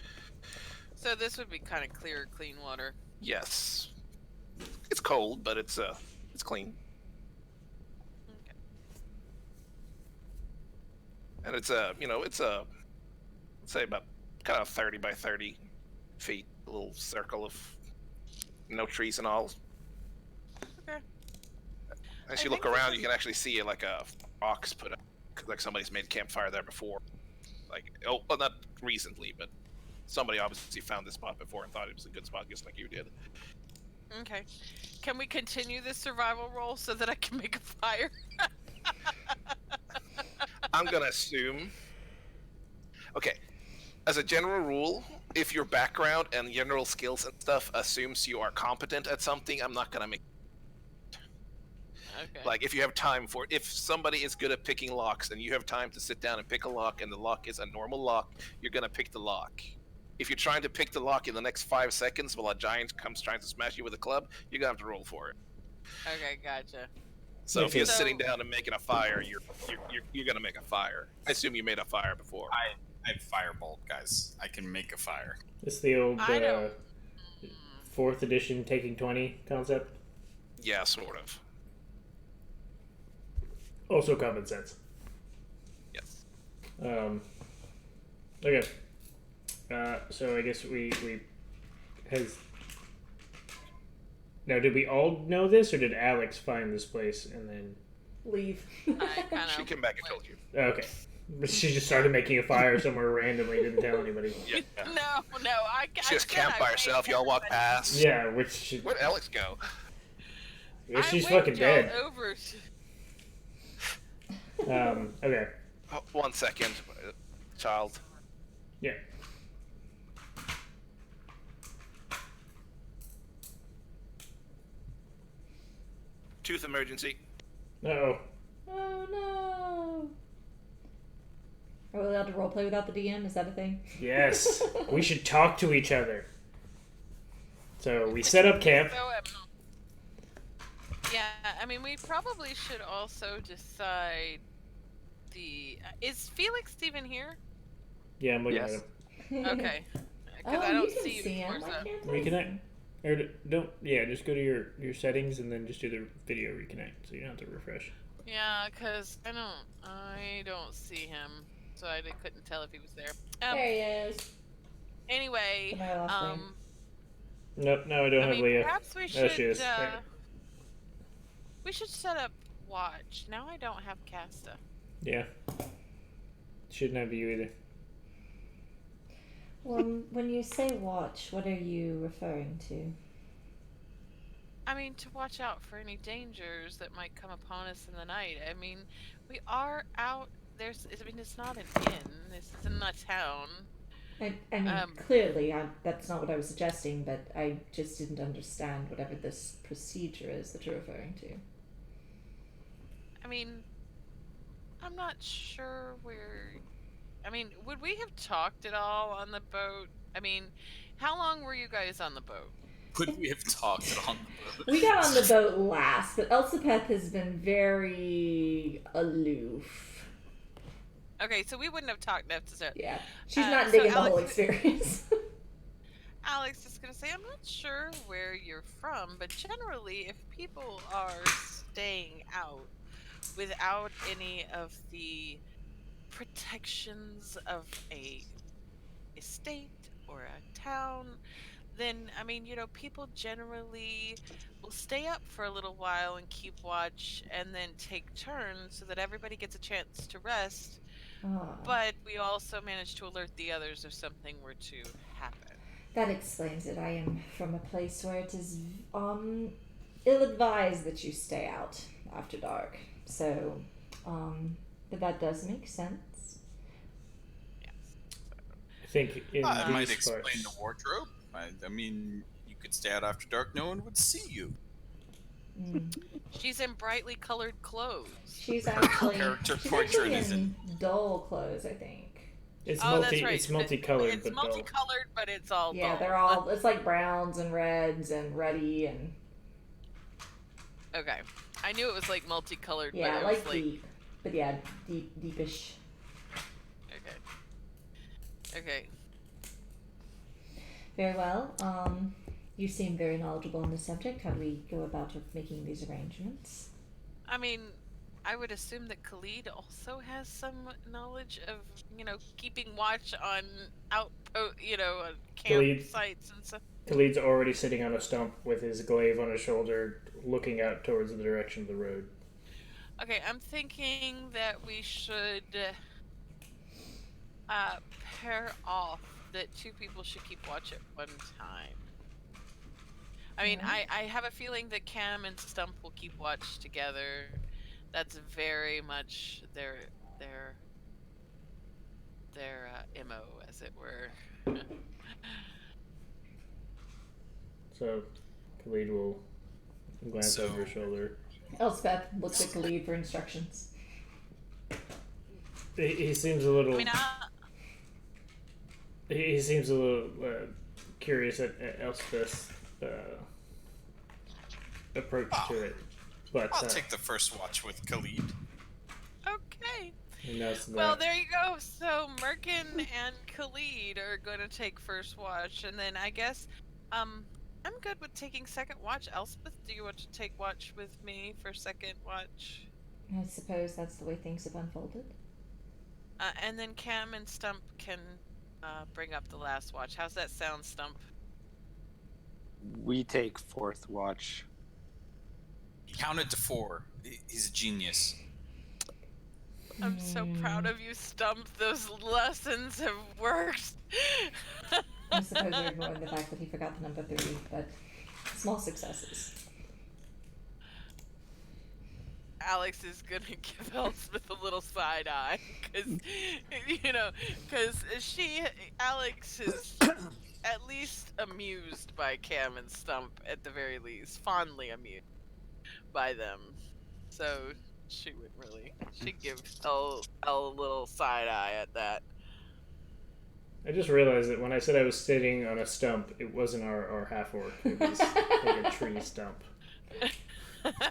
So this would be kind of clear, clean water. Yes, it's cold, but it's clean, Okay. and it's let's say about kind of 30 by 30 feet, a little circle of no trees and all. Okay. As I you look think around, this you can actually see like a box put up, like somebody's made campfire there before. Well, not recently, but somebody obviously found this spot before and thought it was a good spot, just like you did. Okay. Can we continue this survival roll so that I can make a fire? I'm gonna assume. Okay, as a general rule, if your background and general skills and stuff assumes you are competent at something, I'm not gonna make. Okay. Like, if you have time for it, if somebody is good at picking locks and you have time to sit down and pick a lock and the lock is a normal lock, you're gonna pick the lock. If you're trying to pick the lock in the next 5 seconds while a giant comes trying to smash you with a club, you're gonna have to roll for it. Okay, gotcha. So if you're So- sitting down and making a fire, you're gonna make a fire. I assume you made a fire before. I have firebolt, guys. I can make a fire. It's the old I don't. 4th edition taking 20 concept. Yeah, sort of. Also common sense. Yes. Okay. So I guess we has. Now, did we all know this, or did Alex find this place and then? Leave. I kind She of. came back and told you. Okay. But she just started making a fire somewhere randomly, didn't tell anybody. Yeah. No. She just camped by herself. Y'all walk past. Yeah, which Where'd Alex go? she's fucking dead. Over. Okay. Oh, 1 second, child. Yeah. Tooth emergency. Uh-oh. Oh no. Are we allowed to roleplay without the DM? Is that a thing? Yes. We should talk to each other. So we set up camp. So, yeah, I mean, we probably should also decide the. Is Felix even here? Yeah, I'm looking Yes. at him. Okay. Because Oh, I don't you can see see him. where's Why that? can't I Reconnect. see? Or don't. Yeah, just go to your settings and then just do the video reconnect, so you don't have to refresh. Yeah, because I don't see him, so I couldn't tell if he was there. There he is. Anyway, Am I lost there? Nope. No, I don't I have mean, Leah. perhaps we There should. she is. There. We should set up watch. Now I don't have Casta. Yeah. Shouldn't have you either. Well, when you say watch, what are you referring to? I mean, to watch out for any dangers that might come upon us in the night. I mean, we are out. I mean, it's not an inn. This isn't a town. I mean, clearly, that's not what I was suggesting, but I just didn't understand whatever this procedure is that you're referring to. I mean, I'm not sure where. I mean, would we have talked at all on the boat? I mean, how long were you guys on the boat? Could we have talked on the boat? We got on the boat last, but Elsipeth has been very aloof. Okay, so we wouldn't have talked necessarily. Yeah, she's So not digging the whole Alex- experience. Alex is going to say, I'm not sure where you're from, but generally, if people are staying out without any of the protections of a estate or a town, then, I mean, people generally will stay up for a little while and keep watch and then take turns so that everybody gets a chance to rest. Ah, But we also manage to alert the others if something were to happen. that explains it. I am from a place where it is ill-advised that you stay out after dark. So, but that does make sense. I think in I these might explain parts. the wardrobe. I mean, you could stay out after dark. No one would see you. Mm. She's in brightly colored clothes. She's actually Character she's portrait actually is in dull clothes, I think. It's Oh, that's right. It's multicolored, It's but dull. multicolored, but it's all Yeah, dull. they're all. It's like browns and reds and ruddy and Okay. I knew it was like multicolored, yeah, but it like was like deep. But yeah, deepish. okay. Very well. You seem very knowledgeable on the subject. How do we go about making these arrangements? I mean, I would assume that Khalid also has some knowledge of, keeping watch on on Khalid- campsites and stuff. Khalid's already sitting on a stump with his glaive on his shoulder, looking out towards the direction of the road. Okay, I'm thinking that we should pair off that two people should keep watch at one time. I mean, Okay. I have a feeling that Cam and Stump will keep watch together. That's very much their MO, as it were. So, Khalid will glance So- over his shoulder. Elspeth looks at Khalid for instructions. He seems a little. I mean, He seems a little curious at Elspeth's approach to it, but I'll take the first watch with Khalid. okay. he knows that. Well, there you go. So Merkin and Khalid are going to take first watch, and then I guess I'm good with taking second watch. Elspeth, do you want to take watch with me for second watch? I suppose that's the way things have unfolded. And then Cam and Stump can bring up the last watch. How's that sound, Stump? We take fourth watch. He counted to 4. He's a genius. I'm so proud of you, Stump. Those lessons have worked. I suppose we're ignoring the fact that he forgot the number 3, but small successes. Alex is gonna give Elspeth a little side eye, because Alex is at least amused by Cam and Stump, at the very least, fondly amused by them. So she'd give Elle a little side eye at that. I just realized that when I said I was sitting on a stump, it wasn't our half orc. It was like a tree stump.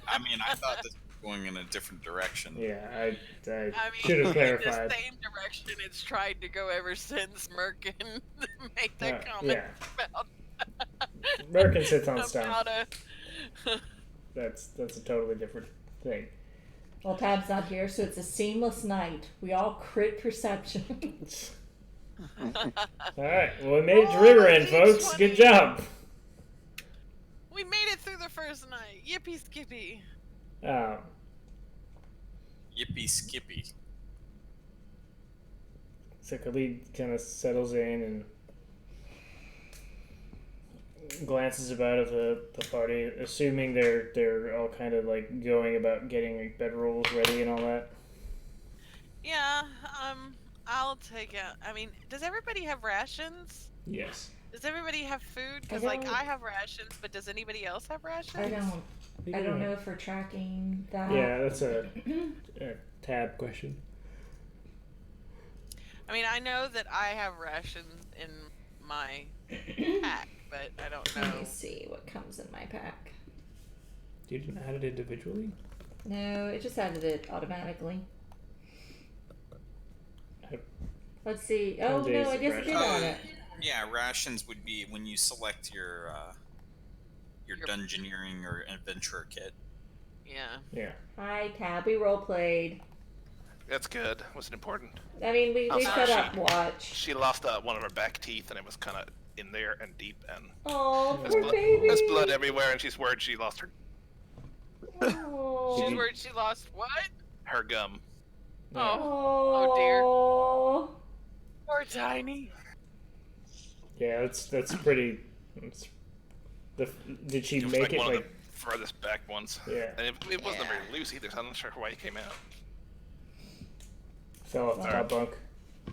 I mean, I thought this was going in a different direction. Yeah, I I should mean, have clarified. the same direction it's tried to go ever since Merkin made that comment about. Merkin sits on stump. about That's a totally different thing. Well, Tab's not here, so it's a seamless night. We all crit perception. Alright, well, we made it to Riverend, folks. Good job. We made it through the first night. Yippee skippy. Yippee skippy. So Khalid kind of settles in and glances about at the party, assuming they're all kind of like going about getting like, bedrolls ready and all that. Yeah, I'll take it. I mean, does everybody have rations? Yes. Does everybody have food? Because I like don't- I have rations, but does anybody else have rations? I don't know if we're tracking that. Yeah, that's a tab question. I mean, I know that I have rations in my pack, but I don't Let me know. see what comes in my pack. You didn't add it individually? No, it just added it automatically. Yep. Let's see. 10 Oh days no, I of guess it did rations. on it. Yeah, rations would be when you select your dungeoneering or adventurer kit. Yeah. Yeah. Hi, Tab. We role played. That's good. Wasn't important. I mean, we I'm sorry, set up watch. She lost one of her back teeth, and it was kind of in there and deep, and Oh, There's poor baby. there's blood everywhere. And she's worried she lost Oh. She's worried she lost what? her gum. Oh, Oh dear. Oh. poor Tiny. Yeah, that's pretty. Did she It was make like it one like? of the furthest back ones. Yeah, And it wasn't Yeah. very loose either, so I'm not sure why it came out. fell off the top bunk.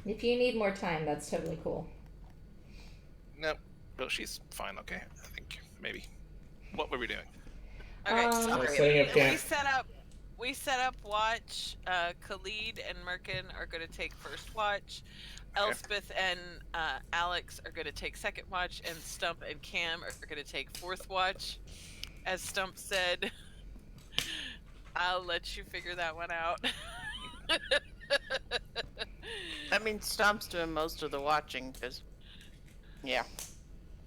If you need more time, that's totally cool. Nope. But she's fine, okay? I think. Maybe. What were we doing? Okay, Um, so setting up camp. we set up watch. Khalid and Merkin are going to take first watch. Elspeth and Alex are going to take second watch, and Stump and Cam are going to take fourth watch. As Stump said, I'll let you figure that one out. I mean, Stomp's doing most of the watching, because, yeah.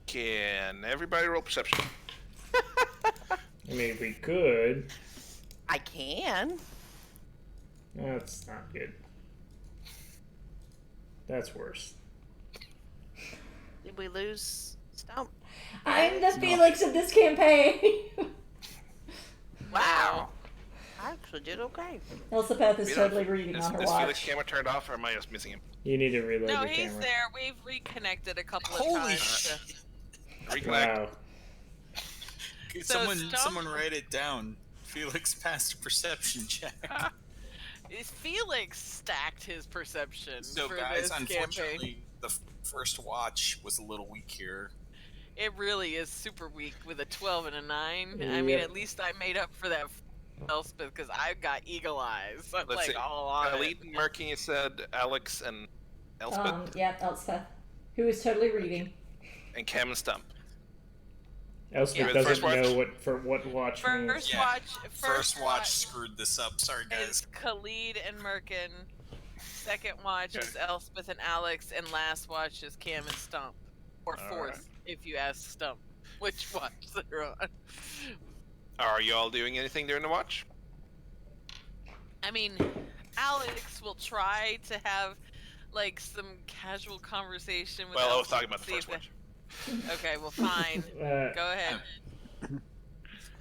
Can everybody roll perception? I mean, we could. I can. That's not good. That's worse. Did we lose Stump? I'm the Felix of this campaign. Wow. I actually did okay. Elspeth is You know, totally reading Is on her Felix' watch. camera turned off, or am I just missing him? You need to reload No, your he's camera. there. We've reconnected a couple of Holy times. shit! Reconnect. Wow. Could So someone Stump- write it down. Felix passed a perception check. Felix stacked his perception So for guys, this campaign. unfortunately, the first watch was a little weak here. It really is super weak with a 12 and a 9. I mean, Yep. at least I made up for that Elspeth because I got eagle eyes. I'm Let's like see. all on it. Khalid, Murky said Alex and Elspeth, Yep, Elspeth, who was totally reading. and Cam and Stump. Elspeth Yeah, doesn't first watch. know what watch means. First Yeah. watch. First watch screwed this up. Sorry, guys. is Khalid and Merkin. Second watch Okay. is Elspeth and Alex, and last watch is Cam and Stump. Or All fourth, right. if you ask Stump which watch they're on. Are you all doing anything during the watch? I mean, Alex will try to have like some casual conversation with. Well, I was Elspeth talking about the to see first if watch. Okay, well, fine. Go ahead.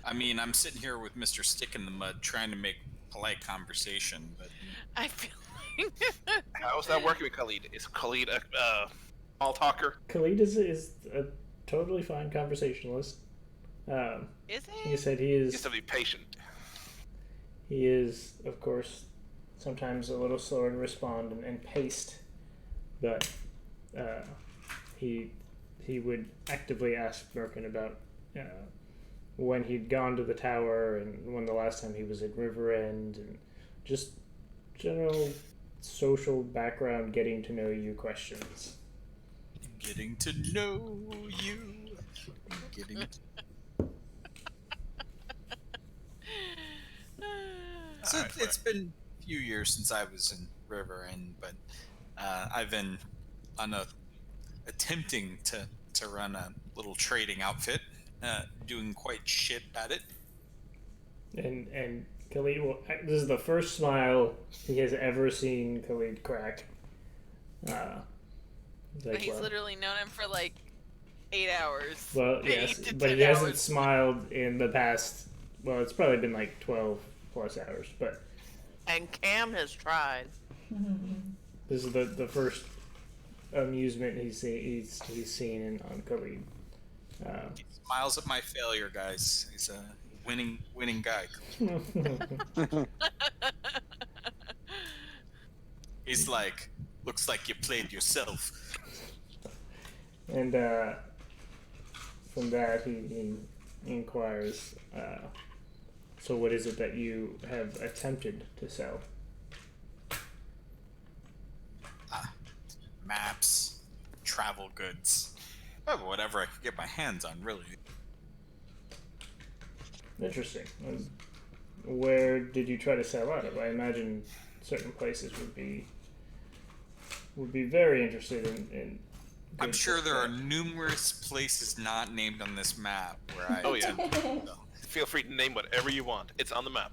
I mean, I'm sitting here with Mr. Stick in the Mud trying to make polite conversation, but I feel How's that working with Khalid? Is Khalid a small talker? Khalid is a totally fine conversationalist. Is He he? said he He has is to be patient. he is of course sometimes a little slower to respond and paced, but he would actively ask Merkin about when he'd gone to the tower and when the last time he was at Riverend, and just general social background, getting to know you questions. getting to know you. Getting to... So Alright, it's been a few years since I was in River End, but I've been on attempting to run a little trading outfit, doing quite shit at it. And Khalid will, this is the first smile he has ever seen Khalid crack. He's But like, he's well, literally known him for like 8 hours. well, 8 yes, to but 10 he hasn't hours. smiled in the past. Well, it's probably been like 12 plus hours, but And Cam has tried. this is the first amusement he's seen on Khalid. He smiles at my failure, guys. He's a winning guy. He's like, looks like you played yourself. And from that, he inquires, so what is it that you have attempted to sell? Maps, travel goods, whatever I could get my hands on, really. Interesting. Where did you try to sell out of? I imagine certain places would be very interested in I'm goods sure like there are that. numerous places not named on this map where I Oh, yeah. attempted to sell. Feel free to name whatever you want. It's on the map.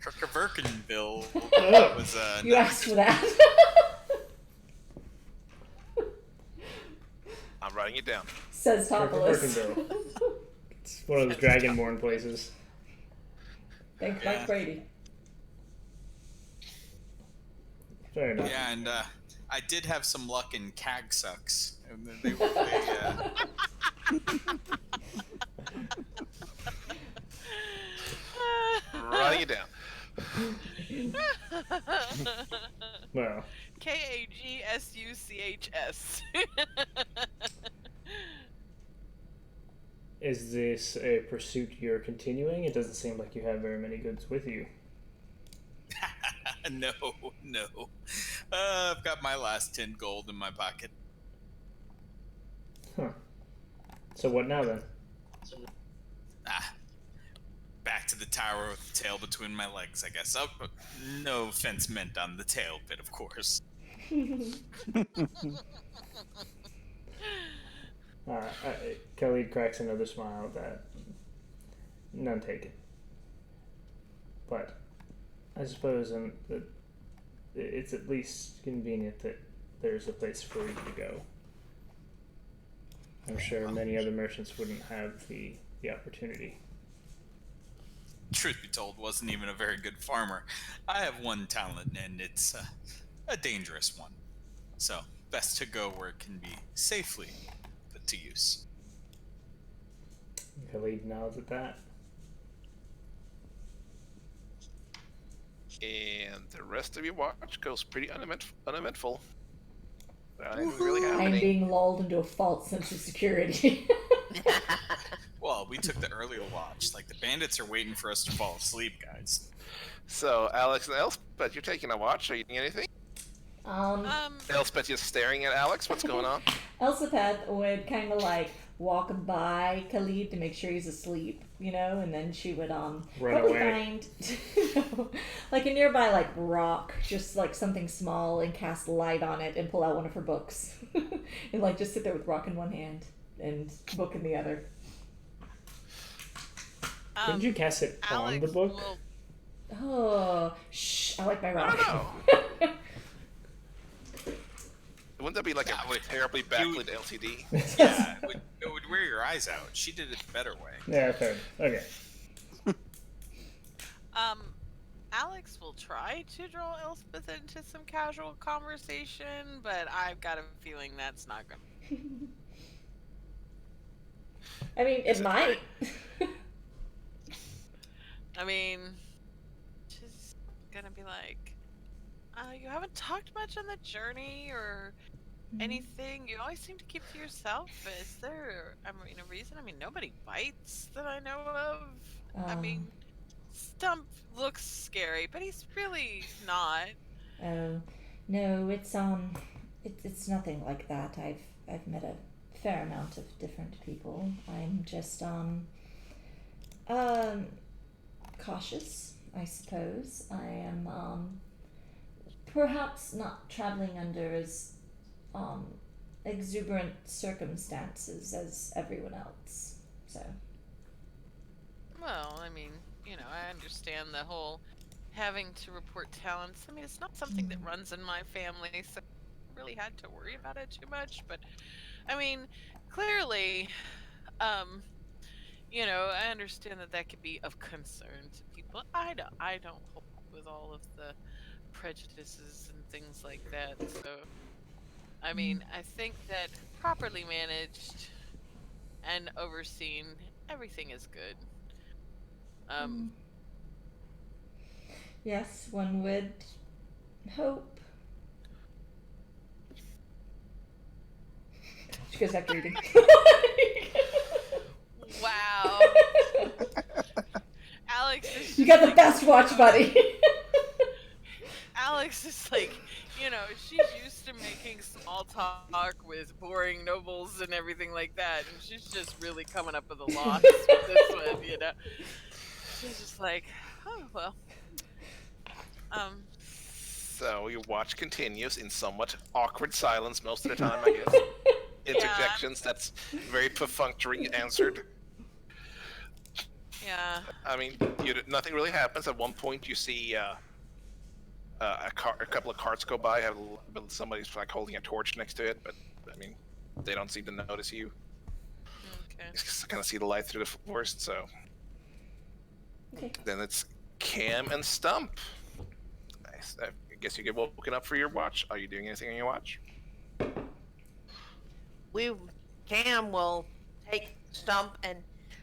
Kirkaverkenville Oh. was You asked for that. I'm writing it down. Says Topolis. Kirkenville. It's one of those dragonborn places. Thank Yeah. Mike Brady. Fair enough. Yeah, and I did have some luck in Cag Sucks. And they Writing it down. Well, KAGSUCHS. is this a pursuit you're continuing? It doesn't seem like you have very many goods with you. no. I've got my last 10 gold in my pocket. Huh. So what now then? Back to the tower with the tail between my legs, I guess. Oh, no offense meant on the tail bit, of course. Khalid cracks another smile that none taken. But I suppose that it's at least convenient that there's a place for you to go. I'm sure many other merchants wouldn't have the opportunity. Truth be told, wasn't even a very good farmer. I have one talent, and it's a dangerous one. So, best to go where it can be safely put to use. Khalid nods at that. And the rest of your watch goes pretty uneventful. Nothing really I'm happening. being lulled into a false sense of security. Well, we took the earlier watch. Like, the bandits are waiting for us to fall asleep, guys. So, Alex and Elspeth, you're taking a watch. Are you doing anything? Um, Elspeth is staring at Alex. What's going on? Elspeth would kind of like walk by Khalid to make sure he's asleep, you know, and then she would probably away. find like a nearby like rock, just like something small, and cast light on it and pull out one of her books, and like just sit there with rock in one hand and book in the other. Didn't you cast it on Alex the book? will- Oh, shh! I like my I rock. don't know. Wouldn't that be like That a would- terribly backlit LCD? Yeah, it would wear your eyes out. She did it the better way. Yeah, fair. Okay. Alex will try to draw Elspeth into some casual conversation, but I've got a feeling that's not going. I mean, it might. I mean, she's gonna be like, you haven't talked much on the journey or anything. You always seem to keep to yourself. Is there, I mean, a reason? I mean, nobody bites that I know of. I mean, Stump looks scary, but he's really not. Oh, no, it's nothing like that. I've met a fair amount of different people. I'm just cautious, I suppose. I am perhaps not traveling under as exuberant circumstances as everyone else. So. Well, I mean, I understand the whole having to report talents. I mean, it's not something that runs in my family, so I really had to worry about it too much. But, I mean, clearly, I understand that could be of concern to people. I don't hold with all of the prejudices and things like that. So, I mean, I think that properly managed and overseen, everything is good. Yes, one would hope. She goes back to reading. Wow. Alex is You got the like, best watch, buddy. Alex is like, she's used to making small talk with boring nobles and everything like that, and she's just really coming up with a loss with this one, She's just like, oh, well. So your watch continues in somewhat awkward silence most of the time, I guess. Interjections, that's very perfunctory answered. Yeah. I mean, nothing really happens. At one point, you see a couple of carts go by. Somebody's like holding a torch next to it, but I mean, they don't seem to notice you. Okay. You just kind of see the light through the forest. So Okay. then it's Cam and Stump. Nice. I guess you get woken up for your watch. Are you doing anything on your watch? Cam will take Stump and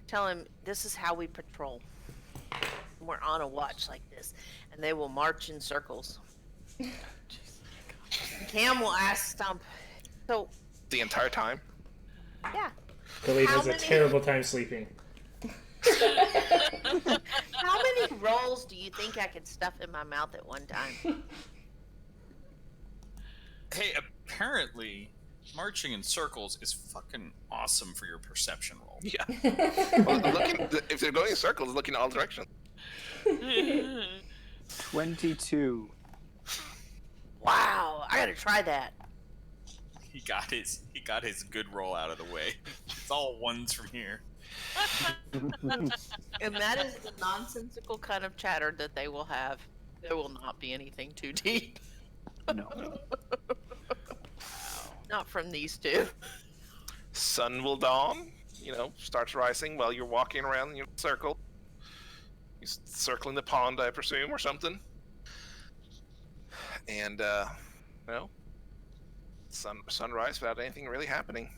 tell him this is how we patrol. We're on a watch like this, and they will march in circles. Cam will ask Stump, so The entire time? yeah, Khalid How has a many- terrible time sleeping. how many rolls do you think I could stuff in my mouth at one time? Hey, apparently, marching in circles is fucking awesome for your perception roll. Yeah. Well, if they're going in circles, looking in all directions. 22. Wow, I gotta try that. He got his good roll out of the way. It's all ones from here. And that is the nonsensical kind of chatter that they will have. There will not be anything too deep. No. Not from these two. Sun will dawn, starts rising while you're walking around in your circle. You're circling the pond, I presume, or something. And, sunrise without anything really happening.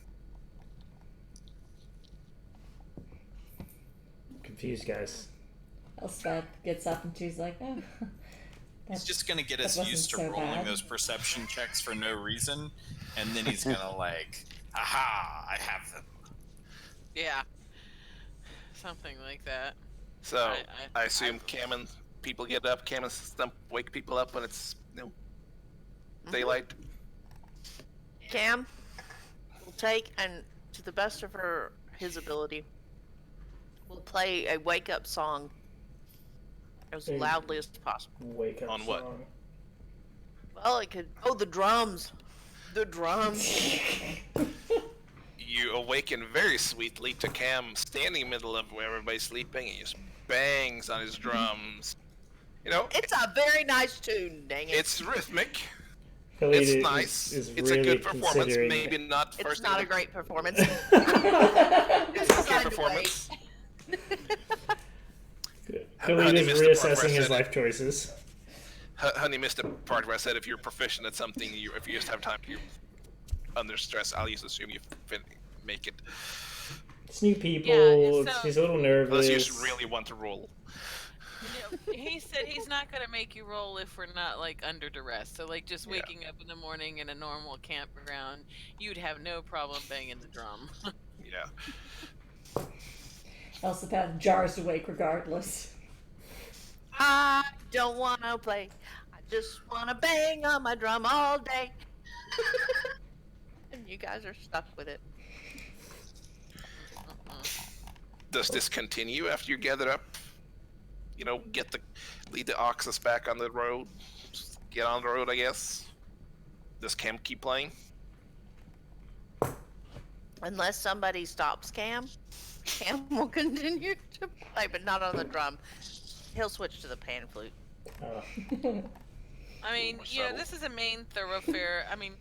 confused, guys. Elspeth gets up and she's like, "Oh, It's that's just gonna get that us wasn't used to so rolling bad." those perception checks for no reason, and then he's gonna like, aha, I have them. Yeah. Something like that. So I assume Cam and people get up. Cam and Stump wake people up when it's daylight. Cam will take, and to the best of his ability, will play a wake up song as Hey. loudly as possible. Wake up On what? song. Well, it could. Oh, the drums. The drums. You awaken very sweetly to Cam standing in the middle of where everybody's sleeping, and he just bangs on his drums. You know, It's a very nice tune, dang it. it's rhythmic. Khalid It's is- nice. is It's really a good performance. considering- Maybe not It's first. not in a the- great performance. It's It's okay time to performance. Khalid Honey is missed the part where I reassessing his said life choices. Honey missed the part where I said if you're proficient at something, if you just have time to under stress, I'll just assume you make it. It's new people. Yeah, so- He's a little nervous. Unless you just really want to roll. He said he's not gonna make you roll if we're not like under duress. So like just waking up in the morning in a normal campground, you'd have no problem banging the drum. Yeah. Elspeth jars awake regardless. I don't want to play. I just want to bang on my drum all day. And you guys are stuck with it. Does this continue after you gather up? You know, lead the oxus back on the road. Just get on the road, I guess. Does Cam keep playing? Unless somebody stops Cam, Cam will continue to play, but not on the drum. He'll switch to the pan flute. I mean, More you know, subtle. this is a main thoroughfare. I mean,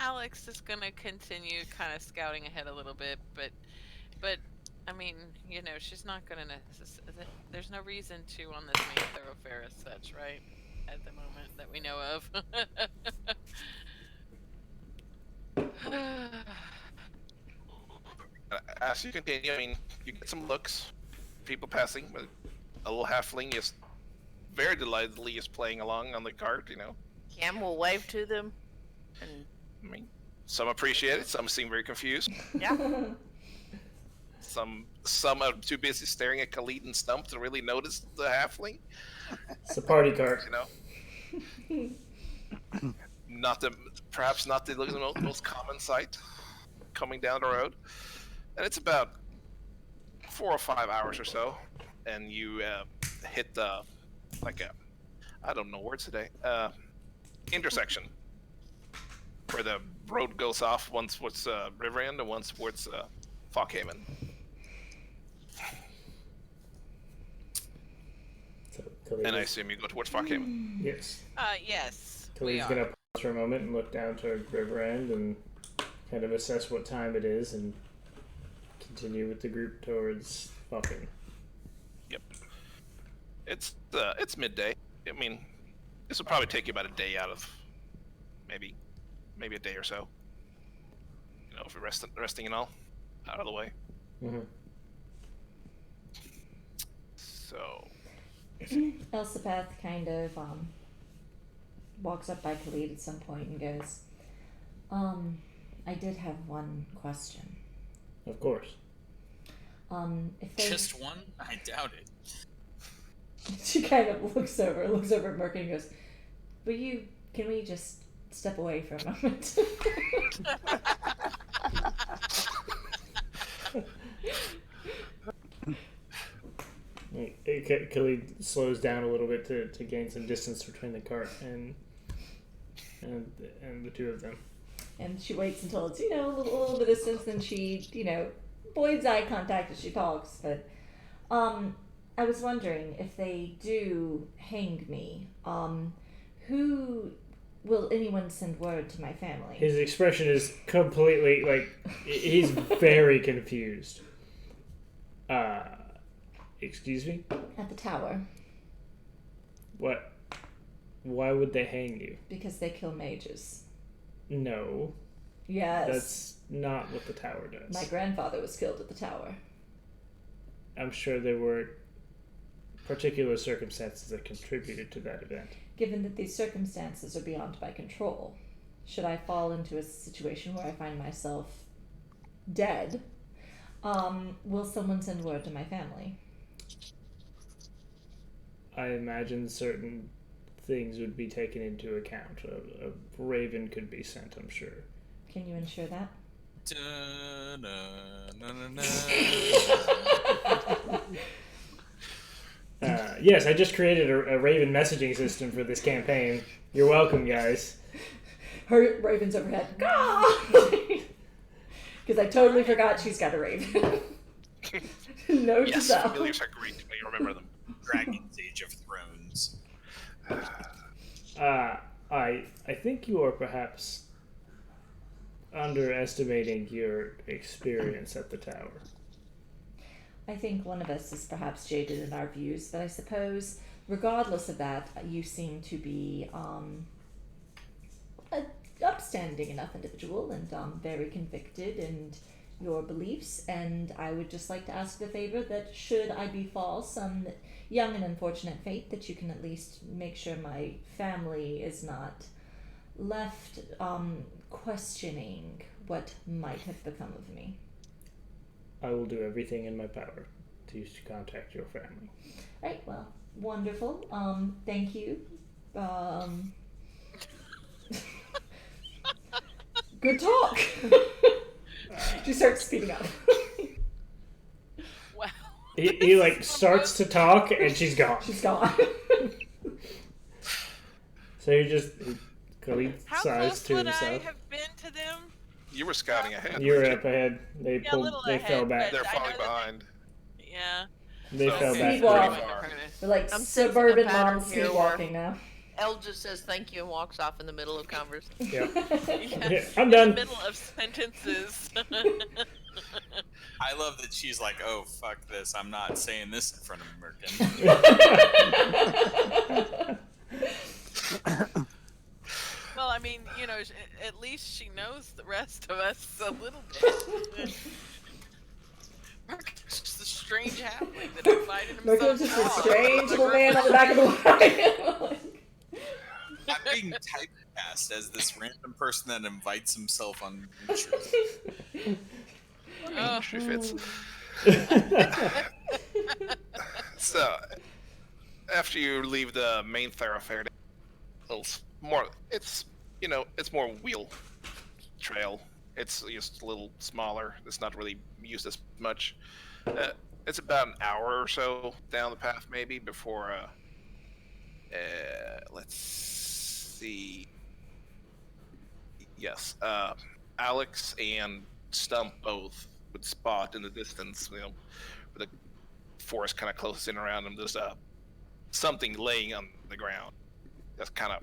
Alex is gonna continue kind of scouting ahead a little bit, but I mean, you know, she's not gonna there's no reason to on this main thoroughfare as such, right? At the moment that we know of. As you continue, I mean, you get some looks, people passing, but a little halfling is very delightedly is playing along on the cart, you know. Cam will wave to them, and I mean, some appreciate it, some seem very confused, yeah, some are too busy staring at Khalid and Stump to really notice the halfling, It's a party cart. you know. Perhaps not the most common sight coming down the road. And it's about 4 or 5 hours or so, and you hit I don't know words today, intersection where the road goes off once towards River End and once towards Falkhaven. So Khalid And I is- assume you go towards Falkhaven. yes. Yes, we Khalid's are. gonna pause for a moment and look down toward River End and kind of assess what time it is and continue with the group towards Falcon. Yep. It's midday. I mean, this will probably take you about a day out of maybe a day or so. You know, if you're resting and all out of the way. Mm-hmm. So Elspeth kind of walks up by Khalid at some point and goes, I did have one question. Of course. If they... Just one? I doubt it. She kind of looks over at Merkin and goes, can we just step away for a moment? Khalid slows down a little bit to gain some distance between the cart and the two of them. And she waits until it's, a little bit of distance, then she, avoids eye contact as she talks. But I was wondering, if they do hang me, who will anyone send word to my family? His expression is completely, he's very confused. Excuse me? At the tower, What? Why would they hang you? because they kill mages. No. Yes. That's not what the tower does. My grandfather was killed at the tower. I'm sure there were particular circumstances that contributed to that event. Given that these circumstances are beyond my control, should I fall into a situation where I find myself dead, will someone send word to my family? I imagine certain things would be taken into account. A raven could be sent, I'm sure. Can you ensure that? Yes, I just created a raven messaging system for this campaign. You're welcome, guys. Her raven's overhead. Because I totally forgot she's got a raven. Note Yes, to self. familiars are great when you remember them. Dragon's Age of Thrones. I think you are perhaps underestimating your experience at the tower. I think one of us is perhaps jaded in our views, but I suppose, regardless of that, you seem to be an upstanding enough individual and very convicted in your beliefs, and I would just like to ask the favor that should I befall some young and unfortunate fate, that you can at least make sure my family is not left questioning what might have become of me. I will do everything in my power to contact your family. Right, well, wonderful. Thank you. Good talk. She starts speeding up. Wow. He like starts to talk and she's gone. She's gone. So you just Khalid How sighs close to would I himself. have been to them? You were scouting ahead. You were weren't up ahead. They Yeah, a pulled. little They ahead, fell back. but They're I know falling that behind. Yeah. They So- fell Okay. back. Speedwalk. pretty far. We're like I'm sensing a suburban pattern moms here sleepwalking now. Elle just says thank you and walks off in the middle of conversation. Yeah. Yeah. Yeah, I'm In done. the middle of sentences. I love that she's like, oh, fuck this. I'm not saying this in front of Merkin. Well, I mean, you know, at least she knows the rest of us a little bit. Mark's just a strange halfling that invited himself. Merkin's just a off. strange little man on the back of the wagon. I'm being typecast as this random person that invites himself on adventures. Oh. She fits. So, after you leave the main thoroughfare, it's more. It's it's more wheel trail. It's just a little smaller. It's not really used as much. It's about an hour or so down the path, maybe before. Let's see. Yes, Alex and Stump both would spot in the distance, with the forest kind of closes in around them. There's something laying on the ground that's kind of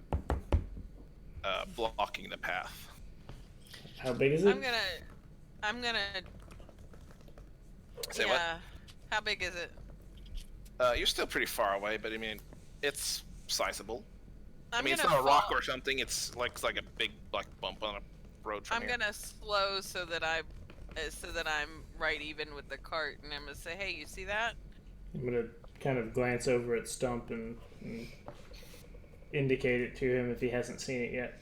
blocking the path. How big is it? I'm gonna. Say yeah. what? How big is it? You're still pretty far away, but I mean, it's sizable. I'm it's gonna not a rock fall- or something. It's like a big bump on a road from I'm here. gonna slow so that I'm right even with the cart, and I'm gonna say, "Hey, you see that?" I'm gonna kind of glance over at Stump and indicate it to him if he hasn't seen it yet.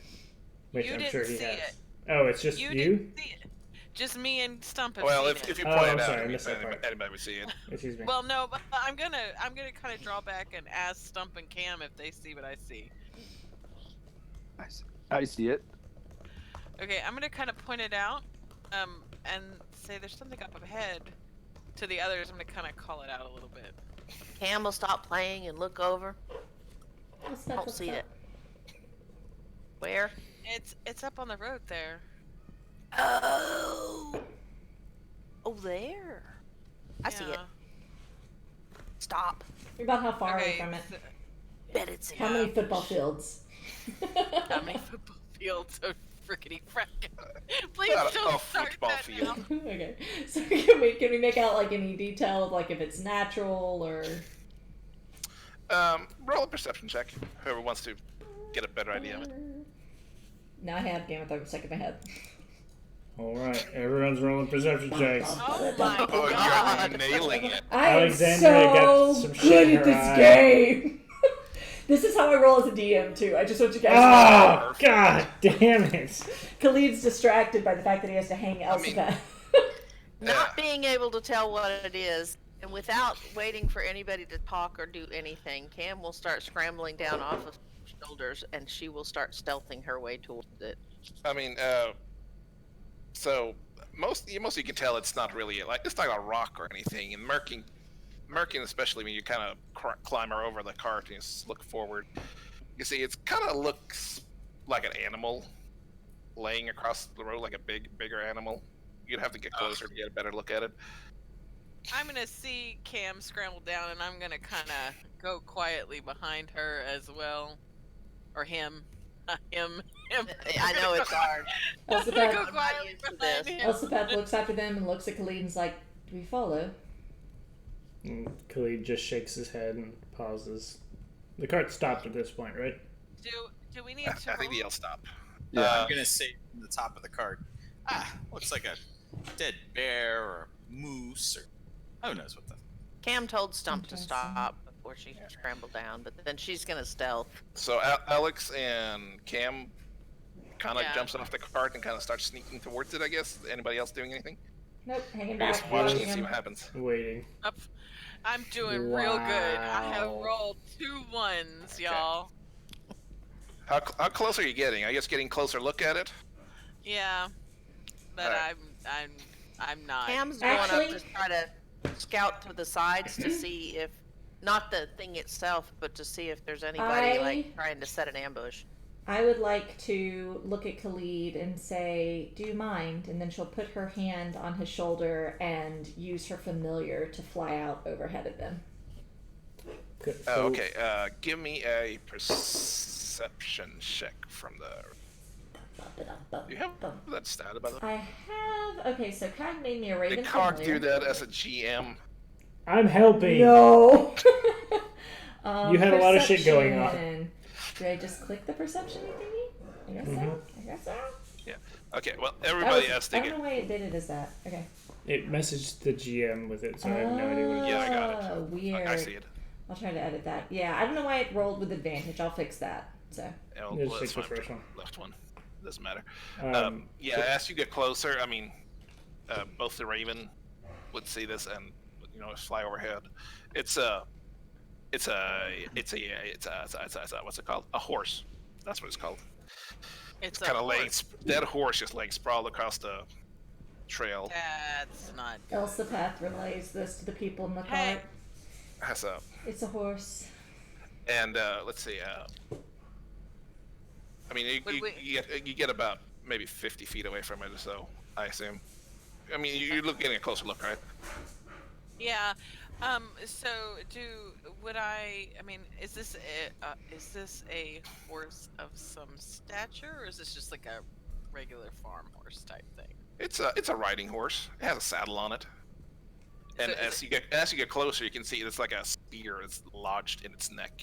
Which You I'm didn't sure he see has. it. Oh, it's just you? didn't see it. Just me and Stump have Well, seen if it. you Oh, point I'm it out, sorry, I missed that part. anybody would see it. Excuse me. Well, no, but I'm gonna kind of draw back and ask Stump and Cam if they see what I see. I see it. Okay, I'm gonna kind of point it out, and say there's something up ahead. To the others, I'm gonna kind of call it out a little bit. Cam will stop playing and look over. What's that? Don't What's see that? it. Where? It's up on the road there. Oh. Oh, there. I see it. Yeah. Stop. You're about how far away Okay. from it? so- Bet it's in. How many football fields? How many football fields are frickety frackin'? Please Not a don't start football that field. now. Okay. So can we make out like any detail of like if it's natural or? Roll a perception check. Whoever wants to get a better idea of it. Now I have Game of Thrones stuck in my head. All right, everyone's rolling perception checks. Oh my Oh, god. you're nailing it. I am Alexandria got so some shit good in at her this eye. game. This is how I roll as a DM too. I just want you guys Oh, god damn it. to know. Khalid's distracted by the fact that he has to hang I mean- Elspeth. Not being able to tell what it is, and without waiting for anybody to talk or do anything, Cam will start scrambling down off of shoulders, and she will start stealthing her way towards it. I mean, so most you can tell it's not really like it's not a rock or anything. And Merkin especially when you kind of climb her over the cart and you just look forward, you see it's kind of looks like an animal laying across the road, like a bigger animal. You'd have to get closer to get a better look at it. I'm gonna see Cam scramble down, and I'm gonna kind of go quietly behind her as well, or him, him. I know it's hard. I'm gonna go Elspeth, not quietly used to behind this. him. Elspeth looks after them and looks at Khalid and is like, "Do we follow?" And Khalid just shakes his head and pauses. The cart stopped at this point, right? Do we need I to? think roll? the L stop. I'm gonna say from the top of the cart. Looks like a dead bear or a moose or who knows what the. Cam told Stump to Interesting. stop before she scrambled down, but then she's gonna stealth. So Alex and Cam kind of Yeah. jumps off the cart and kind of starts sneaking towards it. I guess. Anybody else doing anything? Nope, hanging Or back. just watching watching and see him. what happens. Waiting. I'm doing real good. I have Wow. rolled 2 1s, y'all. How close are you getting? I guess getting closer look at it. Yeah, but Alright. I'm not. Cam's going Actually- up to try to scout to the sides to see if, not the thing itself, but to see if there's anybody like trying to set an ambush. I would like to look at Khalid and say, "Do you mind?" And then she'll put her hand on his shoulder and use her familiar to fly out overhead of them. Oh, okay. Give me a perception check from the. You have that stat about I have. Okay, so Cog made me a the raven cog familiar. do that as a GM. I'm helping. No. You had a lot of shit going on. perception. Did I just click the perception thingy? I guess so. I guess so. Okay. Well, That everybody was- else I take don't it. know why it did it as that. Okay. It messaged the GM with it, so I have no idea what it Yeah, I got it. Oh, weird. I see it. I'll try to edit that. Yeah, I don't know why it rolled with advantage. I'll fix that. So. Oh, Just well, take that's the fine. first one. Left one. Doesn't matter. Um, Yeah. As you get closer, I mean, both the Raven would see this and fly overhead. It's a what's it called? A horse. That's what it's called. It's Kind of laying horse. that horse just laying sprawled across the trail. That's not good. Elsapeth relays this to the people in the Hey. cart. Has a It's a horse. and let's see. I mean, you get about maybe 50 feet away from it, so I assume. I mean, you're getting a closer look, right? Yeah. So I mean, is this a horse of some stature, or is this just like a regular farm horse type thing? It's a riding horse. It has a saddle on it. And So is as you get closer, you can see it's like a spear that's lodged in its neck.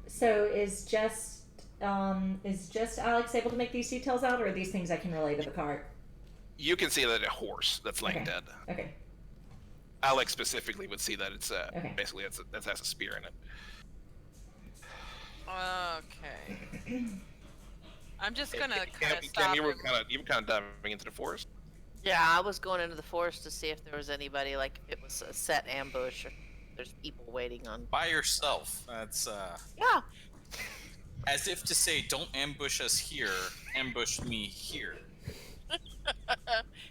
So is just Alex able to make these details out, or are these things I can relay to the cart? You can see that a horse that's laying Okay. dead. Okay. Alex specifically would see that it's Okay. basically it has a spear in it. Okay. I'm just gonna kind Cam, of stop. you were and- kind of diving into the forest. Yeah, I was going into the forest to see if there was anybody, like if it was a set ambush or there's people waiting on. By yourself. That's Yeah. as if to say, don't ambush us here, ambush me here.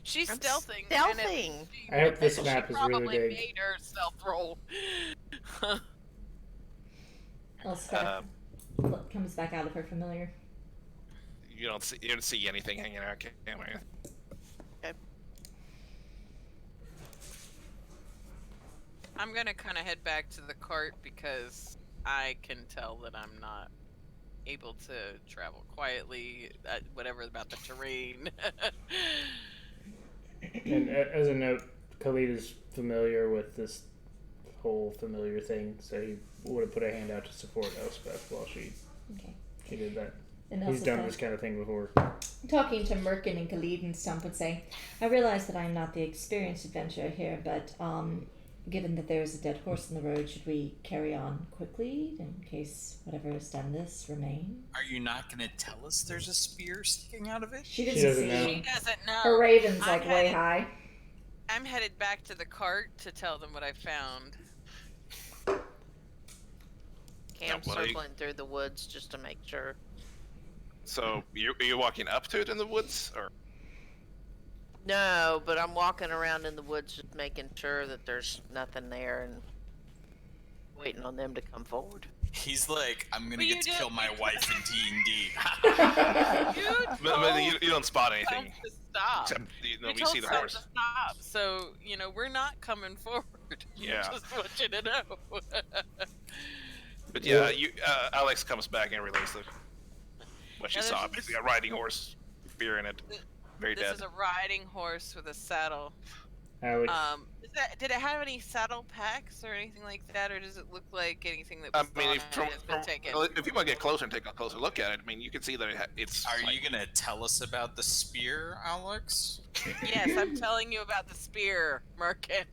She's I'm stealthing. stealthing. I hope this she map is really probably big. made her stealth roll. Elspeth comes back out of her familiar. You don't see anything hanging out, Cam, or anything. I'm gonna kind of head back to the cart because I can tell that I'm not able to travel quietly, whatever about the terrain. And as a note, Khalid is familiar with this whole familiar thing, so he would have put a hand out to support Elspeth while she Okay. did that. And He's done Elspeth- this kind of thing before. Talking to Merkin and Khalid and Stump would say, I realize that I am not the experienced adventurer here, but given that there is a dead horse in the road, should we carry on quickly in case whatever has done this remains? Are you not going to tell us there's a spear sticking out of it? She She doesn't doesn't see. know. She doesn't know. Her raven's I'm like way headed- high. I'm headed back to the cart to tell them what I found. Cam's what are you- circling through the woods just to make sure. So you're walking up to it in the woods, or No, but I'm walking around in the woods just making sure that there's nothing there and waiting on them to come forward. He's like, I'm gonna But get you to did- kill my wife in D&D. You you don't spot anything. to stop. Except You we told see the Stump horse. to stop. So, we're not coming forward. Yeah. Just want you to know. But yeah, Alex comes back and relays what she Yeah, saw. there's- Basically, a riding horse, spear in it, very This dead. is a riding horse with a saddle. Alex, Did it have any saddle packs or anything like that, or does it look like anything that I was mean, on if, it from, has been from, taken? if you want to get closer and take a closer look at it, I mean, you can see that it's. Are like, you gonna tell us about the spear, Alex? Yes, I'm telling you about the spear, Merkin.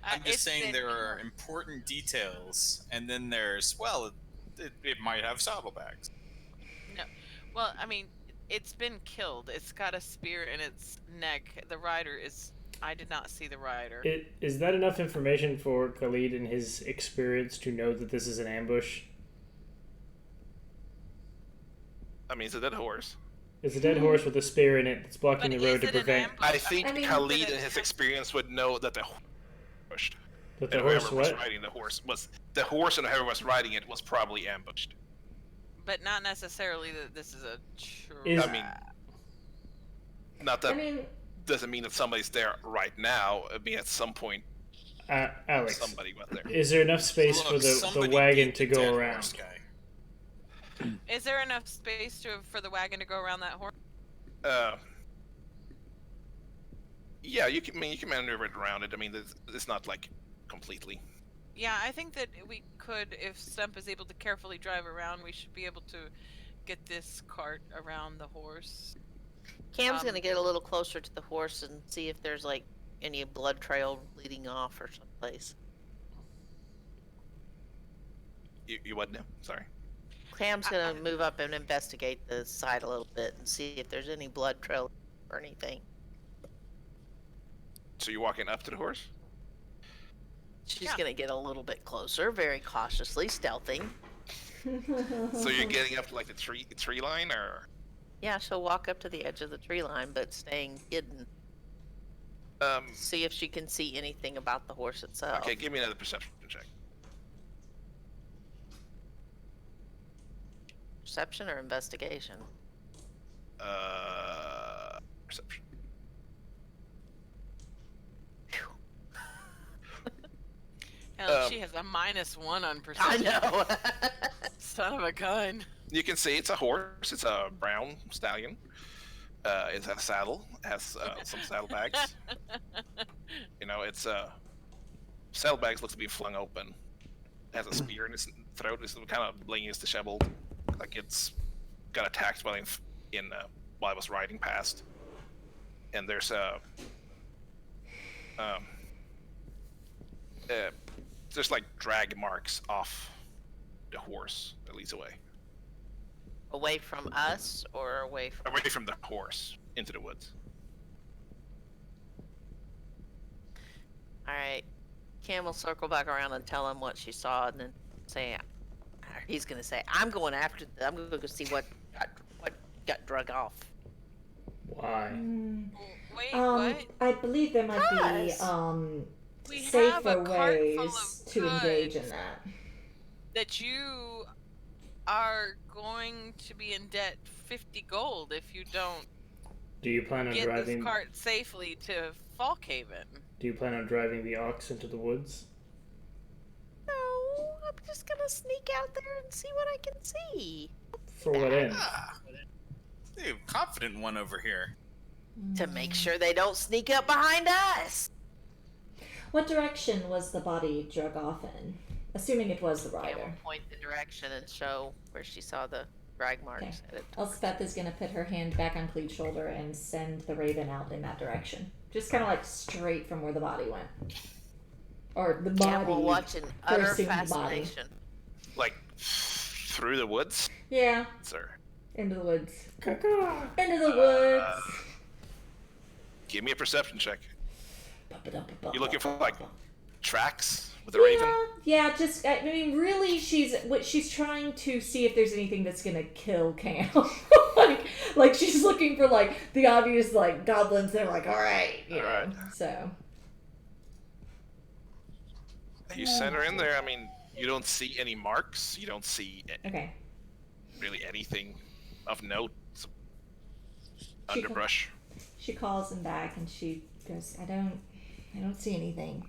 I'm just It's saying been- there are important details, and then there's, well, it might have saddlebags. Well, I mean, it's been killed. It's got a spear in its neck. The rider is. I did not see the rider. is that enough information for Khalid and his experience to know that this is an ambush? I mean, it's a dead horse. It's a dead horse with a spear in it that's blocking But the road is to it an prevent ambush? I think I mean, Khalid but in it- his experience would know that the horse pushed. that the And horse whoever was what? riding the horse was the horse, and whoever was riding it was probably ambushed. But not necessarily that this is a trap. Is- I mean, not that I mean, doesn't mean that somebody's there right now. I mean, at some point, Alex, somebody went there. is there enough space Look, for the somebody wagon beat to the dead go around? horse guy. Is there enough space for the wagon to go around that horse? Yeah, you can. I mean, you can maneuver it around it. I mean, it's not like completely. Yeah, I think that we could, if Stump is able to carefully drive around, we should be able to get this cart around the horse. Cam's Um, gonna get a little closer to the horse and see if there's like any blood trail leading off or someplace. You what now? Sorry. Cam's gonna move up and investigate the side a little bit and see if there's any blood trail or anything. So you're walking up to the horse? She's Yeah. gonna get a little bit closer, very cautiously, stealthing. So you're getting up to like the tree line, or Yeah, she'll walk up to the edge of the tree line, but staying hidden. See if she can see anything about the horse itself. okay, give me another perception check. Perception or investigation? Perception. Hell, she has a -1 on I perception. know. Son of a gun. You can see it's a horse. It's a brown stallion. It has a saddle. It has some saddlebags. It's saddlebags looks to be flung open. It has a spear in its throat. It's kind of laying its disheveled, like it's got attacked while while it was riding past. And there's there's like drag marks off the horse that leads away Away from us or away from... away from the horse into the woods. Alright. Cam will circle back around and tell him what she saw and then say... He's gonna say, I'm going after... I'm gonna go see what got drug off. Why? Wait, what? I believe there might be Because We have safer a cart full ways of to engage in goods that. that you are going to be in debt 50 gold if you don't Do you plan on get driving? this cart safely to Falkhaven. Do you plan on driving the ox into the woods? No, I'm just gonna sneak out there and see what I can see. For what end? Ah, hey, confident one over here. To make sure they don't sneak up behind us. What direction was the body drug off in? Assuming it was the Cam will rider. point the direction and show where she saw the drag marks Okay. at it. Elspeth is going to put her hand back on Clede's shoulder and send the raven out in that direction. Just kind of like straight from where the body went. Or the body. Yeah, we'll watch in utter assumed body. fascination. Like through the woods, Yeah, sir. into the woods. Caca. Into the woods. Give me a perception check. You You looking for like tracks with the raven? Yeah, just I mean, really, she's trying to see if there's anything that's gonna kill Cam. like she's looking for like the obvious like goblins that are like, all right, you know. Alright. So You send her in there. I mean, you don't see any marks. You don't see okay. really anything of note. She Underbrush. She calls him back and she goes, I don't see anything.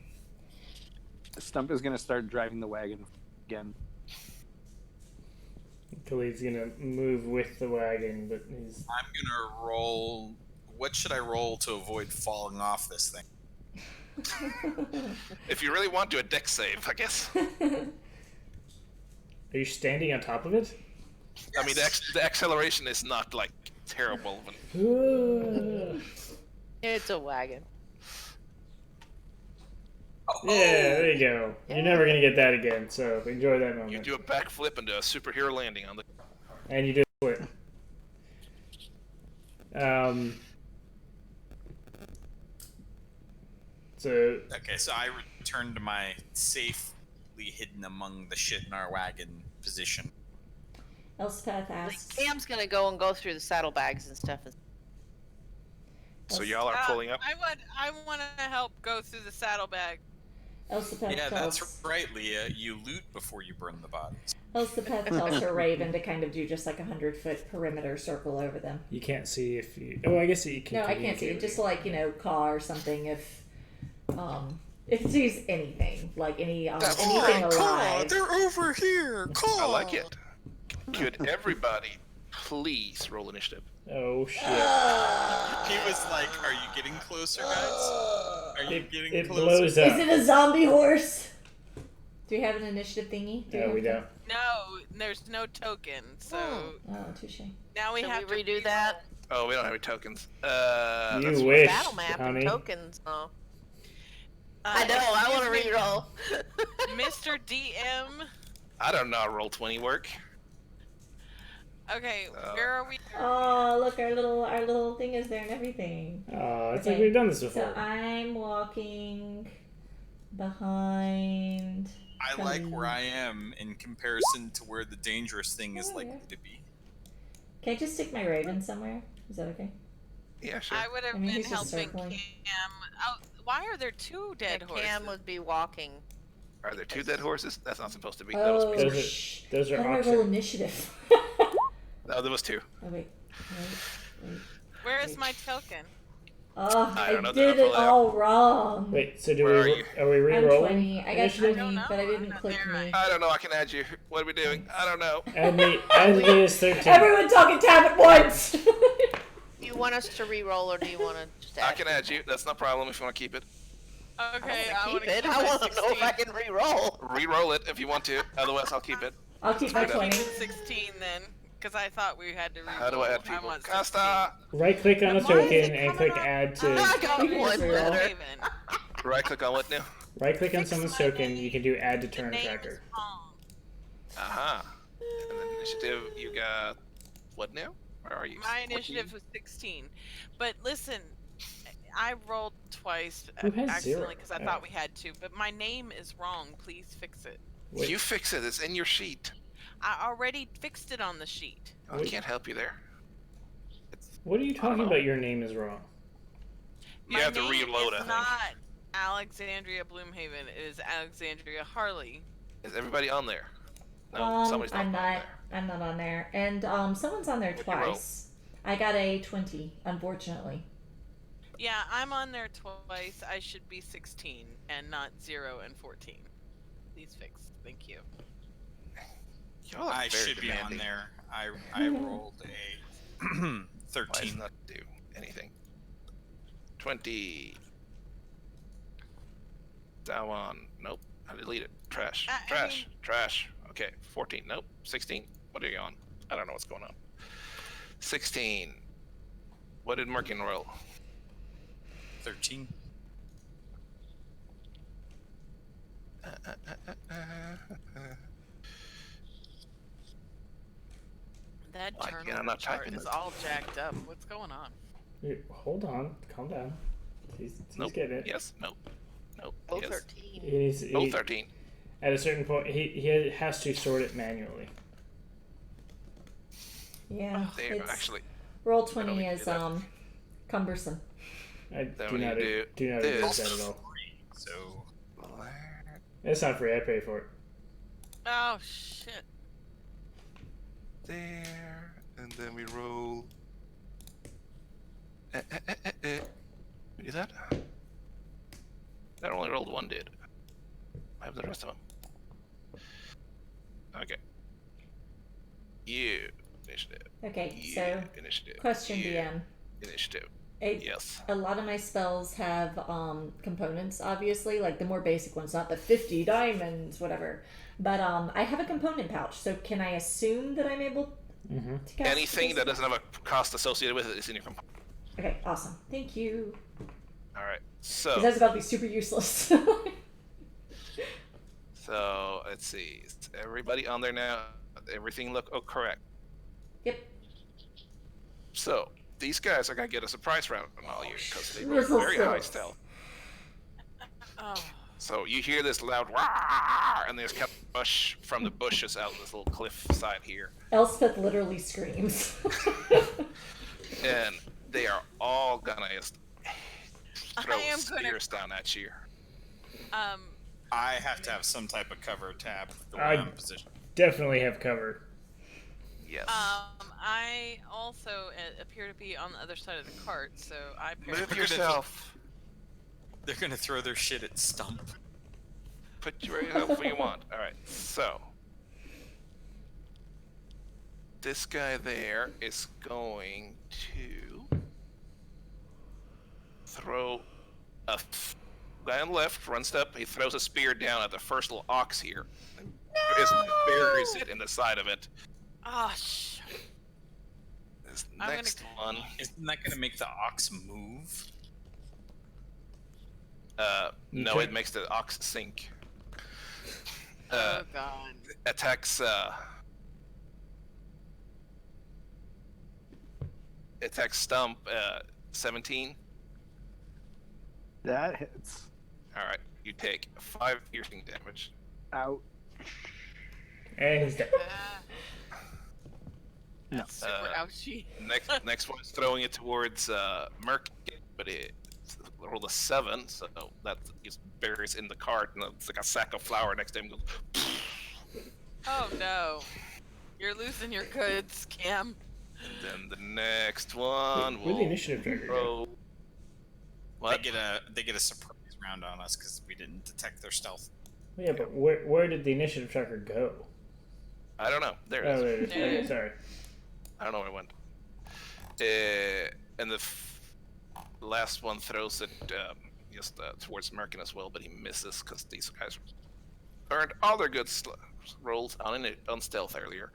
Stump is gonna start driving the wagon again. Khalid's gonna move with the wagon, but he's I'm gonna roll. What should I roll to avoid falling off this thing? If you really want to, a deck save, I guess. Are you standing on top of it? I mean, the acceleration is not like terrible. It's a wagon. Yeah, there you go. You're never gonna get that again, so enjoy that moment. You do a backflip and do a superhero landing on the. And you do a split. So Okay, so I return to my safely hidden among the shit in our wagon position. Elspeth Like, asks. Cam's gonna go through the saddlebags and stuff. So y'all are pulling up. I want to help go through the saddlebag. Elspeth Yeah, tells, that's right, Leah. You loot before you burn the bodies. Elspeth tells her raven to kind of do just like 100-foot perimeter circle over them. you can't see if you. Oh, I guess you can. No, I can't see it. Just like, you know, caw or something if it sees anything. Like anything alive. They're over here. Call. I like it. Could everybody please roll initiative? Oh shit! He was like, "Are you getting closer, guys? Are you getting It closer?" blows up. Is it a zombie horse? Do we have an initiative thingy? No, we don't. No, there's no token, so Oh, touche. now we Should have we to redo that? Oh, we don't have any tokens. You wish, Battle map honey. and tokens. Oh. Uh, I know. I want to excuse me, reroll. Mr. DM. I don't know how roll 20 work. Okay, where are we? Oh, look, our little thing is there and everything. Oh, it's Okay. like we've done this So before. I'm walking behind. I like where I am in comparison to where the dangerous thing is Oh, likely yeah. to be. Can I just stick my raven somewhere? Is that okay? Yeah, sure. I would have I mean, been he's just helping circling. Cam. Oh, why are there two dead horses? Cam would be walking. Are there two dead horses? That's not supposed to be. That was Oh, Those are- shh. those are How do I roll options. initiative? No, there was two. Oh, wait. Where is my token? Oh, I I, don't know, did they're it up there. all wrong. Wait, so do Where we? are you? Are we I'm re-rolling? 20. I got initiative? 20, know. but I I'm didn't not click there, me. right? I don't know. I can add you. What are we doing? I don't know. And the is 13. Everyone talking tab at once! Do you want us to reroll or do you want to just I add? can add you. That's no problem if you want to keep it. Okay, I I want want to keep it. I want to know if I can reroll. Re-roll it if you want to. Otherwise, I'll keep it. I'll keep my Let's do 20. 16 then, because I thought we had to. How do I add reroll. people? want Costa! Right click on a Why is it token and coming click up? add I to. got You can one just reroll. better. Raven. Right click on what now? Right click on Fix someone's my token. name. You can do add to The turn name is tracker. wrong. Uh-huh. And then initiative, you got what now? Where are you? My 14? initiative was 16. But listen, I rolled twice Who has accidentally zero? because I Oh. thought we had to, but my name is wrong. Please fix it. Wait, You fix it. It's in your sheet. I already fixed it on the sheet. Oh, I Wait. can't help you there. what are you talking about? Your name is wrong. You My have to name reload, I is think. not Alexandria Bloomhaven. It is Alexandria Harley. Is everybody on there? No, somebody's not I'm on not. there. I'm not on there. And someone's on there What'd you roll? twice. I got a 20, unfortunately. Yeah, I'm on there twice. I should be 16 and not 0 and 14. Please fix. Thank you. Y'all are I very should be on demanding. there. I rolled a Why does 13. not do anything? 20. That one. Nope. I deleted. Trash. I Trash. mean- Trash. Okay. 14. Nope. 16. What are you on? I don't know what's going on. 16. What did Merkin roll? 13. That Why can't I turnover not type chart in is it? all jacked up. What's going on? Hold on, calm down. He's Nope. getting it. Yes. Nope. Nope. Oh, Yes. 13. He needs, Oh, 13. At a certain point, he has to sort it manually. Yeah, There, it's actually. roll I don't 20 need to is do that. cumbersome. I Then do we not do agree with this. that at all. So It's not free. I pay for it. Oh shit! There, and then we roll. We do that? That only rolled one, did. I have the rest of them. Okay. You initiative. Okay, You so initiative. question, You DM. initiative. A, Yes. a lot of my spells have components, obviously, like the more basic ones, not the 50 diamonds, whatever. But I have a component pouch, so can I assume that I'm able Mm-hmm. to cast Anything this? that doesn't have a cost associated with it is in your component. Okay, awesome. Thank you. All right. Because So, that's about to be super useless. let's see. Is everybody on there now? Everything look correct. Yep. So these guys are gonna get a surprise round on all you because they Yes, roll of very high course. stealth. Oh, So you hear this loud "Wah!" and there's kind of a rush from the bushes out this little cliff side here, Elspeth literally screams. and they are all gonna just throw I am gonna. spears down at you. I have to have some type of cover tab the way I- I'm positioned. Definitely have cover. Yes. I also appear to be on the other side of the cart, so I Move gonna- yourself. They're gonna throw their shit at Stump. Put yourself where you want. All right. So this guy there is going to throw a guy on the left runs up. He throws a spear down at the first little ox here. And just buries it in the side of it. Oh shit! This I'm gonna- next one. Isn't that gonna make the ox move? No, Okay. it makes the ox sink. Oh god! Attacks. Attacks Stump. 17. That hits. All right. You take 5 piercing damage. Out. And he's dead. No. Super ouchie. Next one is throwing it towards Merc, but it rolled a 7, so that just buries in the cart, and it's like a sack of flour next to him. Goes, Oh no! You're losing your goods, Cam. and then the next one Where'd the will initiative tracker go? throw. What? They get a surprise round on us because we didn't detect their stealth. Yeah, but where did the initiative tracker go? I don't know. There it Oh, is. there it is. There it Okay, is. sorry. I don't know where it went. And the last one throws it just towards Merkin as well, but he misses because these guys earned all their good rolls on stealth earlier.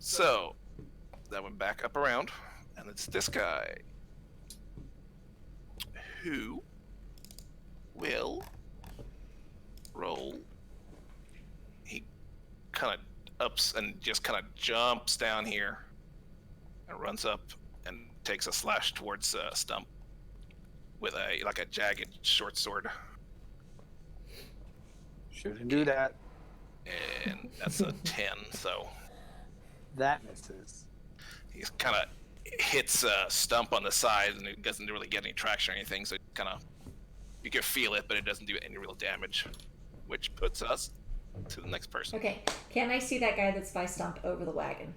So that went back up around, and it's this guy who will roll. He kind of ups and just kind of jumps down here and runs up and takes a slash towards Stump with a jagged short sword, Shouldn't do that. and that's a 10. So That misses. he's kind of hits Stump on the side, and it doesn't really get any traction or anything. So kind of you can feel it, but it doesn't do any real damage, which puts us to the next person. Okay, can I see that guy that's by Stump over the wagon?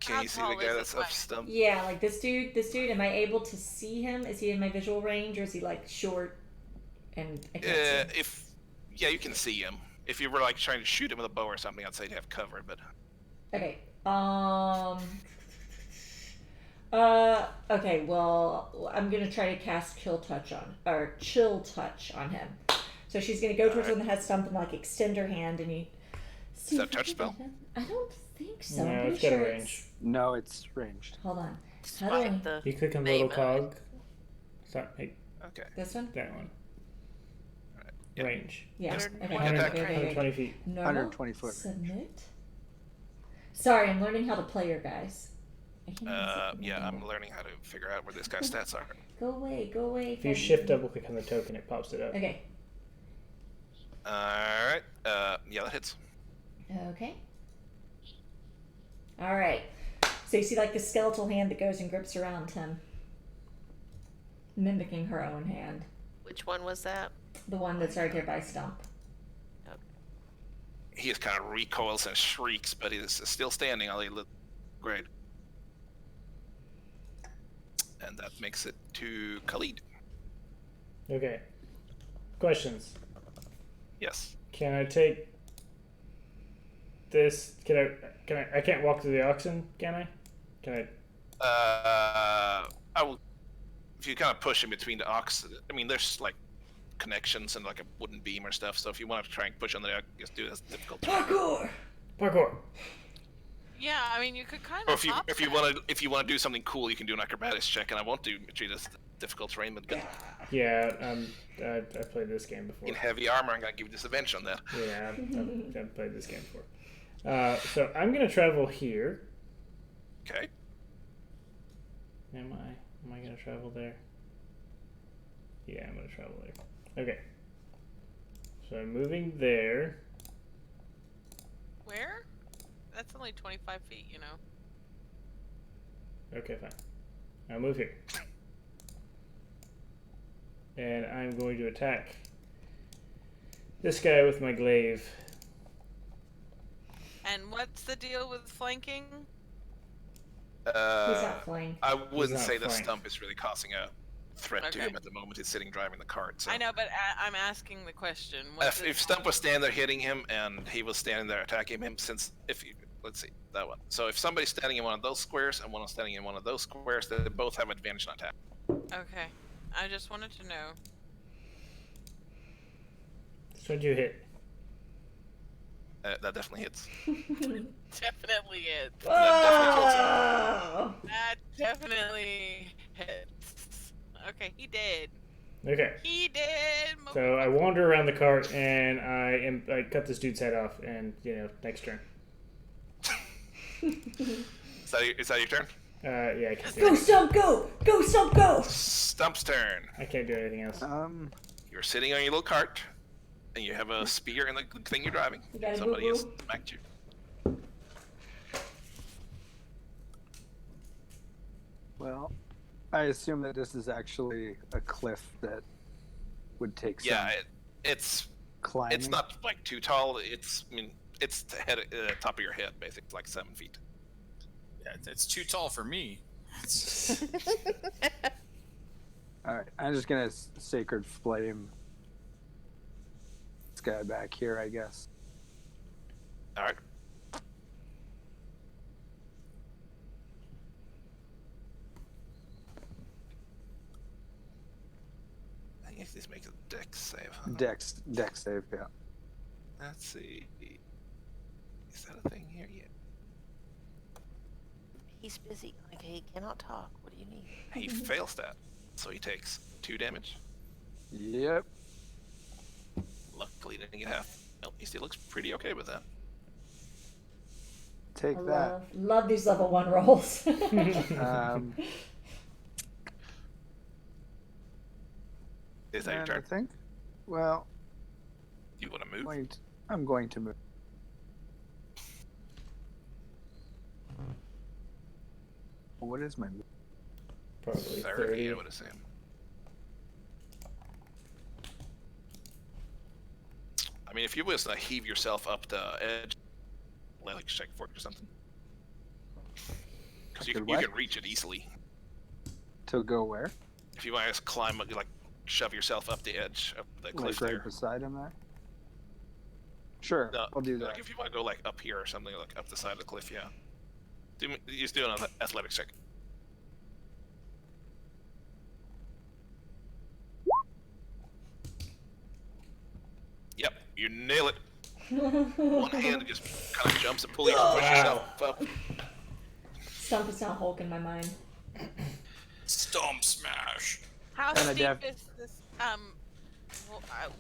Can How you see the tall guy is that's this up guy? Stump? Yeah, like this dude, am I able to see him? Is he in my visual range, or is he like short and I can't see him? You can see him. If you were like trying to shoot him with a bow or something, I'd say to have cover. But Okay. Okay. Well, I'm gonna try to cast Chill Touch on him. So she's gonna go towards one that has Stump and like extend her hand, and you. Is that a touch spell? I don't think so. No, I'm pretty it's got a sure range. No, it's ranged. Hold on. How do I? Despite the You click on the name little of it. cog. Sorry, hey, Okay. This one? that one. Yeah. Range. Yeah. Just Okay. 120 feet. Normal. 120 foot range. Submit. Sorry, I'm learning how to play her guys. I can't even see Yeah, them. I'm learning how to figure out where this guy's stats are. Go away. Go away. If you from shift me. double click on the token, it pops it up. Okay. Alright. Yeah, that hits. Okay. All right. So you see like the skeletal hand that goes and grips around him, mimicking her own hand. Which one was that? The one that's right here by Stump. He just kind of recoils and shrieks, but he is still standing. Great. And that makes it to Khalid. Okay. Questions. Yes. Can I take this? I can't walk through the oxen, can I? Can I? I will. If you kind of push in between the ox, I mean, there's like connections and like a wooden beam or stuff. So if you want to try and push on there, just do it as difficult. Parkour. Parkour. Yeah, I mean, you could kind Or of. if you want to do something cool, you can do an acrobatics check, and I won't treat it as difficult terrain, but good. Yeah, I played this game before. In heavy armor, I'm gonna give you disadvantage on that. Yeah, I've played this game before. So I'm gonna travel here. Okay. Am I gonna travel there? Yeah, I'm gonna travel there. Okay. So I'm moving there. Where? That's only 25 feet, you know. Okay, fine. I'll move here. And I'm going to attack this guy with my glaive. And what's the deal with flanking? He's not flying. I wouldn't not say the flank. Stump is really causing a threat to Okay. him at the moment. He's sitting driving the cart. So. I know, but I'm asking the question. What's If Stump was standing there hitting him and he was standing there attacking him, let's see that one. So if somebody's standing in one of those squares and one is standing in one of those squares, they both have advantage on attack. Okay. I just wanted to know. So what'd you hit? That definitely hits. Definitely it. Oh! That definitely hits. Okay, he did. Okay. He did. So I wander around the cart and I cut this dude's head off, and next turn. Is that your turn? Yeah, I can't do Go anything. Stump, go! Go Stump, go! Stump's turn. I can't do anything else. You're sitting on your little cart, and you have a spear in the thing you're driving. You got a Somebody has boo-boo? smacked you. Well, I assume that this is actually a cliff that would take some Yeah, it's climbing. not like too tall. It's the head, top of your head, basically, it's like 7 feet. Yeah, it's too tall for me. All right, I'm just gonna sacred flame this guy back here, I guess. All right. I guess this makes a dex save. Huh? Dex save, yeah. Let's see. Is that a thing here yet? He's busy. Like, he cannot talk. What do you need? He fails that, so he takes 2 damage. Yep. Luckily, didn't get half. Well, he still looks pretty okay with that. Take I that. love these level 1 rolls. Is that your And I turn? think. Well, You want to move? I'm going to move. What is my move? Probably 30, I would assume. I mean, if you was to heave yourself up the edge, like check for it or something. Because you Could can what? reach it easily. To go where? If you want to climb, like shove yourself up the edge of the cliff Like there. right beside him there? Sure, No, I'll do that. Like if you want to go like up here or something, like up the side of the cliff, yeah. Just do an athletics check. You nail it. One hand just kind of jumps and pulls you, push yourself up. Stump is now Hulk in my mind. Stomp smash. How And a steep def- is this?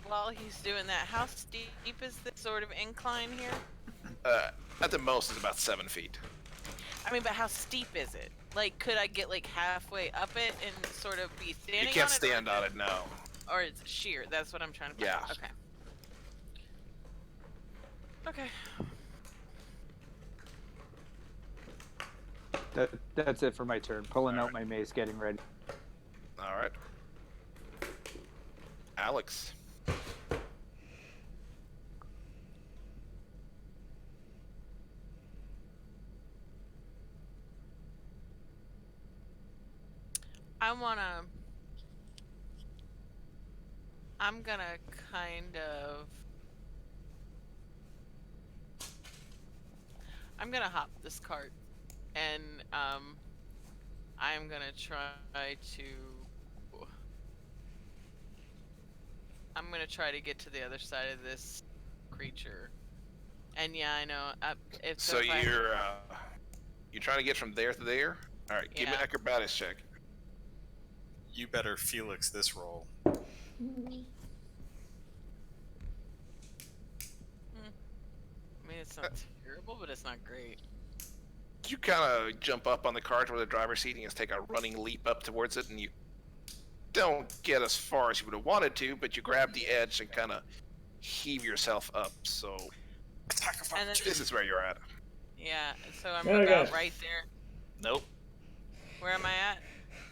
While he's doing that, how steep is this sort of incline here? At the most, it's about 7 feet. I mean, but how steep is it? Like, could I get like halfway up it and sort of be standing You on can't it? stand on it, no. Or it's sheer. That's what I'm trying to find. Yeah. Okay. Okay. That's it for my turn. Pulling out my mace, getting ready. All right. Alex. I'm gonna kind of. I'm gonna hop this cart, and I'm gonna try to. I'm gonna try to get to the other side of this creature. And yeah, I know. So if I- you're trying to get from there to there. All right, give me an Yeah. acrobatics check. You better Felix this roll. I mean, it's not terrible, but it's not great. You kind of jump up on the cart where the driver's seat and you just take a running leap up towards it, and you don't get as far as you would have wanted to, but you grab the edge and kind of heave yourself up. So Attack of And then- this is where you're at. Yeah, so I'm Okay. about right there. Nope. Where am I at?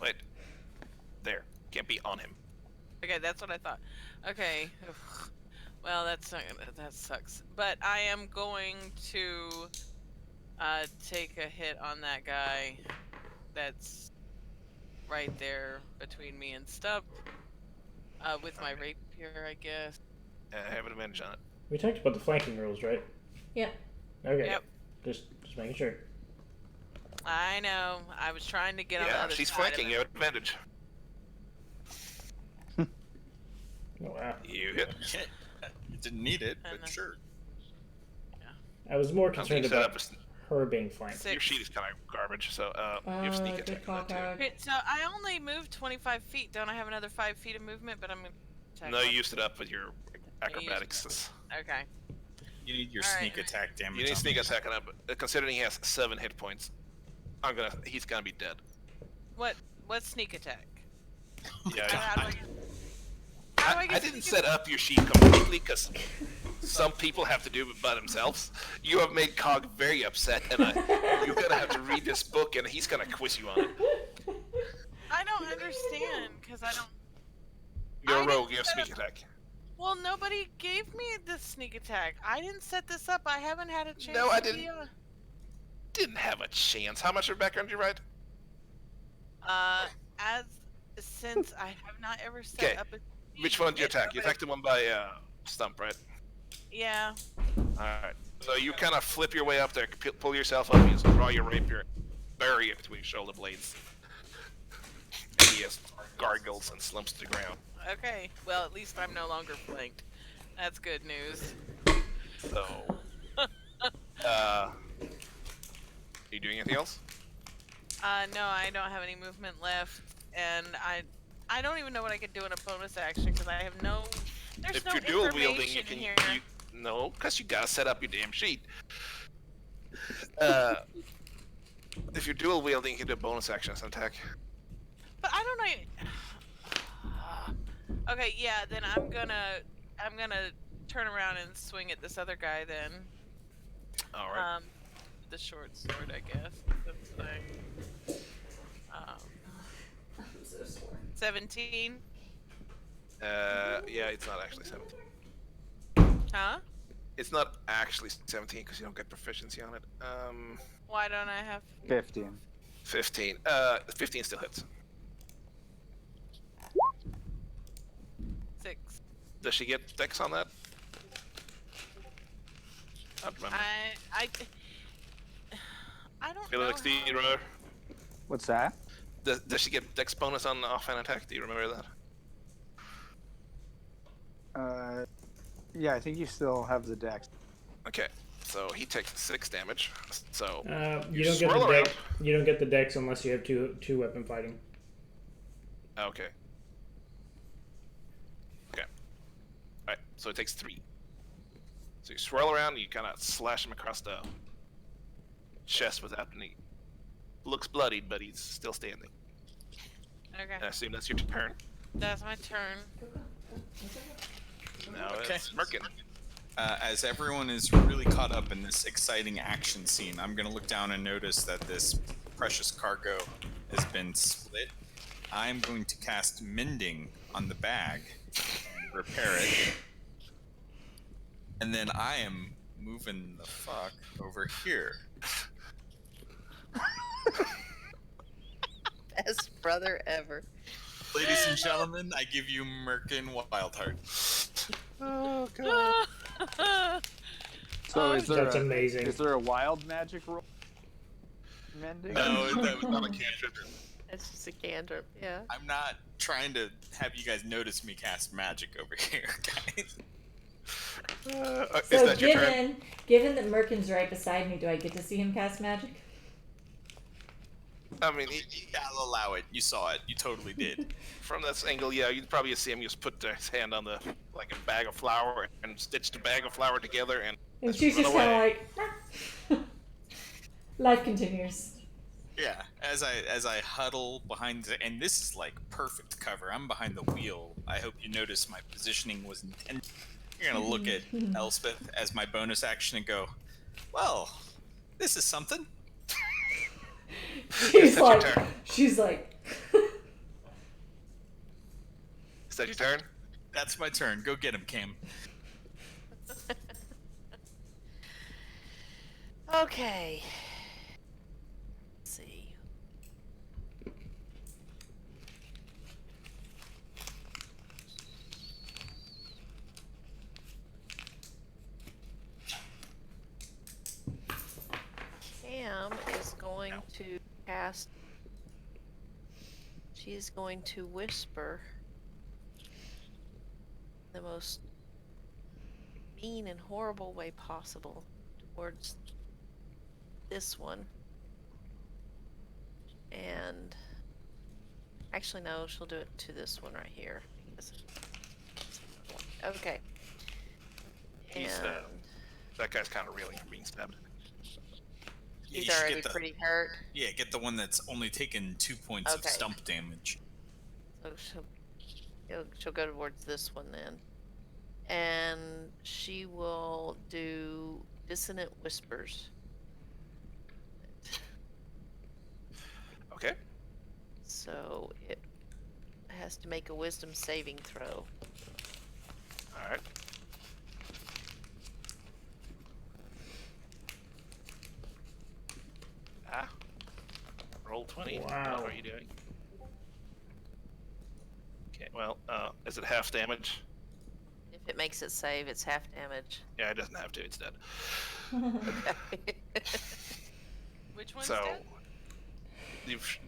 Wait. There. Can't be on him. Okay, that's what I thought. Okay. Well, that sucks. But I am going to take a hit on that guy that's right there between me and Stump. With my rapier, I guess. I have an advantage on it. We talked about the flanking rules, right? Yep. Okay. Yep. Just making sure. I know. I was trying to get on the Yeah, other she's side flanking. of You it. have advantage. Oh, wow. You hit. You didn't need it, And, but sure. I was more I'm concerned being set about up. her being flanked. Six. Your sheet is kind of garbage, so you have sneak Good attack call, on that Cog. Okay, so I only moved 25 feet. Don't I have another 5 feet of movement? But I'm gonna too. attack No, you one. used it up with your acrobatics. Okay. You need your All right. sneak attack damage. You need on sneak this. attack on it, but considering he has 7 hit points, he's gonna be dead. What's sneak attack? Yeah, How do I get I didn't sneak set up your sheet completely because some people have to do it by themselves. You have made Cog very upset, and you're gonna have to read this book, and he's gonna quiz you on it. I don't understand because I don't. You're I a rogue. didn't You have set sneak up- attack. Well, nobody gave me the sneak attack. I didn't set this up. I haven't had a chance. No, I to be didn't. Didn't have a chance. How much of background did you write? Since I have not ever set Okay, up a. Which one did you It's attack? You okay. attacked the one by Stump, right? Yeah. Alright. So you kind of flip your way up there, pull yourself up, you draw your rapier, bury it between your shoulder blades. And he has gargles and slumps to the ground. Okay. Well, at least I'm no longer flanked. That's good news. So, are you doing anything else? No, I don't have any movement left, and I don't even know what I could do in a bonus action because I have no. There's If no you're dual wielding, you information can. here. No, because you gotta set up your damn sheet. If you're dual wielding, you can do a bonus action as an attack. But I don't know. Okay, yeah. Then I'm gonna turn around and swing at this other guy then. Alright. The short sword, I guess. That's fine. I'm so sore. 17. Yeah, it's not actually 17. Huh? It's not actually 17 because you don't get proficiency on it. Why don't I have? 15. 15. 15 still hits. 6. Does she get dex on that? I don't remember. I don't Felix, do know. you remember? What's that? Does she get dex bonus on the offhand attack? Do you remember that? Yeah, I think you still have the dex. Okay, so he takes 6 damage. So You don't get swirl the around. dex. You don't get the dex unless you have two weapon fighting. Okay. Okay. Alright, so it takes 3. So you swirl around and you kind of slash him across the chest without any. Looks bloodied, but he's still standing. Okay, And I assume that's your turn. that's my turn. Now Okay. it's Merkin. As everyone is really caught up in this exciting action scene, I'm going to look down and notice that this precious cargo has been split. I'm going to cast Mending on the bag and repair it. And then I am moving the fuck over here. Best brother ever. Ladies and gentlemen, I give you Merkin Wildheart. Oh god. So is there That's amazing. Is there a wild magic roll? Mending? No, that was Not a cantrip. That's just a cantrip. Yeah. I'm not trying to have you guys notice me cast magic over here, guys. Is So that your turn? given that Merkin's right beside me, do I get to see him cast magic? I mean, I'll allow it. You saw it. You totally did. from this angle, yeah, you'd probably see him just put his hand on the like a bag of flour and stitch the bag of flour together and And she's run just kind away. of like, life continues. Yeah, as I huddle behind the, and this is like perfect cover. I'm behind the wheel. I hope you notice my positioning was intended. You're gonna look at Elspeth as my bonus action and go, "Well, this is something." She's Is that your like, turn? she's like, Is that your turn? That's my turn. Go get him, Cam. Okay. Let's see. Cam is going to cast. She is going to whisper the most mean and horrible way possible towards this one. And actually, no, she'll do it to this one right here. Okay. He's, And That guy's kind of reeling from being stabbed. Yeah, he's you should already get the, pretty hurt. yeah, get the one that's only taken 2 points of Okay. stump damage. So she'll go towards this one then. And she will do Dissonant Whispers. Okay. So it has to make a wisdom saving throw. All right. Ah. Roll 20. Wow. What are you doing? Okay. Well, is it half damage? If it makes it save, it's half damage. Yeah, it doesn't have to. It's dead. Okay. Which one's So, dead? you've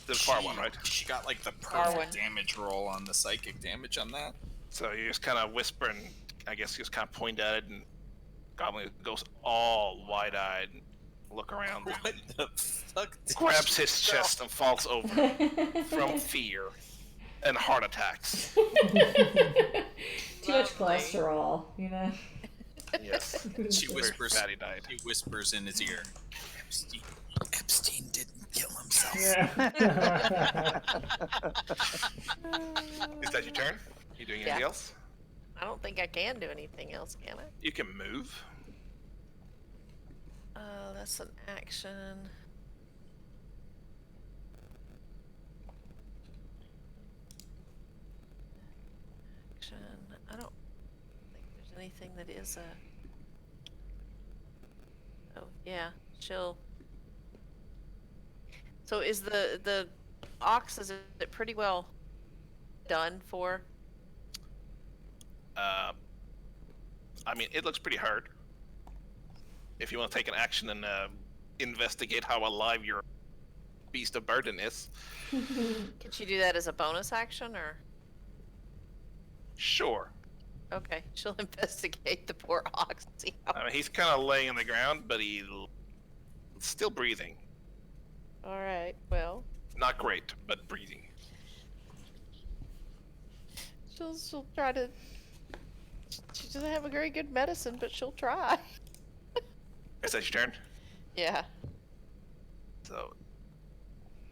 the far one, right? She got like the Far perfect one. damage roll on the psychic damage on that. So you just kind of whisper and I guess you just kind of point at it and Goblin goes all wide-eyed and look around. What the fuck? Did Grabs you his do? chest and falls over from fear and heart attacks. Too much Lovely. cholesterol, you know. Yes. She Very whispers. fatty died. She whispers in his ear. Epstein didn't kill himself. Yeah. Is that your turn? You doing anything Yeah. else? I don't think I can do anything else, can I? You can move. That's an action. Action. I don't think there's anything that is a. Oh yeah, she'll. So is the ox, is it pretty well done for? I mean, it looks pretty hard. If you want to take an action and investigate how alive your beast of burden is, Can she do that as a bonus action or? sure. Okay, she'll investigate the poor ox. See how... I mean, he's kind of laying on the ground, but he's still breathing. All right, well, Not great, but breathing. she'll try to. She doesn't have a very good medicine, but she'll try. Is that your turn? Yeah. So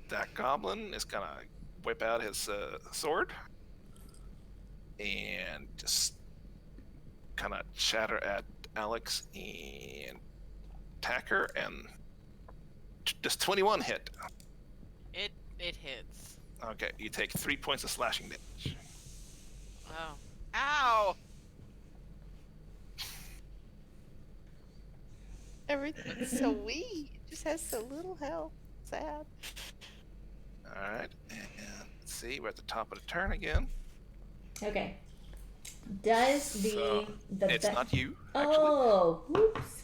that goblin is gonna whip out his sword and just kind of chatter at Alex and attack her. And does 21 hit? It hits. Okay, you take 3 points of slashing damage. Oh. Ow! Everything's so weak. It just has so little health. Sad. All right, and let's see, we're at the top of the turn again. Okay. Does the So, the it's ba- not you, actually. Oh, whoops.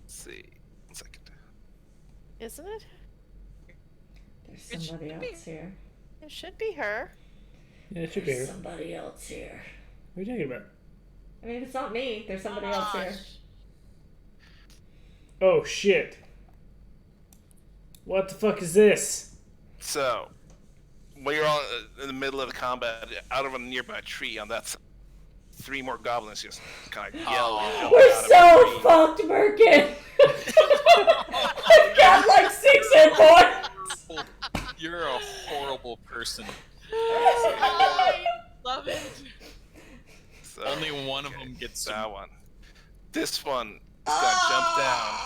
Let's see, 1 second. Isn't it? There's It should somebody be. else here. It should be her. Yeah, it should be There's here. somebody else here. What are you talking about? I mean, if it's not me, there's somebody else here. Oh shit! What the fuck is this? So, when you're all in the middle of the combat, out of a nearby tree on that side, 3 more goblins just kind of yell and jump We're out so of the tree. fucked, Merkin. I've got like 6 hit points. You're a horrible person. I love it. So, Only one of them gets that some. one. This one is gonna jump down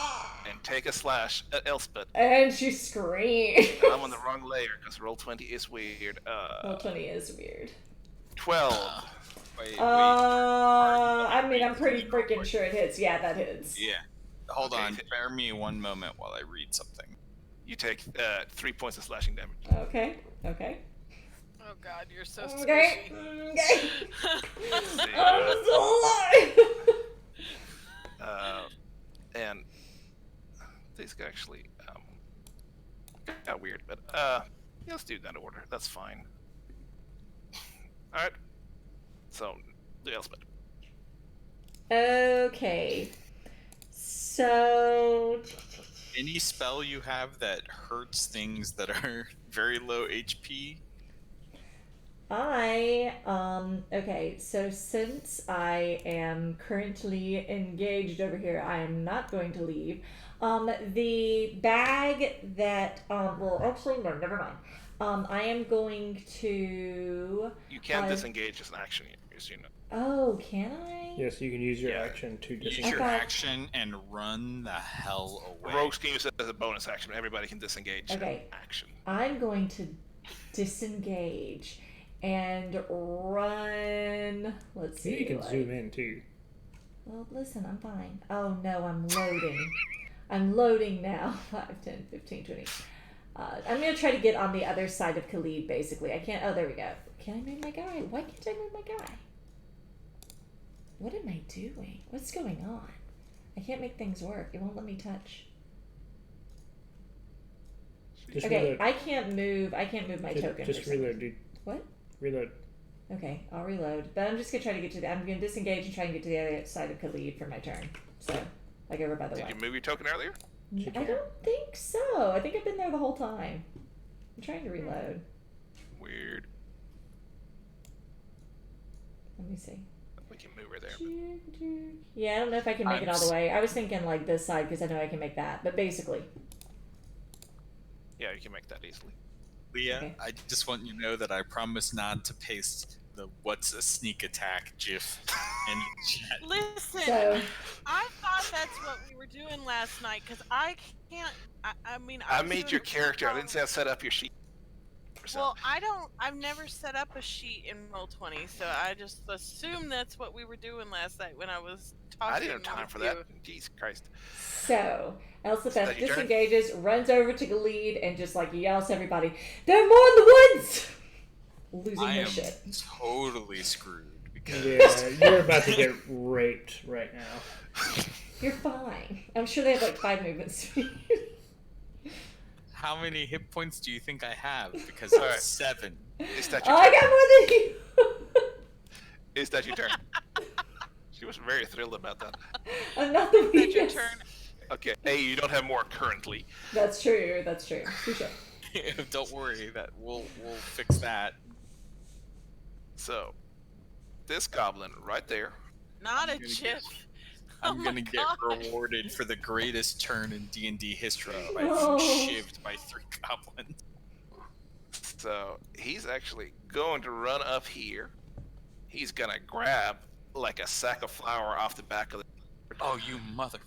and take a slash at Elspeth. And she screams. I'm on the wrong layer because roll 20 is weird. Roll 20 is weird. 12. Wait, I mean, I'm pretty freaking sure it hits. Yeah, that hits. Yeah. Hold Okay. on. Bear me 1 moment while I read something. You take 3 points of slashing damage. Okay. Okay. Oh god, you're so Okay. squishy. Okay. Let's see. I'm still alive. And these guys actually got weird, but let's do that order. That's fine. All right. So, the Elspeth. Okay. So. Any spell you have that hurts things that are very low HP? Okay, so since I am currently engaged over here, I am not going to leave. The bag that, well, actually, no, never mind. I am going to. You can Uh, disengage as an action, as you know. Oh, can I? Yes, you can use your Yeah. action to Use disengage. your Okay. action and run the hell away. Rogues can use it as a bonus action. Everybody can disengage Okay. action. I'm going to disengage and run. Let's see. Yeah, you can like- zoom in too. Well, listen, I'm fine. Oh no, I'm loading. I'm loading now. 5, 10, 15, 20. I'm gonna try to get on the other side of Khalid, basically. I can't. Oh, there we go. Can I move my guy? Why can't I move my guy? What am I doing? What's going on? I can't make things work. It won't let me touch. Just Okay, reload. I can't move. I can't move my token. Just for some- reload, dude. What? Reload. Okay, I'll reload. But I'm just gonna try to get to the. I'm gonna disengage and try and get to the other side of Khalid for my turn. So, like over by the Did way. you move your token earlier? I don't think so. I think I've been there the whole time. I'm trying to reload. Weird. Let me see. We can move her there. Yeah, I don't know if I can make it all the way. I was thinking like this side because I know I can make that. But basically, Yeah, you can make that easily. Leah, Okay. I just want you to know that I promise not to paste the "What's a sneak attack" GIF in chat. Listen, so I thought that's what we were doing last night because I can't. I mean, I was made doing your it character. I wrong. didn't say I set up your sheet. Well, I don't. I've never set up a sheet in Roll20, so I just assumed that's what we were doing last night when I was talking. I didn't have time with for you. that. Jesus Christ. so Is Elspeth that your turn? disengages, runs over to Khalid, and just like yells to everybody, "There are more in the woods!" Losing I her am shit. totally screwed because Yeah, you're about to get raped right now. You're fine. I'm sure they have like 5 movement speed. how many hit points do you think I have? Because All it's right. 7. Is that Oh, your I turn? got more than you. Is that your turn? She was very thrilled about that. I'm not the Is that your weakest. turn? Okay. A, you don't have more currently. That's true. That's true. Touche. Don't worry, that we'll fix that. So, this goblin right there. Not a gonna chip. I'm Oh gonna my get gosh. rewarded for the greatest turn in D&D history by Oh. being shivved by 3 goblins. So, he's actually going to run up here. He's gonna grab like a sack of flour off the back of the. Oh, you mother...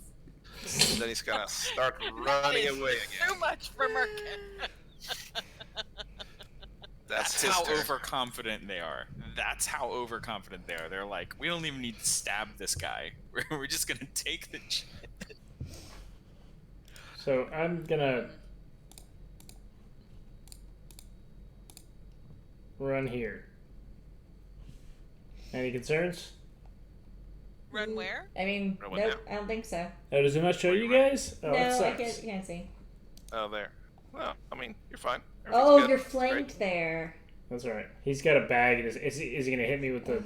And then he's gonna start That running is away too again. much for Merkin. That's That's his how turn. overconfident they are. That's how overconfident they are. They're like, we don't even need to stab this guy. We're just gonna take the shit. So I'm gonna run here. Any concerns? Run where? I mean, Run one nope, down. I don't think so. Oh, does it not show Where you you at? guys? Oh, No, it I sucks. can't see. Oh, there. Well, I mean, you're fine. Oh, Everything's good. you're It's great. flanked there. That's all right. He's got a bag. Is he gonna hit me with the?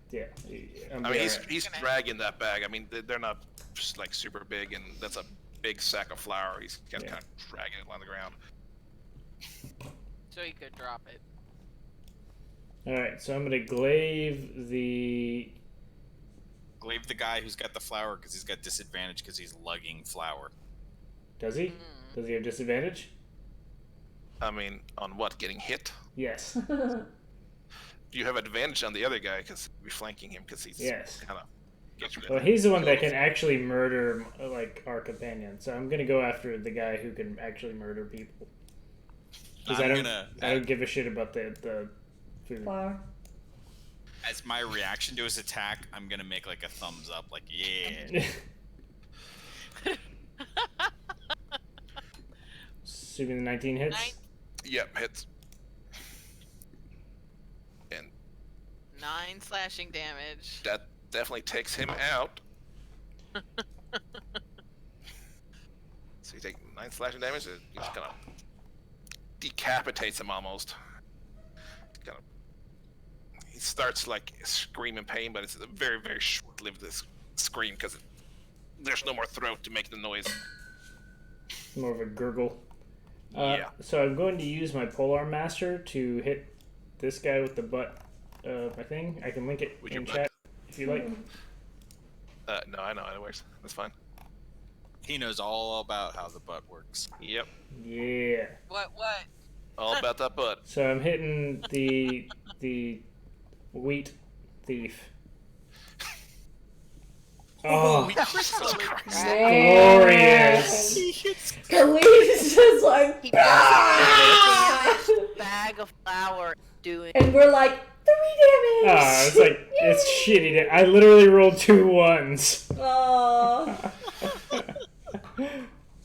Yeah. I mean, he's dragging that bag. I mean, they're not just like super big, and that's a big sack of flour. He's kind of dragging it along the ground. So you could drop it. All right. So I'm gonna glaive the. Glaive the guy who's got the flour because he's got disadvantage because he's lugging flour. Does he? Mm. Does he have disadvantage? I mean, on what? Getting hit? Yes. You have advantage on the other guy because you're flanking him because he's Yes. kind of. Well, he's the one that can actually murder like our companion. So I'm gonna go after the guy who can actually murder people. Because I don't give a shit about the food. Flower. As my reaction to his attack, I'm gonna make like a thumbs up, like yeah. Assuming the 19 hits. Yep, hits. And 9 slashing damage. that definitely takes him out. So you take 9 slashing damage. It just kind of decapitates him almost. Kind of. He starts like screaming pain, but it's a very, very short-lived this scream because there's no more throat to make the noise. More of a gurgle. Yeah. So I'm going to use my polearm master to hit this guy with the butt of my thing. I can link it With your in butt. chat if you like. No, I know how it works. That's fine. He knows all about how the butt works. Yep. Yeah. What? All about that butt. So I'm hitting the wheat thief. Oh, glorious! Khalees just like, He "Ah!" bag of flour doing. And we're like, 3 damage! Ah, it's like, it's shitty. I literally rolled 2 1s. Aw.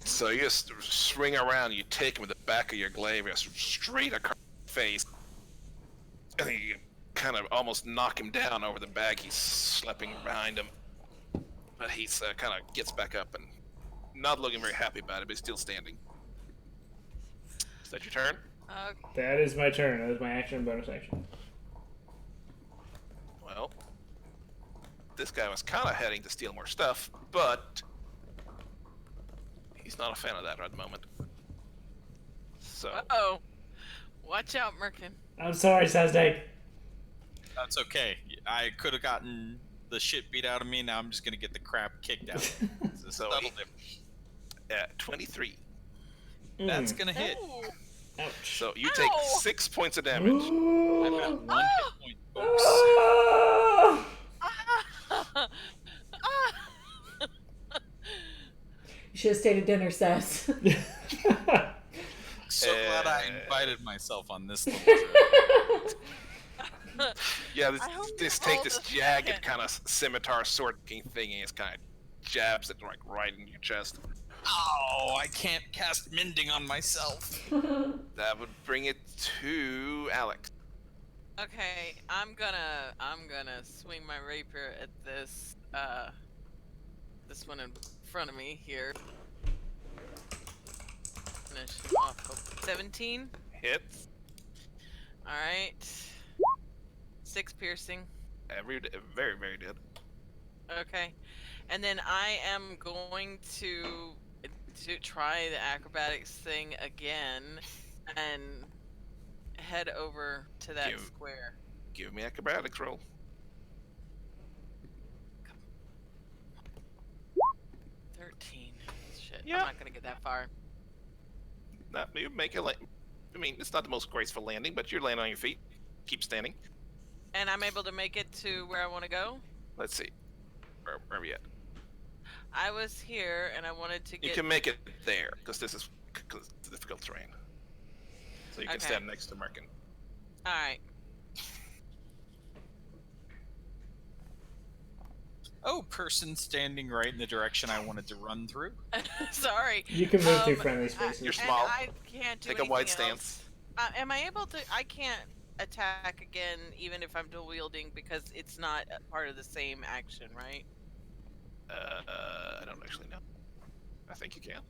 So you just swing around, you take him with the back of your glaive, just straight across the face, and then you kind of almost knock him down over the bag he's schlepping behind him. But he's kind of gets back up and not looking very happy about it, but he's still standing. Is that your turn? Okay. That is my turn. That is my action and bonus action. Well, this guy was kind of heading to steal more stuff, but he's not a fan of that at the moment. So, Uh-oh. Watch out, Merkin. I'm sorry, Sazdak. That's okay. I could have gotten the shit beat out of me. Now I'm just gonna get the crap kicked out. It's a So subtle he- difference. at 23. That's gonna hit. Ooh. Ouch. So you take Ow! 6 points of damage. I've got 1 hit point, folks. Ah. You should have stayed at dinner, Seth. So glad I invited myself on this little trip. Yeah, I hope this you take rolled this a jagged second. kind of scimitar sword looking thing and it kind of jabs it like right in your chest. Oh, I can't cast mending on myself. That would bring it to Alex. Okay, I'm gonna swing my rapier at this this one in front of me here. finish him off. 17. Hits. All right. 6 piercing. Very, very good. Okay. And then I am going to try the acrobatics thing again and head over to that Give- square. Give me acrobatics roll. 13. Shit. Yeah. I'm not gonna get that far. You make it like. I mean, it's not the most graceful landing, but you're landing on your feet. Keep standing. And I'm able to make it to where I want to go. Let's see. Where are we at? I was here and I wanted to You get. can make it there because this is difficult terrain. So you can Okay. stand next to Merkin. All right. Oh, person standing right in the direction I wanted to run through. Sorry. You can move through Um, friendly spaces. You're And small. I can't do Take a wide anything else. stance. Am I able to? I can't attack again, even if I'm dual wielding, because it's not a part of the same action, right? I don't actually know. I think you can.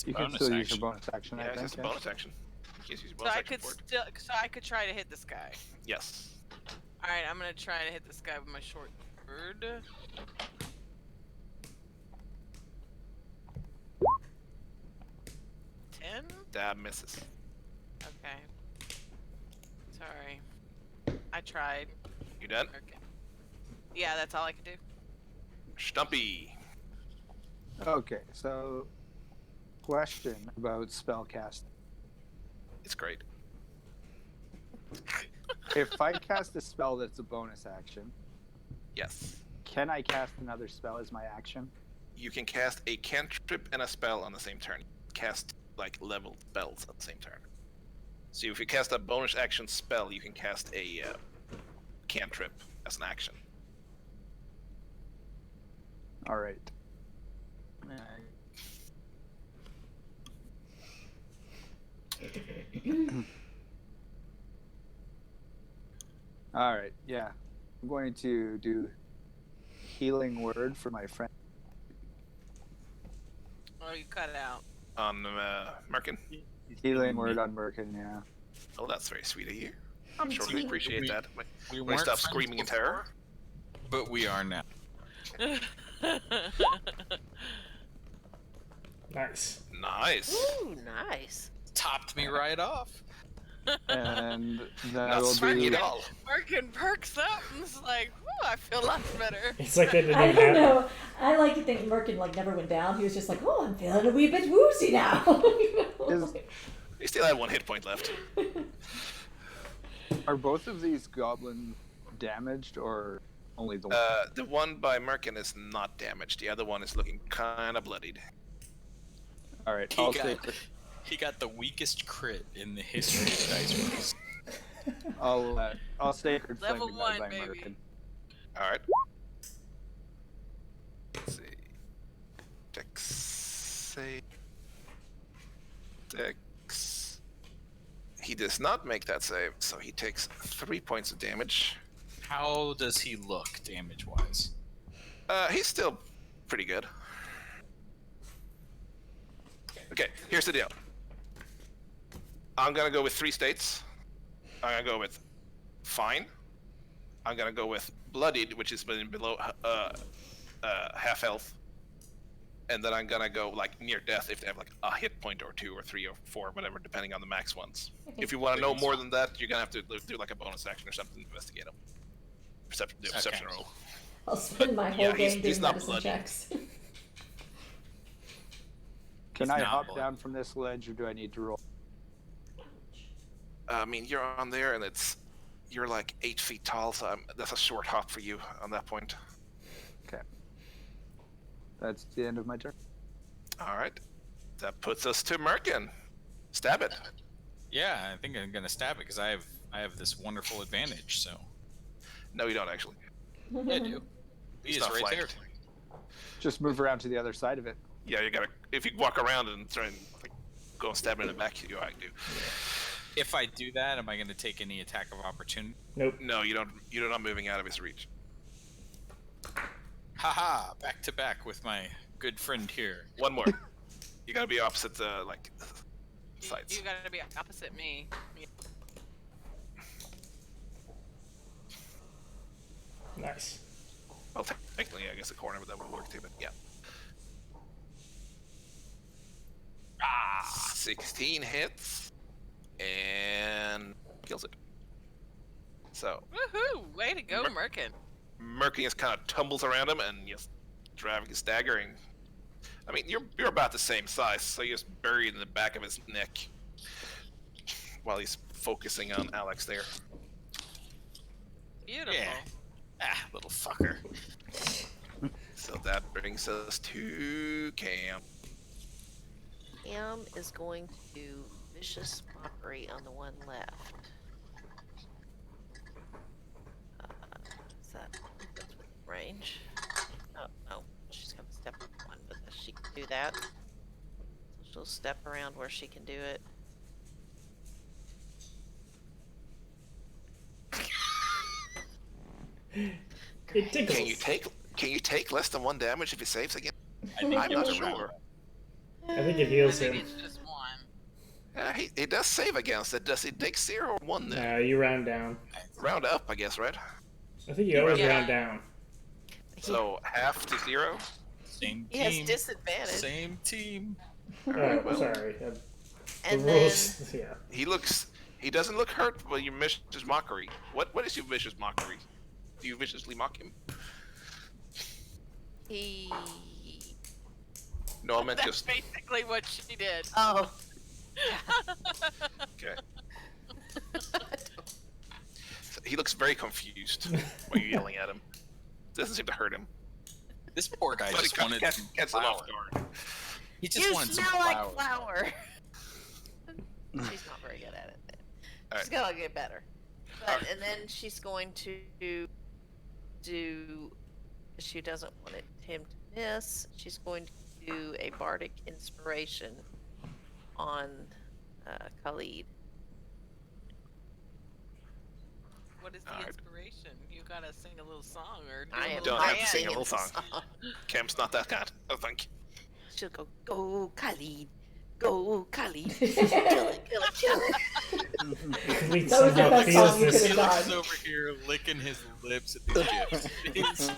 You can Bonus still use action. your bonus action. Yeah, I it's think. just a yeah. bonus action. You can use your So bonus I action could for it. still. So I could try to hit this guy. Yes. All right, I'm gonna try to hit this guy with my short sword. Ten. That misses. Okay. Sorry. I tried. You done? Okay. Yeah, that's all I could do. Stumpy. Okay, so question about spellcasting. It's great. If I cast a spell that's a bonus action, Yes. can I cast another spell as my action? You can cast a cantrip and a spell on the same turn. Cast like leveled spells at the same turn. So if you cast a bonus action spell, you can cast a cantrip as an action. All right. All right. Yeah, I'm going to do healing word for my friend. Oh, you cut it out. On Merkin. Healing word on Merkin. Yeah. Oh, that's very sweet of you. I'm sure It's we sweet. appreciate that. We When I weren't stop friends screaming in before, terror. but we are now. Nice. Nice. Ooh, nice. Topped me right off. And then I Not will swearing do. at all. Merkin perks up and is like, "Whew, I feel lots better." It's like that. I don't know. I like to think Merkin like never went down. He was just like, oh, I'm feeling a wee bit woozy now. You know? Is, You still had 1 hit point left. are both of these goblins damaged or only the one? The one by Merkin is not damaged. The other one is looking kind of bloodied. All right. He got the weakest crit in the history of Dice Rolls. I'll sacred flame Level the one, guy by baby. Merkin. All right. Let's see. Dex save. Dex. He does not make that save, so he takes 3 points of damage. How does he look damage-wise? He's still pretty good. Okay, here's the deal. I'm gonna go with 3 states. I'm gonna go with fine. I'm gonna go with bloodied, which is below half health, and then I'm gonna go like near death if they have like a hit point or 2 or 3 or 4, whatever, depending on the max ones. If you want to know more than that, you're gonna have to do like a bonus action or something to investigate them. Perception Okay. roll. I'll spend my whole Yeah, game he's doing not medicine bloody. checks. Can It's I not hop blood. down from this ledge or do I need to roll? I mean, you're on there, and you're like 8 feet tall, so that's a short hop for you on that point. Okay. That's the end of my turn. All right, that puts us to Merkin. Stab it. Yeah, I think I'm gonna stab it because I have this wonderful advantage. So No, you don't actually. yeah, I do. He It's is not right there. flanked. Just move around to the other side of it. Yeah, you gotta. If you walk around and try and like, go and stab it in the back, you do. If I do that, am I gonna take any attack of opportunity? Nope. No, you don't. You're not moving out of his reach. Haha! Back to back with my good friend here. One more. You gotta be opposite sides. You gotta be opposite me. Nice. Well, technically, I guess a corner, but that would work too. But yeah. 16 hits and kills it. So Woohoo! Way to go, Merkin. Merkin just kind of tumbles around him and just driving his dagger. And I mean, you're about the same size, so you're just buried in the back of his neck while he's focusing on Alex there. Beautiful. Yeah. Little fucker. So that brings us to Cam. Cam is going to do vicious mockery on the one left. Is that that's within range? Oh no, she's gonna step up one, but she can do that. So she'll step around where she can do it. It tickles. Can you take less than 1 damage if he saves again? I think I'm you not will. sure. I think it heals Maybe him. it's just one. He does save against it. Does he take 0 or 1 then? No, you round down. Round up, I guess, right? I think you always Yeah. round down. So half to 0. Same He has team. disadvantage. Same team. Alright, well, Sorry. The And then rules. Yeah. He doesn't look hurt, but you miss his mockery. What is your vicious mockery? Do you viciously mock him? he. No, I meant That's just basically what she did. Oh. okay. So he looks very confused while you're yelling at him. Doesn't seem to hurt him. This poor guy But just it wanted gets some him flour. off guard. He just You wanted some smell flour. like flour. She's not very good at it. She's gotta get better. But and then she's going to do. She doesn't want him to miss. She's going to do a bardic inspiration on Khalid. What is the Alright. inspiration? You gotta sing a little song or do I a am little Don't not have to dance. sing a singing little the song. Cam's not that kind. Oh, thank you. She'll go Khalid, go Khalid, kill it, kill it, kill it. Khalid That was the somehow best feels song you this. He could've looks done. over here licking his lips at these gifts.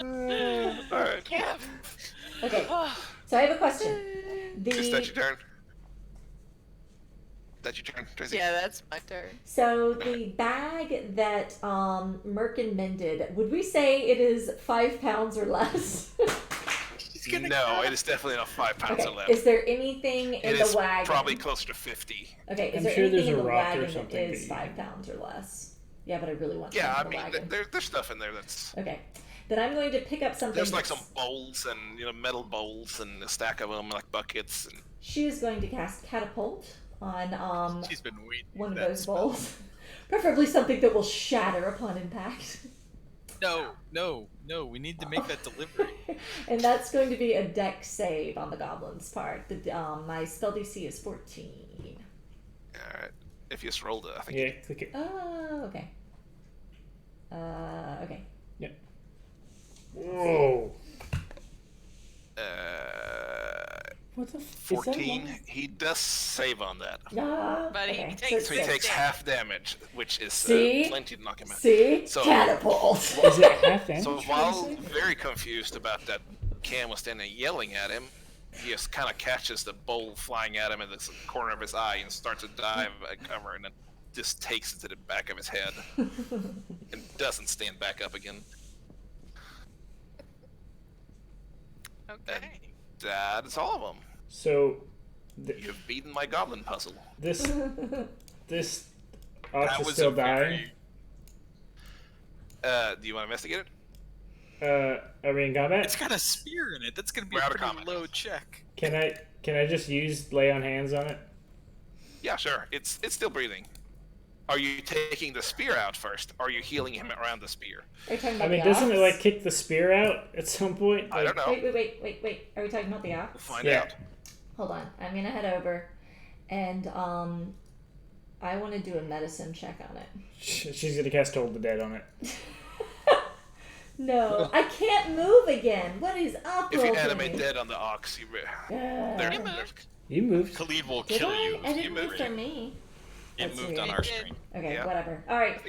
Alright. Yeah. Okay, so I have a question. Is that The your turn? That's your turn, Tracy? Yeah, that's my turn. so the bag that Merkin mended, would we say it is 5 pounds or less? No, it is definitely not 5 pounds Okay. or less. Is there anything in It the is wagon? probably closer to 50. Okay, is I'm there sure there's anything in a the rock or wagon that something is that you 5 pounds or less? Yeah, but I really want Yeah, I something in the mean, wagon. there's stuff in there that's. Okay, then I'm going to pick up something. There's like some that's- bowls and metal bowls and a stack of them like buckets and She is going to cast catapult on She's been waiting. one of for that those spell. bowls, preferably something that will shatter upon impact. No. We need to make that delivery. And that's going to be a dex save on the goblin's part. My spell DC is 14. all right. If you just rolled it, I think. Yeah, click it. Oh, okay. Okay. Whoa. What the? 14. He does save on that, Ah, But he okay. takes so he Six takes damage. half damage, which is See? plenty to knock him out. See? So- Catapult. Is it half damage? So while very confused about that, Cam was standing yelling at him. He just kind of catches the bowl flying at him in the corner of his eye and starts to dive at cover, and then just takes it to the back of his head and doesn't stand back up again. Okay. That is all of them. So, You've beaten my goblin puzzle. this That ox is was still a very- dying. Do you want to investigate it? Are we in combat? It's got a spear in it. That's gonna be We're a out of pretty combat. low check. Can I just use lay on hands on it? Yeah, sure. It's still breathing. Are you taking the spear out first? Or are you healing him around the spear? Are you talking I about mean, the doesn't it ox? like kick the spear out at some point? I don't know. Wait. Are we talking about the We'll ox? find Yeah. out. Hold on. I'm gonna head over, and I want to do a medicine check on it. She's gonna cast Hold the Dead on it. No, I can't move again. What is up? If you with animate me? dead on the ox, Ugh. they're You moved. Khalid will Did kill I? you. I if didn't you move move. from me. It That's moved weird. on It our did. screen. Okay, Yeah. whatever. All right.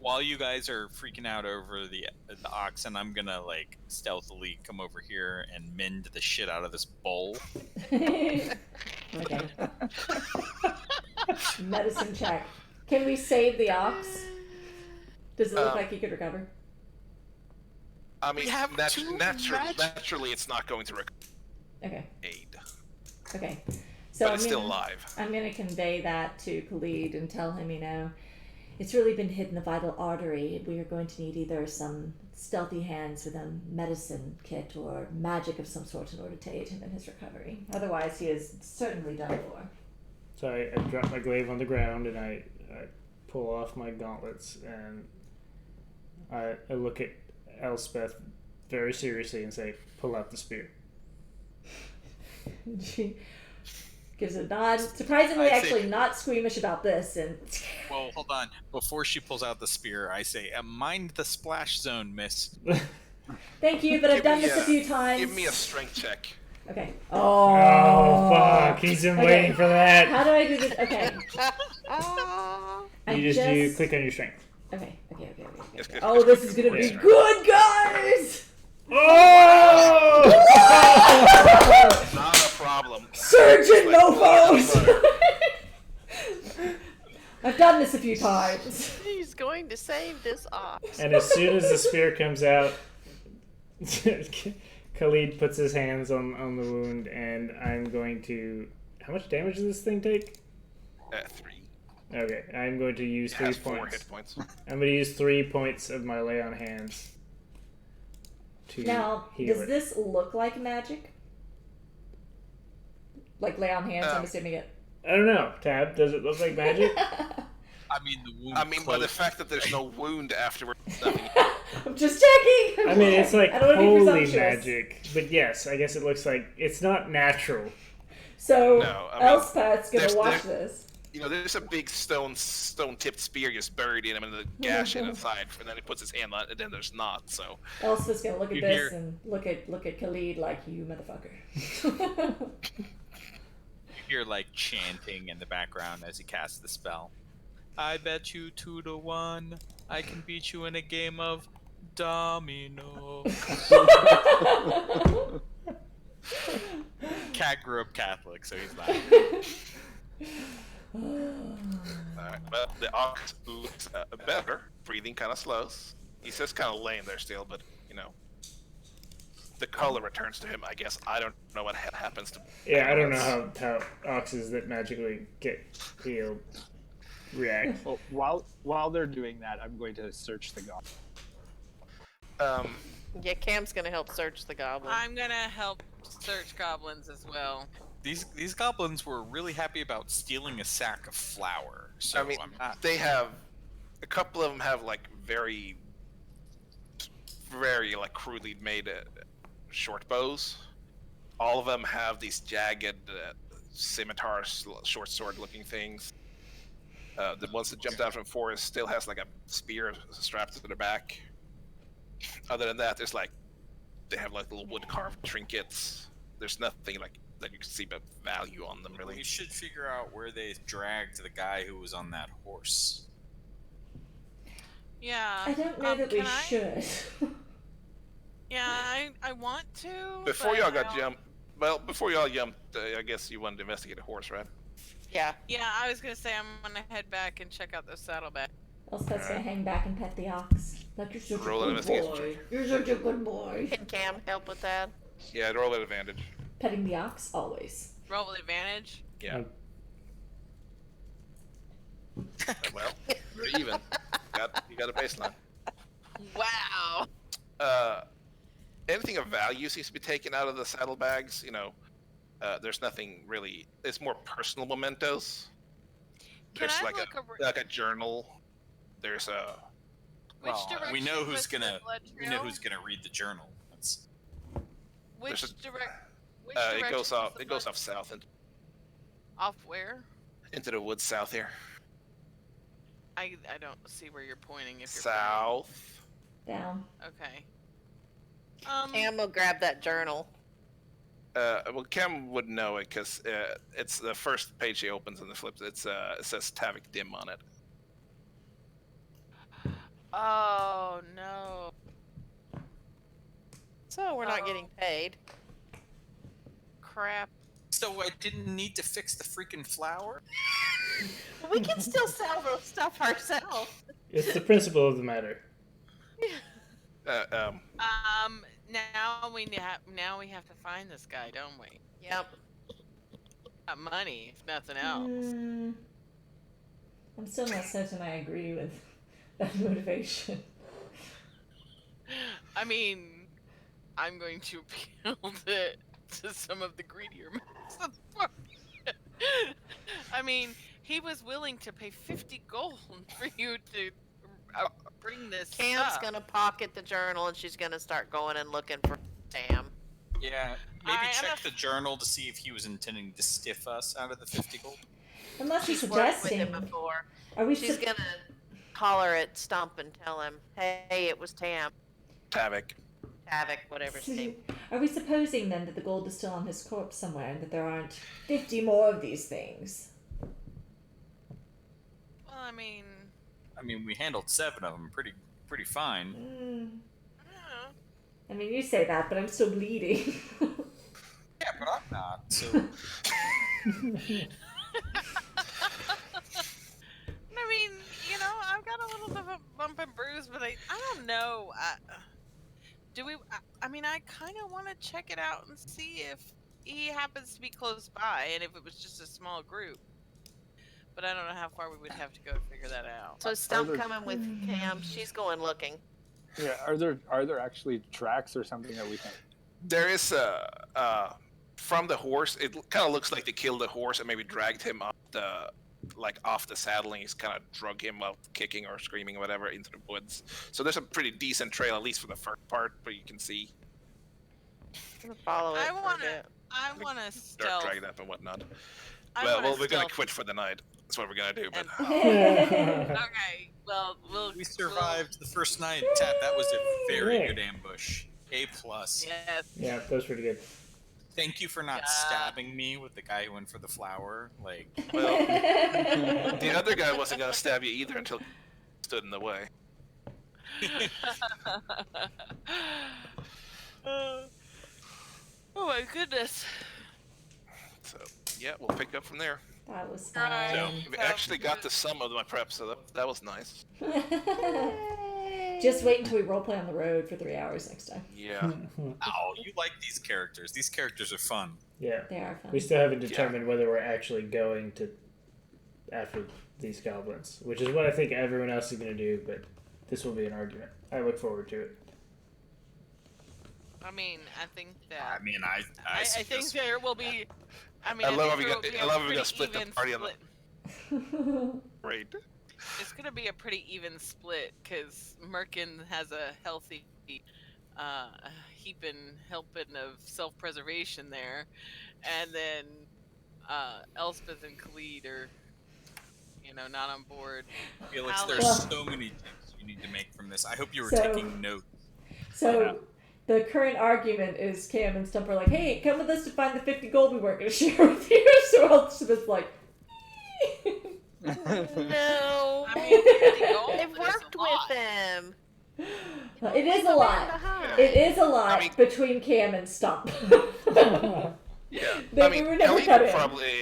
While you guys are freaking out over the oxen, I'm gonna like stealthily come over here and mend the shit out of this bowl. Okay. Medicine check. Can we save the ox? Does it look Um, like he could recover? I mean, We have two magic- naturally, it's not going to Okay. aid, Okay. So but it's still alive. I'm gonna convey that to Khalid and tell him, it's really been hit in the vital artery. We are going to need either some stealthy hands with a medicine kit or magic of some sort in order to aid him in his recovery. Otherwise, he is certainly done for. So I drop my glaive on the ground and I pull off my gauntlets and I look at Elspeth very seriously and say, "Pull out the spear." She gives a nod, surprisingly I say- actually not squeamish about this, and Well, hold on. Before she pulls out the spear, I say, "Mind the splash zone, miss." thank you, but I've Give done me this a few times. Give me a strength check. Okay. Oh fuck! He's been Okay. waiting for that. How do I do this? Okay. You just click on your strength. Okay. Yes, good, Oh, good, this good, is good, gonna good, be good. good, guys! Oh! Not a problem. Surgeon Like, mofos! I've done this a few times. He's going to save this ox. And as soon as the spear comes out, Khalid puts his hands on the wound, and I'm going to. How much damage does this thing take? 3. Okay, I'm going to use It 3 has 4 points. hit points. I'm going to use 3 points of my lay on hands to Now, heal does it. this look like magic? Like lay on hands, I'm Um, assuming it. I don't know, Tab. Does it look like magic? I mean, the wound. I mean, by the closed. fact that there's no wound afterwards, nothing. I'm just checking! I mean, it's like I don't wanna be holy presumptuous. magic. But yes, I guess it looks like it's not natural. So, No, I mean, Elspeth's gonna there's- watch there- this. You know, there's a big stone-tipped spear just buried in him, and a gash in his side, and then he puts his hand on it, and then there's not. So, Elspeth's gonna look at You this hear- and look at Khalid like, you motherfucker. You hear like chanting in the background as he casts the spell. I bet you 2-1 I can beat you in a game of domino. Cat grew up Catholic, so he's not. but the ox looks better, breathing kind of slows. He's just kind of laying there still, but you know, the color returns to him. I guess I don't know what happens to. Yeah, I don't know animals. how oxes that magically get healed react. Well, while they're doing that, I'm going to search the goblin. Yeah, Cam's gonna help search the goblin. I'm gonna help search goblins as well. These goblins were really happy about stealing a sack of flour. So I mean, I'm not. they have a couple of them have like very like crudely made short bows. All of them have these jagged scimitar, short sword looking things. The ones that jumped out from forest still has like a spear strapped to their back. Other than that, there's like they have like little wood carved trinkets. There's nothing like that you can see but value on them really. We should figure out where they dragged the guy who was on that horse. Yeah. I don't know that we can I? should. Yeah, I want to. Before but y'all I got don't- jumped, before y'all jumped, I guess you wanted to investigate a horse, right? Yeah. Yeah, I was gonna say I'm gonna head back and check out those saddlebags. Elspeth's gonna hang back and pet the ox. Like, you're such Roll a an good investigation boy. You're such a good boy. Can Cam help with that? Yeah, roll at advantage. Petting the ox, always. Roll with advantage. Yeah. Well, you're even. You got a baseline. Wow. Anything of value seems to be taken out of the saddlebags. You know, there's nothing really. It's more personal mementos. Can There's I like look like a journal. There's a. Which Well, direction we know who's was the gonna blood we know trail? who's gonna read the journal. That's Which there's a- direct? Which It direction goes was off. the It goes blood- off south Off where? into the woods south here. I don't see where you're pointing. If you're South. Down. Pointing. Okay. Cam will grab that journal. Well, Cam would know it because it's the first page he opens and the flips. It says Tavik Dim on it. Oh no. So we're not getting paid. Crap. So I didn't need to fix the freaking flower? We can still sell the stuff ourselves. It's the principle of the matter. Now we have to find this guy, don't we? Yep. Got money, if nothing else. I'm still not certain I agree with that motivation. I mean, I'm going to appeal to some of the greedier members of the party. I mean, he was willing to pay 50 gold for you to bring this Cam's stuff. gonna pocket the journal and she's gonna start going and looking for Sam. Yeah, maybe I am check the journal to see if he was intending to stiff us out of the 50 gold. Unless he's She's worked with suggesting. him before. Are we? She's gonna holler at Stump and tell him, "Hey, it was Tam, Tavik. Havoc, whatever his name." Are we supposing then that the gold is still on his corpse somewhere and that there aren't 50 more of these things? Well, I mean, We handled 7 of them pretty fine. I I mean, you say that, but I'm still bleeding. Yeah, but I'm not. So mean, I've got a little bit of a bump and bruise, but I don't know. I kind of want to check it out and see if he happens to be close by, and if it was just a small group. But I don't know how far we would have to go to figure that out. So Stump coming with Cam. She's going looking. Yeah, are there actually tracks or something that we can? There is from the horse. It kind of looks like they killed the horse and maybe dragged him off the saddle, and he's kind of drug him while kicking or screaming or whatever into the woods. So there's a pretty decent trail, at least for the first part, but you can see I'm gonna follow it I for a want bit. to dirt stealth. dragged up and whatnot. I Well, wanna we're gonna stealth. quit for the night. That's what we're gonna do. But Okay, well, we survived the first night. Tat, that was a very Yeah. good ambush. A+. Yes. Yeah, that was pretty good. Thank you for not Yeah. stabbing me with the guy who went for the flower. Like, well, the other guy wasn't gonna stab you either until he stood in the way. Oh my goodness. So yeah, we'll pick up from there. That was Right. So fun. we actually got to some of my prep, so that was nice. Just wait until we roleplay on the road for 3 hours next time. Yeah. oh, you like these characters. These characters are fun. Yeah. They are fun. We still haven't determined whether we're actually going to after these goblins, which is what I think everyone else is going to do, but this will be an argument. I look forward to it. I mean, I think I that. mean, I think suggest- there will be. I mean, I I love think how we there got- will I be love how a we got pretty split the even party on the- split. Right. It's gonna be a pretty even split because Merkin has a healthy heaping helping of self-preservation there, and then Elspeth and Khalid are, not on board. Felix, Alex. there's so many things you need to make from this. I hope you were So- taking notes. So the current argument is Cam and Stump are like, "Hey, come with us to find the 50 gold we weren't going to share with you." So Elspeth's like, No, I mean, 50 gold they've is worked a lot. with him. it is a lot. Behind. It is a lot I mean- between Cam and Stump. Yeah. We were never Khalid cut would in. probably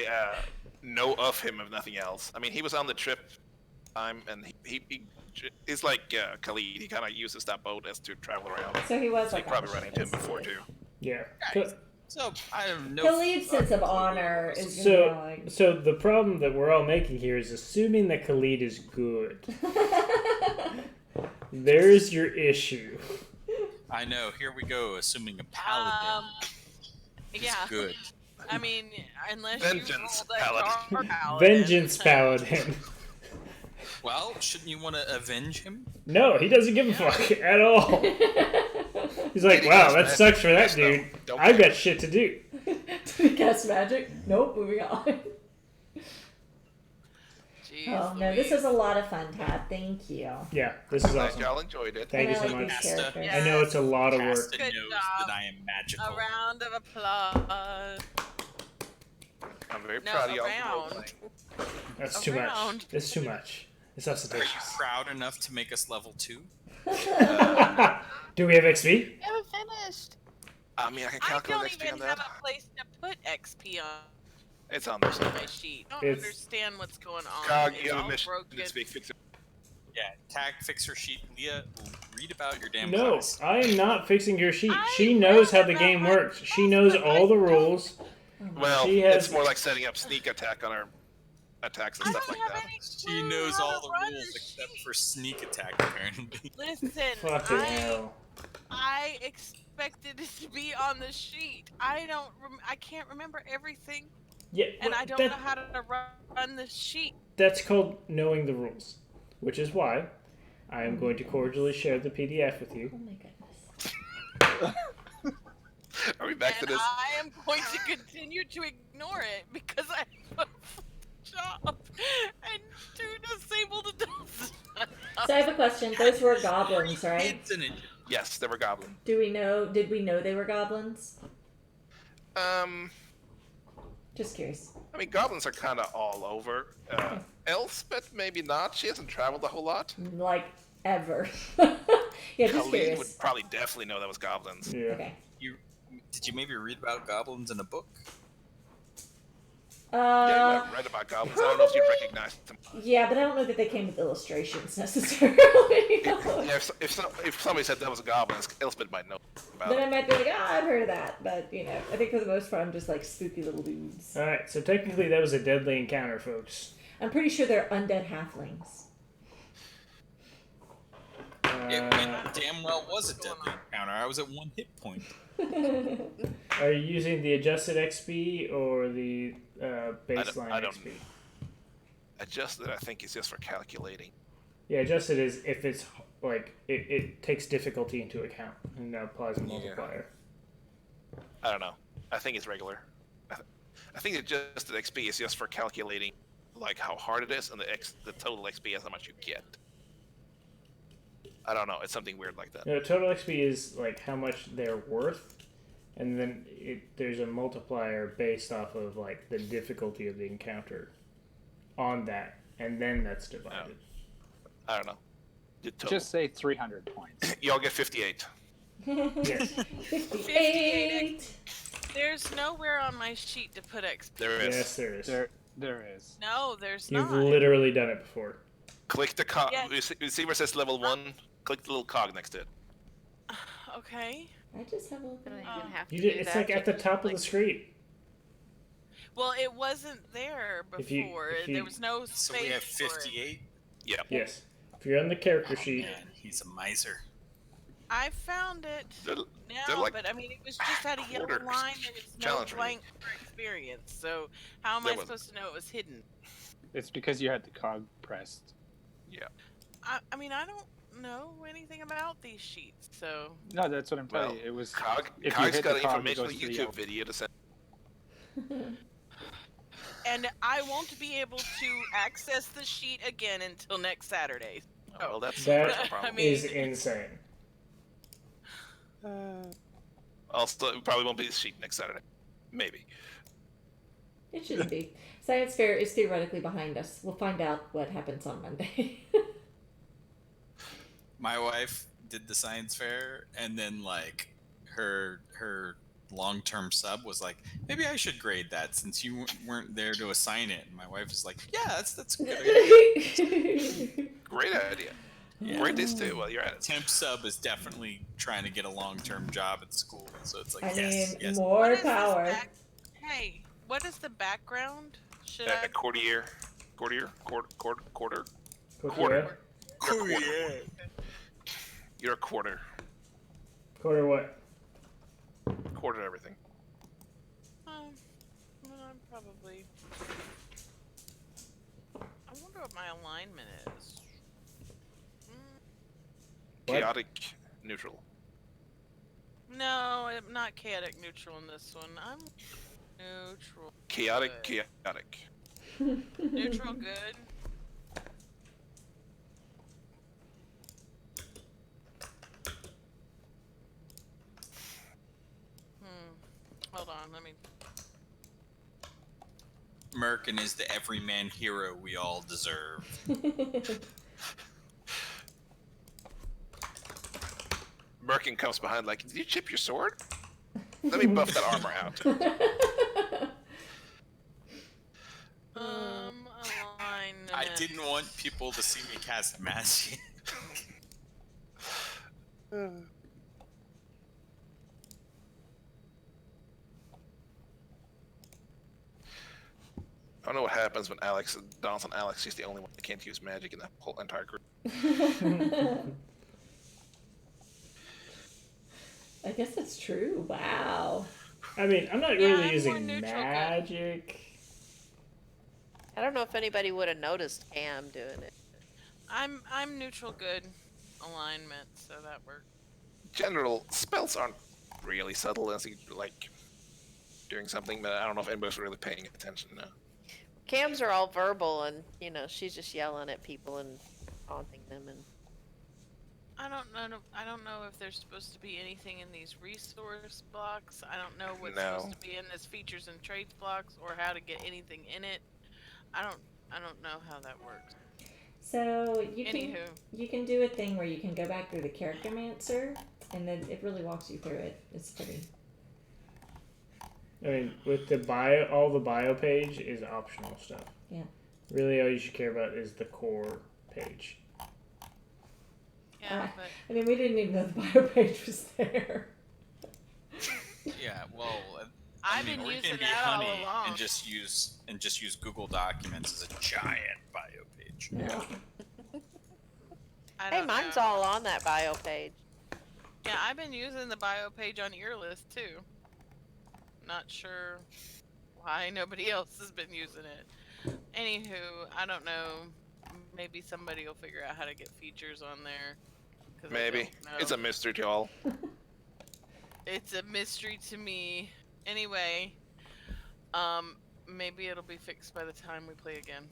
know of him if nothing else. I mean, he was on the trip time, and he is like Khalid. He kind of uses that boat as to travel around. So he was So like, you probably on run the into him ship, before basically. too. Yeah. So I have no. Khalid's sense of honor is gonna So, be like. so the problem that we're all making here is assuming that Khalid is good. There's your issue. I know. Here we go. Assuming a paladin is Yeah. good. I mean, unless Vengeance you rolled a paladin. dark paladin. Vengeance paladin. Well, shouldn't you want to avenge him? No, he doesn't give a fuck at all. He's like, He wow, does that magic. sucks for that Yes, no, dude. don't I've care. got shit to do. Did he cast magic? Nope, moving on. Jeez Oh no, this Louise. was a lot of fun, Tad. Thank you. Yeah, this is Glad awesome. y'all enjoyed it. Thank you And I so like much. these characters. I know it's a lot of work. Casta Good knows job. that I am magical. A round of applause. I'm very No, proud of y'all for around. role-playing. That's too much. Around. It's too much. It's Are you ostentatious. proud enough to make us level 2? Do we have XP? Haven't finished. I mean, I can I calculate don't XP even on have that. a place to put XP on It's on there my somewhere. sheet. I don't It's- understand what's going on. Cog, It's you have a all mission broken. this week. Fix it. Yeah, tag fixer sheet. Leah, read about your damn No, class. I am not fixing your sheet. I She knows read how the about game my works. She class, knows but all the I don't- rules. Well, She has- it's more like setting up sneak attack on our attacks and I stuff don't like have that. any She clue knows how all to the run rules a except sheet. for sneak attack, apparently. Listen, Fucking hell. I expected it to be on the sheet. I can't remember everything, Yeah, and well, I don't that- know how to run the sheet. That's called knowing the rules, which is why I am going to cordially share the PDF with you. Oh my goodness. Are we back to And this? I am going to continue to ignore it because I have a job and too disabled to do stuff. So I have a question. Those were goblins, right? It's an Yes, they were goblin. Did we know they were goblins? Just curious. I mean, goblins are kind of all over. Elspeth, maybe not. She hasn't traveled a whole lot. Like, ever. Yeah, just Khalid curious. would probably definitely know that was goblins. Yeah. Okay. Did you maybe read about goblins in a book? Yeah, you might Uh, have read about goblins. I don't know if you'd recognize them. yeah, but I don't know that they came with illustrations necessarily. Yeah, if somebody said that was a goblin, Elspeth might know about Then it. I might be like, I've heard of that. But, you know, I think for the most part, I'm just like spooky little dudes. Alright, so technically that was a deadly encounter, folks. I'm pretty sure they're undead halflings. It damn well was a deadly encounter. I was at 1 hit point. Are you using the adjusted XP or the baseline I don't- XP? Adjusted, I think, is just for calculating. Yeah, adjusted is if it's like it takes difficulty into account and applies a multiplier. I don't know. I think it's regular. I think adjusted XP is just for calculating like how hard it is, and the total XP is how much you get. I don't know. It's something weird like that. No, total XP is like how much they're worth, and then there's a multiplier based off of like the difficulty of the encounter on that, and then that's divided. I don't know. The total. Just say 300 points. Y'all get 58. Yes. 58. There's nowhere on my sheet to put XP. There is. Yes, there is. There is. No, there's You've not. literally done it before. Click the cog. Yeah. You see where it says level 1? Click the little cog next to it. Okay. I just have a little. But I Oh. even have to You do did. It's that like at the to- top of the screen. Well, it wasn't there If you- before. if you- There was no space So we have for it. 58. Yes. If you're on the character Oh, sheet, man, he's a miser. I found it They're- now, they're like but I mean, it was just had a yellow quarters. line. There was no Challenge me. blank for experience. So how am There I was- supposed to know it was hidden? It's because you had the cog pressed. I mean, I don't know anything about these sheets, so No, that's what I'm telling Well, you. It was. Cog. If you Cog's hit got the an cog, it informational goes to the YouTube yellow. video to send. and I won't be able to access the sheet again until next Saturday. Oh, well, that's That no problem. I mean- is insane. Also, it probably won't be the sheet next Saturday. Maybe. It shouldn't be. Science fair is theoretically behind us. We'll find out what happens on Monday. My wife did the science fair, and then like her long-term sub was like, maybe I should grade that since you weren't there to assign it. And my wife was like, yeah, that's a good idea. Great idea. Yeah. Grade this too while you're at it. Temp sub is definitely trying to get a long-term job at school, so it's like, I yes, mean, yes. What more is this power. Hey, what is the background? Should I? Quarter. Quarter. Quarter. You're a quarter. Quarter what? Quarter everything. Well, I'm probably. I wonder what my alignment is. What? Chaotic neutral. No, I'm not chaotic neutral in this one. I'm neutral. Chaotic, Good. chaotic. Neutral good. on. Let me. Merkin is the everyman hero we all deserve. Merkin comes behind like, did you chip your sword? Let me buff that armor out. Alignment. I didn't want people to see me cast magic. I don't know what happens when Alex dawns on Alex. She's the only one that can't use magic in the whole entire group. I guess that's true. Wow. I mean, I'm not Yeah, really I'm more using neutral good. magic. I don't know if anybody would have noticed Cam doing it. I'm neutral good alignment, so that works. General spells aren't really subtle unless you like doing something, but I don't know if anybody's really paying attention now. Cams are all verbal, and she's just yelling at people and taunting them, and I don't know if there's supposed to be anything in these resource blocks. I don't know what's No. supposed to be in this features and traits blocks or how to get anything in it. I don't know how that works. So Anywho. you can do a thing where you can go back through the Charactermancer, and then it really walks you through it. It's pretty. I mean, with the bio, all the bio page is optional stuff. Yeah. Really, all you should care about is the core page. Yeah, but I mean, we didn't even know the bio page was there. Yeah, well, I've mean, been or you using can be that all honey along. and just use Google Documents as a giant bio page. Yeah. I hey, don't mine's know. all on that bio page. Yeah, I've been using the bio page on Earlist too. Not sure why nobody else has been using it. Anywho, I don't know. Maybe somebody will figure out how to get features on there. 'Cause I Maybe. don't know. It's a mystery to all. It's a mystery to me. Anyway, maybe it'll be fixed by the time we play again.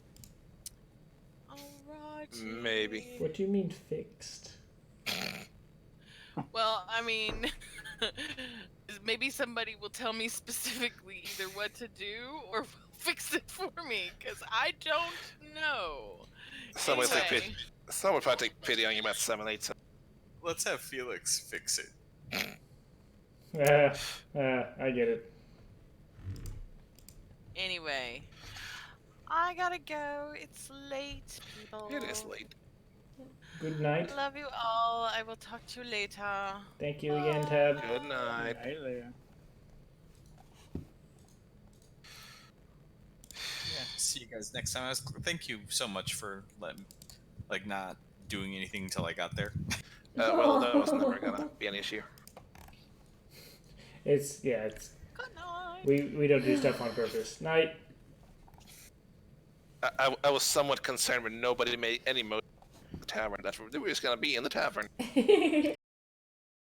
Alright. Maybe. What do you mean fixed? Well, I mean, maybe somebody will tell me specifically either what to do or will fix it for me, because I don't know. Someone Anyway. would probably take pity on you about 7, 8. Let's have Felix fix it. I get it. Anyway, I gotta go. It's late, people. It is late. Good night. Love you all. I will talk to you later. Thank you again, Tab. Good night. Right there. Yeah. See you guys next time. Thank you so much for not doing anything until I got there. Well, that was never gonna be an issue. It's Good night. we don't do stuff on purpose. Night. I was somewhat concerned when nobody made any motion in the tavern. That we were just gonna be in the tavern.